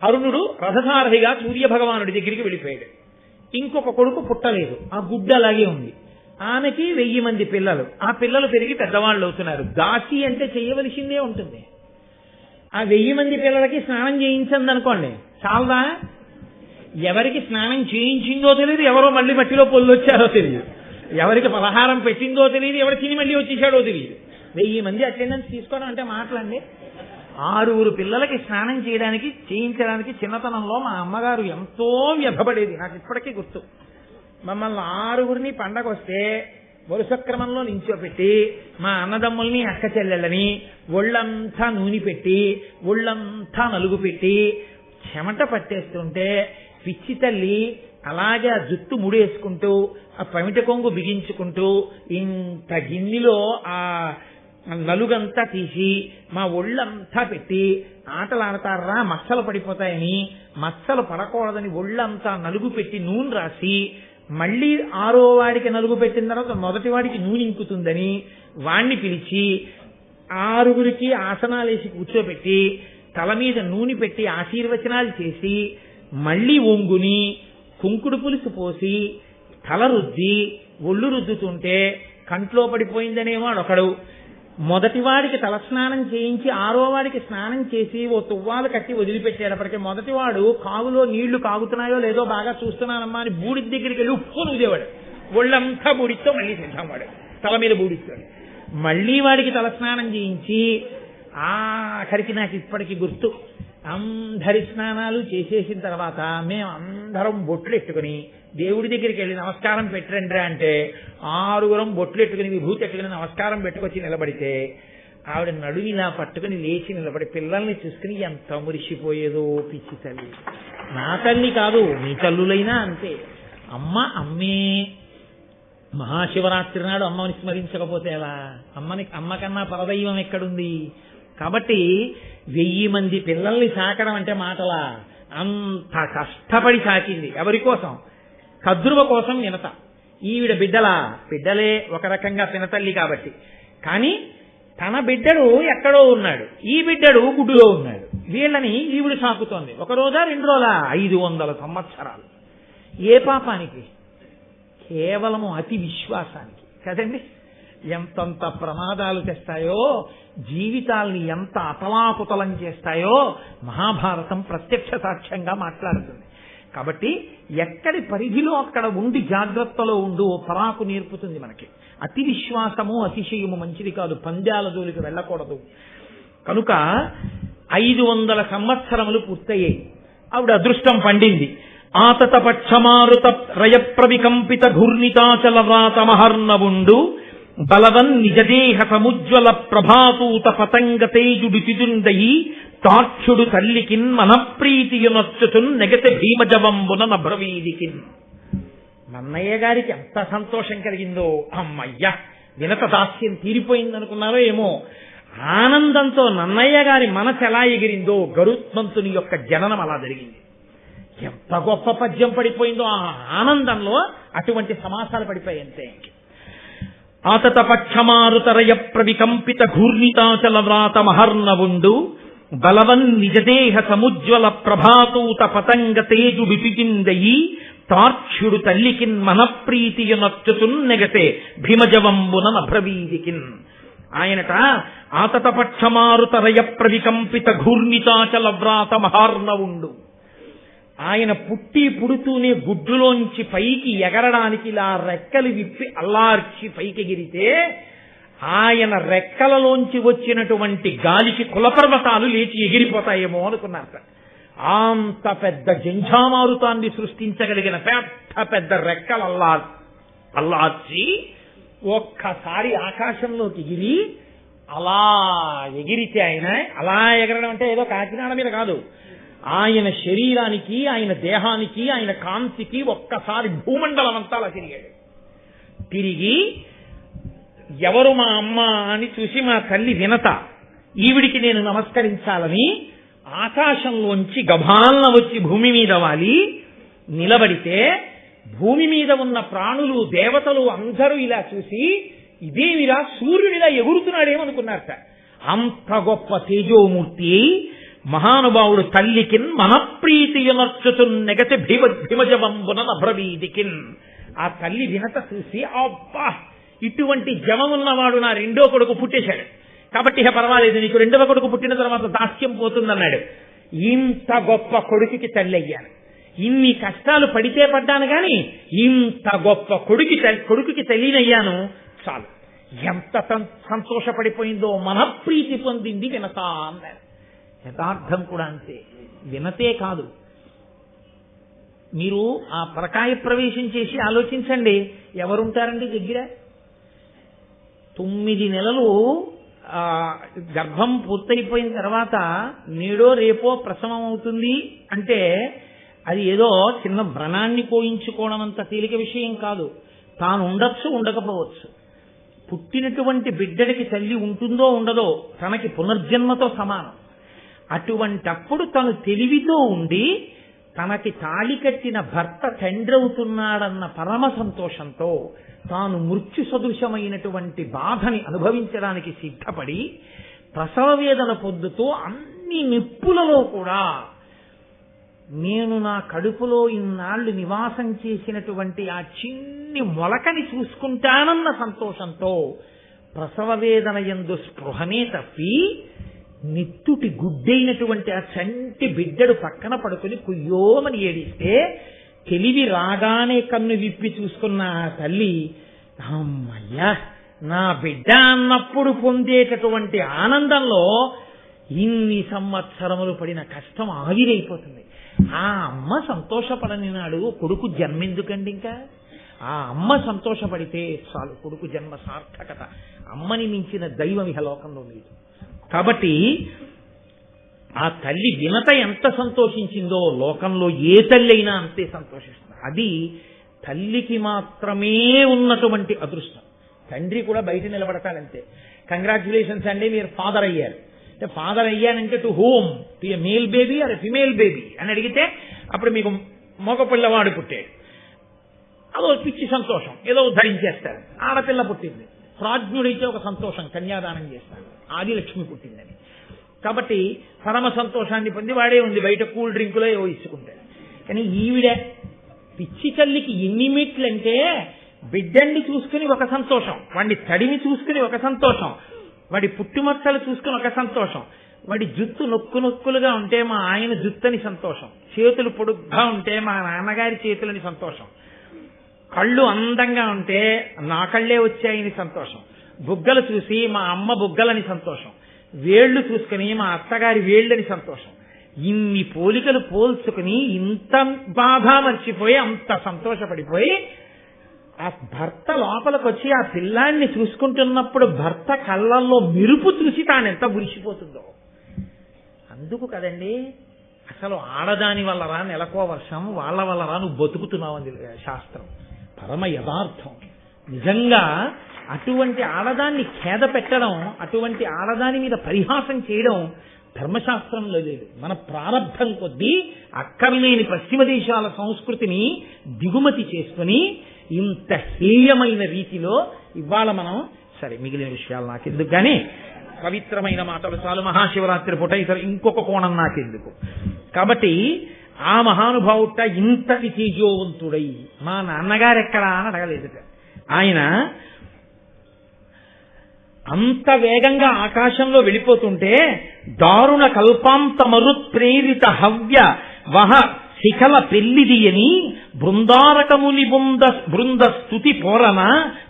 Speaker 1: అరుణుడు రథసారథిగా సూర్యభగవానుడి దగ్గరికి వెళ్ళిపోయాడు. ఇంకొక కొడుకు పుట్టలేదు, ఆ గుడ్డ అలాగే ఉంది. ఆమెకి 1000 మంది పిల్లలు. ఆ పిల్లలు పెరిగి పెద్దవాళ్ళు అవుతున్నారు. దాసి అంటే చేయవలసిందే ఉంటుంది. ఆ 1000 మంది పిల్లలకి స్నానం చేయించండి అనుకోండి, చాలదా? ఎవరికి స్నానం చేయించిందో తెలియదు, ఎవరో మళ్ళీ మట్టిలో పొల్లొచ్చారో తెలియదు, ఎవరికి పలహారం పెట్టిందో తెలియదు, ఎవరు తిని మళ్ళీ వచ్చేసాడో తెలియదు. 1000 మంది అటెండెన్స్ తీసుకోవడం అంటే మాటలండి. 6 పిల్లలకి స్నానం చేయించడానికి చిన్నతనంలో మా అమ్మగారు ఎంతో వ్యధపడేది. నాకు ఇప్పటికీ గుర్తు. మమ్మల్ని 6 పండగ వస్తే వరుస క్రమంలో నించోపెట్టి మా అన్నదమ్ముల్ని అక్క చెల్లెళ్ళని ఒళ్ళంతా నూనె పెట్టి ఒళ్ళంతా నలుగు పెట్టి చెమట పట్టేస్తుంటే పిచ్చి తల్లి అలాగే ఆ జుట్టు ముడేసుకుంటూ ఆ పమిట కొంగు బిగించుకుంటూ ఇంత గిన్నెలో ఆ నలుగంతా తీసి మా ఒళ్ళంతా పెట్టి ఆటలాడతారా మచ్చలు పడిపోతాయని, మచ్చలు పడకూడదని ఒళ్ళంతా నలుగు పెట్టి నూనె రాసి, మళ్ళీ 6వ వాడికి నలుగు పెట్టిన తర్వాత మొదటి వాడికి నూనె ఇంకుతుందని వాణ్ణి పిలిచి 6 ఆసనాలేసి కూర్చోబెట్టి తల మీద నూనె పెట్టి ఆశీర్వచనాలు చేసి మళ్ళీ ఒంగుని కుంకుడు పులుసు పోసి తల రుద్ది ఒళ్ళు రుద్దుతుంటే కంట్లో పడిపోయిందనేమో ఒకడు. మొదటివాడికి తలస్నానం చేయించి 6వ వాడికి స్నానం చేసి ఓ తువ్వాలు కట్టి వదిలిపెట్టేటప్పటికీ మొదటివాడు కాగులో నీళ్లు కాగుతున్నాయో లేదో బాగా చూస్తున్నానమ్మా అని బూడిద దగ్గరికి వెళ్ళి ఉప్పు నూదేవాడు. ఒళ్ళంతా బూడితో మళ్ళీ సిద్ధంవాడు, తల మీద బూడిస్తాడు. మళ్ళీ వాడికి తలస్నానం చేయించి ఆఖరికి నాకు ఇప్పటికి గుర్తు, అందరి స్నానాలు చేసేసిన తర్వాత మేము అందరం బొట్లు ఎట్టుకుని దేవుడి దగ్గరికి వెళ్ళి నమస్కారం పెట్టరండి అంటే 6 బొట్లు ఎట్టుకుని విభూతి ఎట్టుకుని నమస్కారం పెట్టుకొచ్చి నిలబడితే ఆవిడ నడుమిలా పట్టుకుని లేచి నిలబడి పిల్లల్ని చూసుకుని ఎంత మురిసిపోయేదో. పిచ్చి తల్లి, నా తల్లి కాదు మీ తల్లులైనా అంతే. అమ్మ అమ్మే, మహాశివరాత్రి నాడు అమ్మని స్మరించకపోతే ఎలా? అమ్మ కన్నా పరదైవం ఎక్కడుంది? కాబట్టి 1000 మంది పిల్లల్ని సాకడం అంటే మాటలా? అంత కష్టపడి సాకింది. ఎవరి కోసం? కద్రువ కోసం వినత. ఈవిడ బిడ్డలే ఒక రకంగా పినతల్లి కాబట్టి. కానీ తన బిడ్డడు ఎక్కడో ఉన్నాడు, ఈ బిడ్డడు గుడ్డులో ఉన్నాడు. వీళ్ళని ఈవిడ సాకుతోంది. 1 రోజా 2 రోజా? 500 సంవత్సరాలు. ఏ పాపానికి? కేవలము అతి విశ్వాసానికి కదండి. ఎంతంత ప్రమాదాలు తెస్తాయో, జీవితాల్ని ఎంత అతలాకుతలం చేస్తాయో మహాభారతం ప్రత్యక్ష సాక్ష్యంగా మాట్లాడుతుంది. కాబట్టి ఎక్కడి పరిధిలో అక్కడ ఉండి జాగ్రత్తలో ఉండు పరాకు నేర్పుతుంది మనకి. అతి విశ్వాసము అతిశయము మంచిది కాదు, పంద్యాల జోలికి వెళ్ళకూడదు. కనుక 500 సంవత్సరములు పూర్తయ్యాయి. ఆవిడ అదృష్టం పండింది. ఆతత పక్షమారుత రయప్రవికంపిత ఘూర్ణితాచల వ్రాతమహర్ణవుండు బలవన్ నిజదేహ సముజ్వల ప్రభాతూత పతంగ తేజుడు చిదుండయి తాక్షుడు తల్లికిన్ మనప్రీతియునొచ్చుచున్ నెగతి భీమజవంబున నభ్రవీదికిన్. నన్నయ్య గారికి ఎంత సంతోషం కలిగిందో! అమ్మయ్య, వినత దాస్యం తీరిపోయిందనుకున్నారో ఏమో, ఆనందంతో నన్నయ్య గారి మనసు ఎలా ఎగిరిందో గరుత్మంతుని యొక్క జననం అలా జరిగింది. ఎంత గొప్ప పద్యం పడిపోయిందో ఆ ఆనందంలో. అటువంటి సమాసాలు పడిపోయాయి అంతే. ఆతత పక్షమారుతరయ ప్రవికంపిత ఘూర్ణితాచల వ్రాత మహర్ణవుండు బలవన్ నిజదేహ సముజ్వల ప్రభాతూత పతంగ తేజుడు చిజిందయి తార్క్ష్యుడు తల్లికిన్ మనప్రీతియునొచ్చుచున్ నెగతే భీమజవంబున నభ్రవీదికిన్. ఆయనట ఆతత పక్షమారుతరయ ప్రవికంపిత ఘూర్ణితాచల వ్రాత మహార్ణవుండు. ఆయన పుడుతూనే గుడ్డులోంచి పైకి ఎగరడానికి ఇలా రెక్కలు విప్పి అల్లార్చి పైకి ఎగిరితే ఆయన రెక్కలలోంచి వచ్చినటువంటి గాలికి కులపర్వతాలు లేచి ఎగిరిపోతాయేమో అనుకున్నారు. అంత పెద్ద జంఝామారుతాన్ని సృష్టించగలిగిన పెద్ద రెక్కలు అల్లార్చి ఒక్కసారి ఆకాశంలోకి ఎగిరి అలా ఎగిరితే ఆయన అలా ఎగరడం అంటే ఏదో కాకినాడ మీద కాదు, ఆయన శరీరానికి, ఆయన దేహానికి, ఆయన కాంతికి ఒక్కసారి భూమండలం అంతా అలా తిరిగాడు. తిరిగి ఎవరు మా అమ్మ అని చూసి మా తల్లి వినత, ఈవిడికి నేను నమస్కరించాలని ఆకాశంలోంచి గభాలన వచ్చి భూమి మీద వాలి నిలబడితే భూమి మీద ఉన్న ప్రాణులు, దేవతలు అందరూ ఇలా చూసి ఇదేమిరా సూర్యుడిలా ఎగురుతున్నాడేమనుకున్నారట. అంత గొప్ప తేజోమూర్తి మహానుభావుడు తల్లికిన్ మనప్రీతియునర్చుచున్ నెగతి భీమజవంబున నభ్రవీదికిన్. ఆ తల్లి వినత చూసి అబ్బా, ఇటువంటి జవం ఉన్నవాడు నా 2వ కొడుకు పుట్టేశాడు కాబట్టి ఇక పర్వాలేదు, నీకు 2వ కొడుకు పుట్టిన తర్వాత దాస్యం పోతుందన్నాడు. ఇంత గొప్ప కొడుకుకి తల్లి అయ్యాను, ఇన్ని కష్టాలు పడితే పడ్డాను గాని ఇంత గొప్ప కొడుకుకి తల్లినయ్యాను చాలు. ఎంత సంతోషపడిపోయిందో, మనప్రీతి పొందింది వినత అన్నారు. యథార్థం కూడా అంతే. వినతే కాదు, మీరు ఆ పరకాయ ప్రవేశం చేసి ఆలోచించండి, ఎవరుంటారండి దగ్గర? 9 నెలలు గర్భం పూర్తయిపోయిన తర్వాత నేడో రేపో ప్రసవం అవుతుంది అంటే అది ఏదో చిన్న వ్రణాన్ని కోయించుకోవడం అంత తేలిక విషయం కాదు. తాను ఉండొచ్చు, ఉండకపోవచ్చు. పుట్టినటువంటి బిడ్డడికి తల్లి ఉంటుందో ఉండదో తనకి పునర్జన్మతో సమానం. అటువంటప్పుడు తను తెలివితో ఉండి తనకి తాళి కట్టిన భర్త తండ్రవుతున్నాడన్న పరమ సంతోషంతో తాను మృత్యు సదృశమైనటువంటి బాధని అనుభవించడానికి సిద్ధపడి ప్రసవ వేదన పొందుతూ అన్ని నిప్పులలో కూడా నేను నా కడుపులో ఇన్నాళ్లు నివాసం చేసినటువంటి ఆ చిన్ని మొలకని చూసుకుంటానన్న సంతోషంతో ప్రసవ వేదన యందు స్పృహనే తప్పి నిత్తుటి గుడ్డైనటువంటి ఆ చంటి బిడ్డడు పక్కన పడుకుని కుయ్యోమని ఏడిస్తే తెలివి రాగానే కన్ను విప్పి చూసుకున్న ఆ తల్లి, అమ్మయ్యా నా బిడ్డ అన్నప్పుడు పొందేటటువంటి ఆనందంలో ఇన్ని సంవత్సరములు పడిన కష్టం ఆవిరైపోతుంది. ఆ అమ్మ సంతోషపడని నాడు కొడుకు జన్మెందుకండి? ఇంకా ఆ అమ్మ సంతోషపడితే చాలు, కొడుకు జన్మ సార్థకత. అమ్మని మించిన దైవం ఇహ లోకంలో లేదు. కాబట్టి ఆ తల్లి వినత ఎంత సంతోషించిందో లోకంలో ఏ తల్లి అయినా అంతే సంతోషిస్తుంది. అది తల్లికి మాత్రమే ఉన్నటువంటి అదృష్టం. తండ్రి కూడా బయట నిలబడతాడంతే. కంగ్రాచ్యులేషన్స్ అండి, మీరు ఫాదర్ అయ్యారు. అంటే ఫాదర్ అయ్యానంటే to whom? To a male baby or a female baby అని అడిగితే అప్పుడు మీకు మగ పిల్లవాడు పుట్టాడు, అదో పిచ్చి సంతోషం, ఏదో ధరించేస్తాడు. ఆడపిల్ల పుట్టింది, ప్రాజ్ఞుడైతే ఒక సంతోషం, కన్యాదానం చేస్తాడు, ఆదిలక్ష్మి పుట్టిందని. కాబట్టి పరమ సంతోషాన్ని పొంది వాడే ఉంది బయట కూల్ డ్రింకులో ఏవో ఇచ్చుకుంటాడు. కానీ ఈవిడ పిచ్చి తల్లికి ఎన్ని మెట్లంటే బిడ్డండి చూసుకుని ఒక సంతోషం, వాడిని తడిమి చూసుకుని ఒక సంతోషం, వాడి పుట్టుమచ్చలు చూసుకుని ఒక సంతోషం, వాడి జుత్తు నొక్కు నొక్కులుగా ఉంటే మా ఆయన జుత్తని సంతోషం, చేతులు పొడుగ్గా ఉంటే మా నాన్నగారి చేతులని సంతోషం, కళ్ళు అందంగా ఉంటే నా కళ్ళే వచ్చాయని సంతోషం, బుగ్గలు చూసి మా అమ్మ బుగ్గలని సంతోషం, వేళ్లు చూసుకుని మా అత్తగారి వేళ్ళని సంతోషం. ఇన్ని పోలికలు పోల్చుకుని ఇంత బాధ మర్చిపోయి అంత సంతోషపడిపోయి ఆ భర్త లోపలికి వచ్చి ఆ పిల్లాన్ని చూసుకుంటున్నప్పుడు భర్త కళ్ళల్లో మెరుపు చూసి తానెంత మురిసిపోతుందో. అందుకు కదండి అసలు ఆడదాని వల్ల రా నెలకో వర్షం, వాళ్ళ వల్ల రా నువ్వు బతుకుతున్నావు శాస్త్రం. పరమ యథార్థం. నిజంగా అటువంటి ఆడదాన్ని ఖేద పెట్టడం, అటువంటి ఆడదాని మీద పరిహాసం చేయడం ధర్మశాస్త్రంలో లేదు. మన ప్రారంభం కొద్దీ అక్కర్లేని పశ్చిమ దేశాల సంస్కృతిని దిగుమతి చేసుకుని ఇంత హేయమైన రీతిలో ఇవాళ మనం, సరే మిగిలిన విషయాలు నాకెందుకు కానీ పవిత్రమైన మాటలు చాలు. మహాశివరాత్రి పూట ఇతర ఇంకొక కోణం నాకెందుకు. కాబట్టి ఆ మహానుభావుట ఇంతటి తేజోవంతుడై మా నాన్నగారు ఎక్కడా అని అడగలేదు. ఆయన అంత వేగంగా ఆకాశంలో వెళ్ళిపోతుంటే దారుణ కల్పాంత మరుత్ప్రేరిత హవ్య వహ శిఖల పెళ్లిదియని బృందారకముని బృంద స్తుతి పోరన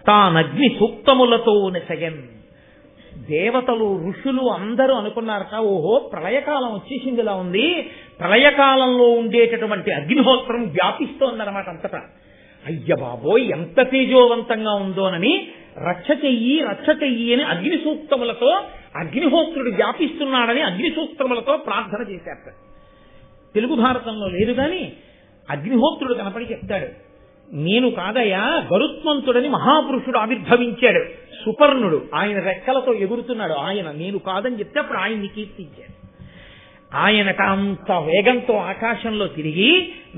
Speaker 1: తానగ్ని సూక్తములతో నెసగన్. దేవతలు ఋషులు అందరూ అనుకున్నారట, ఓహో ప్రళయకాలం వచ్చేసిందిలా ఉంది, ప్రళయకాలంలో ఉండేటటువంటి అగ్నిహోత్రం వ్యాపిస్తోందన్నమాట అంతటా. అయ్య బాబోయ్ ఎంత తేజోవంతంగా ఉందోనని రక్ష చెయ్యి అని అగ్ని సూక్తములతో, అగ్నిహోత్రుడు వ్యాపిస్తున్నాడని అగ్ని సూక్తములతో ప్రార్థన చేశారట. తెలుగు భారతంలో లేదు కానీ అగ్నిహోత్రుడు కనపడి చెప్తాడు, నేను కాదయ్యా గరుత్మంతుడని మహాపురుషుడు ఆవిర్భవించాడు, సుపర్ణుడు, ఆయన రెక్కలతో ఎగురుతున్నాడు, ఆయన నేను కాదని చెప్తే అప్పుడు ఆయన్ని కీర్తించాడు. ఆయనకు అంత వేగంతో ఆకాశంలో తిరిగి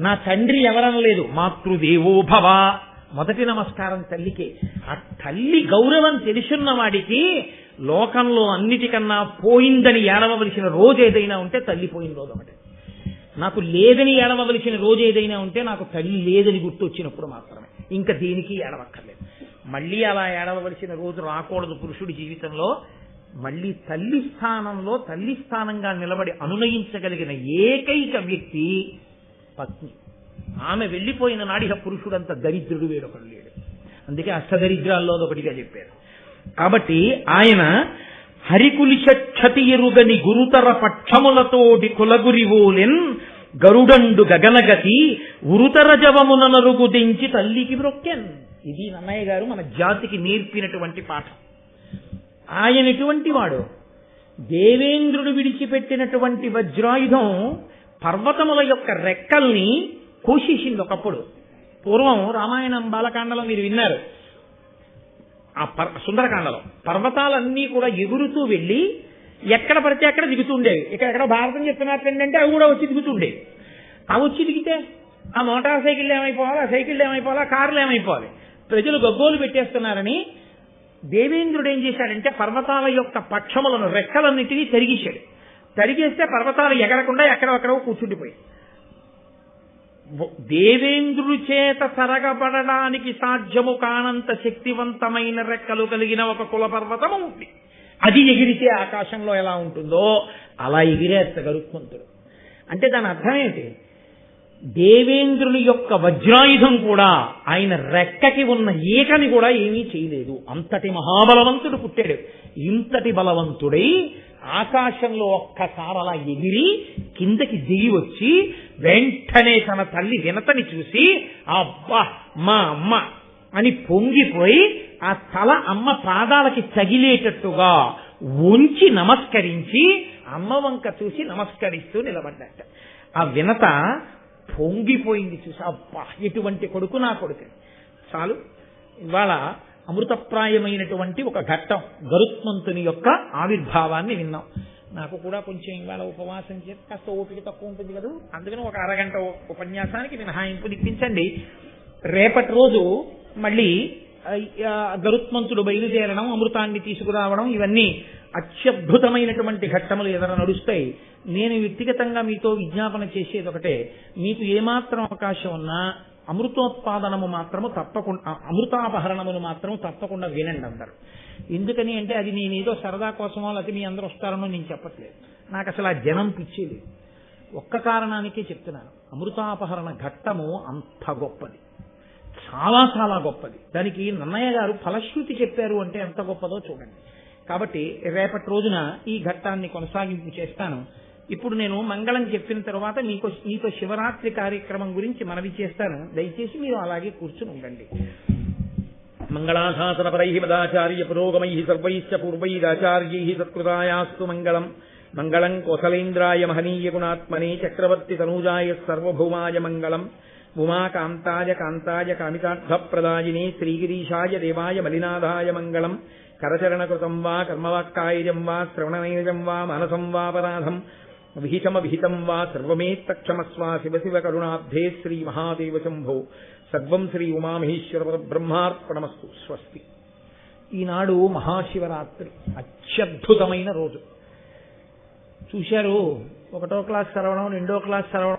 Speaker 1: నా తండ్రి ఎవరనలేదు, మాతృదేవో భవ, మొదటి నమస్కారం తల్లికే. ఆ తల్లి గౌరవం తెలుసున్న వాడికి లోకంలో అన్నిటికన్నా పోయిందని ఏడవలసిన రోజు ఏదైనా ఉంటే తల్లి పోయిన రోజు ఒకటి. నాకు లేదని ఏడవలసిన రోజు ఏదైనా ఉంటే నాకు తల్లి లేదని గుర్తు వచ్చినప్పుడు మాత్రమే, ఇంకా దేనికి ఏడవక్కర్లేదు. మళ్ళీ అలా ఏడవలసిన రోజు రాకూడదు పురుషుడి జీవితంలో. మళ్ళీ తల్లి స్థానంలో తల్లి స్థానంగా నిలబడి అనునయించగలిగిన ఏకైక వ్యక్తి పత్ని. ఆమె వెళ్లిపోయిన నాడిక పురుషుడంత దరిద్రుడు వేరొకడు లేడు. అందుకే అష్టదరిద్రాల్లో ఒకటిగా చెప్పారు. కాబట్టి ఆయన హరికులిషతి ఎరుగని గురుతర పక్షములతోటి కులగురివోలెన్ గరుడండు గగనగతి ఉరుతర జవమున నరుగు దించి తల్లికి బ్రొక్కెన్. ఇది నన్నయ్య గారు మన జాతికి నేర్పినటువంటి పాఠం. ఆయన ఎటువంటి వాడు? దేవేంద్రుడు విడిచిపెట్టినటువంటి వజ్రాయుధం పర్వతముల యొక్క రెక్కల్ని కోసేసింది ఒకప్పుడు. పూర్వం రామాయణం బాలకాండలో మీరు విన్నారు, ఆ సుందరకాండలో పర్వతాలన్నీ కూడా ఎగురుతూ వెళ్ళి ఎక్కడ పడితే అక్కడ దిగుతుండేవి. ఇక్కడ భారతం చెప్తున్నారు ఏంటంటే అవి కూడా వచ్చి దిగుతుండేవి. అవి వచ్చి దిగితే ఆ మోటార్ సైకిళ్ళు ఏమైపోవాలి, ఆ సైకిళ్ళు ఏమైపోవాలి, ఆ కార్లు ఏమైపోవాలి, ప్రజలు గగ్గోలు పెట్టేస్తున్నారని దేవేంద్రుడు ఏం చేశాడంటే పర్వతాల యొక్క పక్షములను రెక్కలన్నింటినీ తరిగేశాడు. తరిగేస్తే పర్వతాలు ఎగరకుండా ఎక్కడెక్కడో కూర్చుండిపోయి, దేవేంద్రుడి చేత సరగబడడానికి సాధ్యము కానంత శక్తివంతమైన రెక్కలు కలిగిన ఒక కుల పర్వతము ఉంది. అది ఎగిరితే ఆకాశంలో ఎలా ఉంటుందో అలా ఎగిరేస్త గరుత్మంతుడు. అంటే దాని అర్థం ఏంటి? దేవేంద్రుని యొక్క వజ్రాయుధం కూడా ఆయన రెక్కకి ఉన్న ఈకని కూడా ఏమీ చేయలేదు. అంతటి మహాబలవంతుడు పుట్టాడు. ఇంతటి బలవంతుడై ఆకాశంలో ఒక్కసారి అలా ఎగిరి కిందకి దిగి వచ్చి వెంటనే తన తల్లి వినతని చూసి అబ్బా మా అమ్మ అని పొంగిపోయి ఆ తల అమ్మ పాదాలకి తగిలేటట్టుగా ఉంచి నమస్కరించి అమ్మ వంక చూసి నమస్కరిస్తూ నిలబడ్డట. ఆ వినత పొంగిపోయింది చూసి, అబ్బా ఎటువంటి కొడుకు నా కొడుకు. చాలు, ఇవాళ అమృతప్రాయమైనటువంటి ఒక ఘట్టం గరుత్మంతుని యొక్క ఆవిర్భావాన్ని విన్నాం. నాకు కూడా కొంచెం ఇవాళ ఉపవాసం చేసి కాస్త ఓపిక తక్కువ ఉంటుంది కదా, అందుకని ఒక అరగంట ఉపన్యాసానికి మినహాయింపు ఇప్పించండి. రేపటి రోజు మళ్ళీ గరుత్మంతుడు బయలుదేరడం, అమృతాన్ని తీసుకురావడం, ఇవన్నీ అత్యద్భుతమైనటువంటి ఘట్టములు ఎదుర నడుస్తాయి. నేను వ్యక్తిగతంగా మీతో విజ్ఞాపన చేసేది ఒకటే, మీకు ఏమాత్రం అవకాశం ఉన్నా అమృతోత్పాదనము మాత్రము తప్పకుండా, అమృతాపహరణమును మాత్రం తప్పకుండా వినండి అందరు. ఎందుకని అంటే అది నేనేదో సరదా కోసమో లేకపోతే మీ అందరూ వస్తారనో నేను చెప్పట్లేదు. నాకు అసలు ఆ జనం పిచ్చేది. ఒక్క కారణానికే చెప్తున్నాను, అమృతాపహరణ ఘట్టము అంత గొప్పది, చాలా చాలా గొప్పది. దానికి నన్నయ్య గారు ఫలశ్రుతి చెప్పారు అంటే ఎంత గొప్పదో చూడండి. కాబట్టి రేపటి రోజున ఈ ఘట్టాన్ని కొనసాగింపు చేస్తాను. ఇప్పుడు నేను మంగళం చెప్పిన తర్వాత మీతో శివరాత్రి కార్యక్రమం గురించి మనవి చేస్తాను. దయచేసి మీరు అలాగే కూర్చుని ఉండండి. మంగళాశాసనపరై మదాచార్య పురోగమై సర్వైశ్చ పూర్వైరాచార్యై సత్కృతాయాస్తు మంగళం. మంగళం కోసలేంద్రాయ మహనీయ గుణాత్మనే చక్రవర్తి తనూజాయ సర్వభౌమాయ మంగళం. ఉమాకాంతాయ కాంతాయ కామితార్థప్రదాయినే శ్రీగిరీశాయ దేవాయ మలినాథాయ మంగళం. కరచరణకృతం వా కర్మవాక్కాయజం వా శ్రవణనైజం వా మానసం వాపరాధం విహితమవిహితం వా సర్వమేత్తక్షమస్వ శివ శివ కరుణాబ్ధే శ్రీ మహాదేవ శంభో. సర్వం శ్రీ ఉమామహేశ్వర బ్రహ్మార్పణమస్తు. స్వస్తి. ఈనాడు మహాశివరాత్రి, అత్యద్భుతమైన రోజు. చూశారు, 1వ క్లాస్ చదవడం, 2వ క్లాస్ చదవడం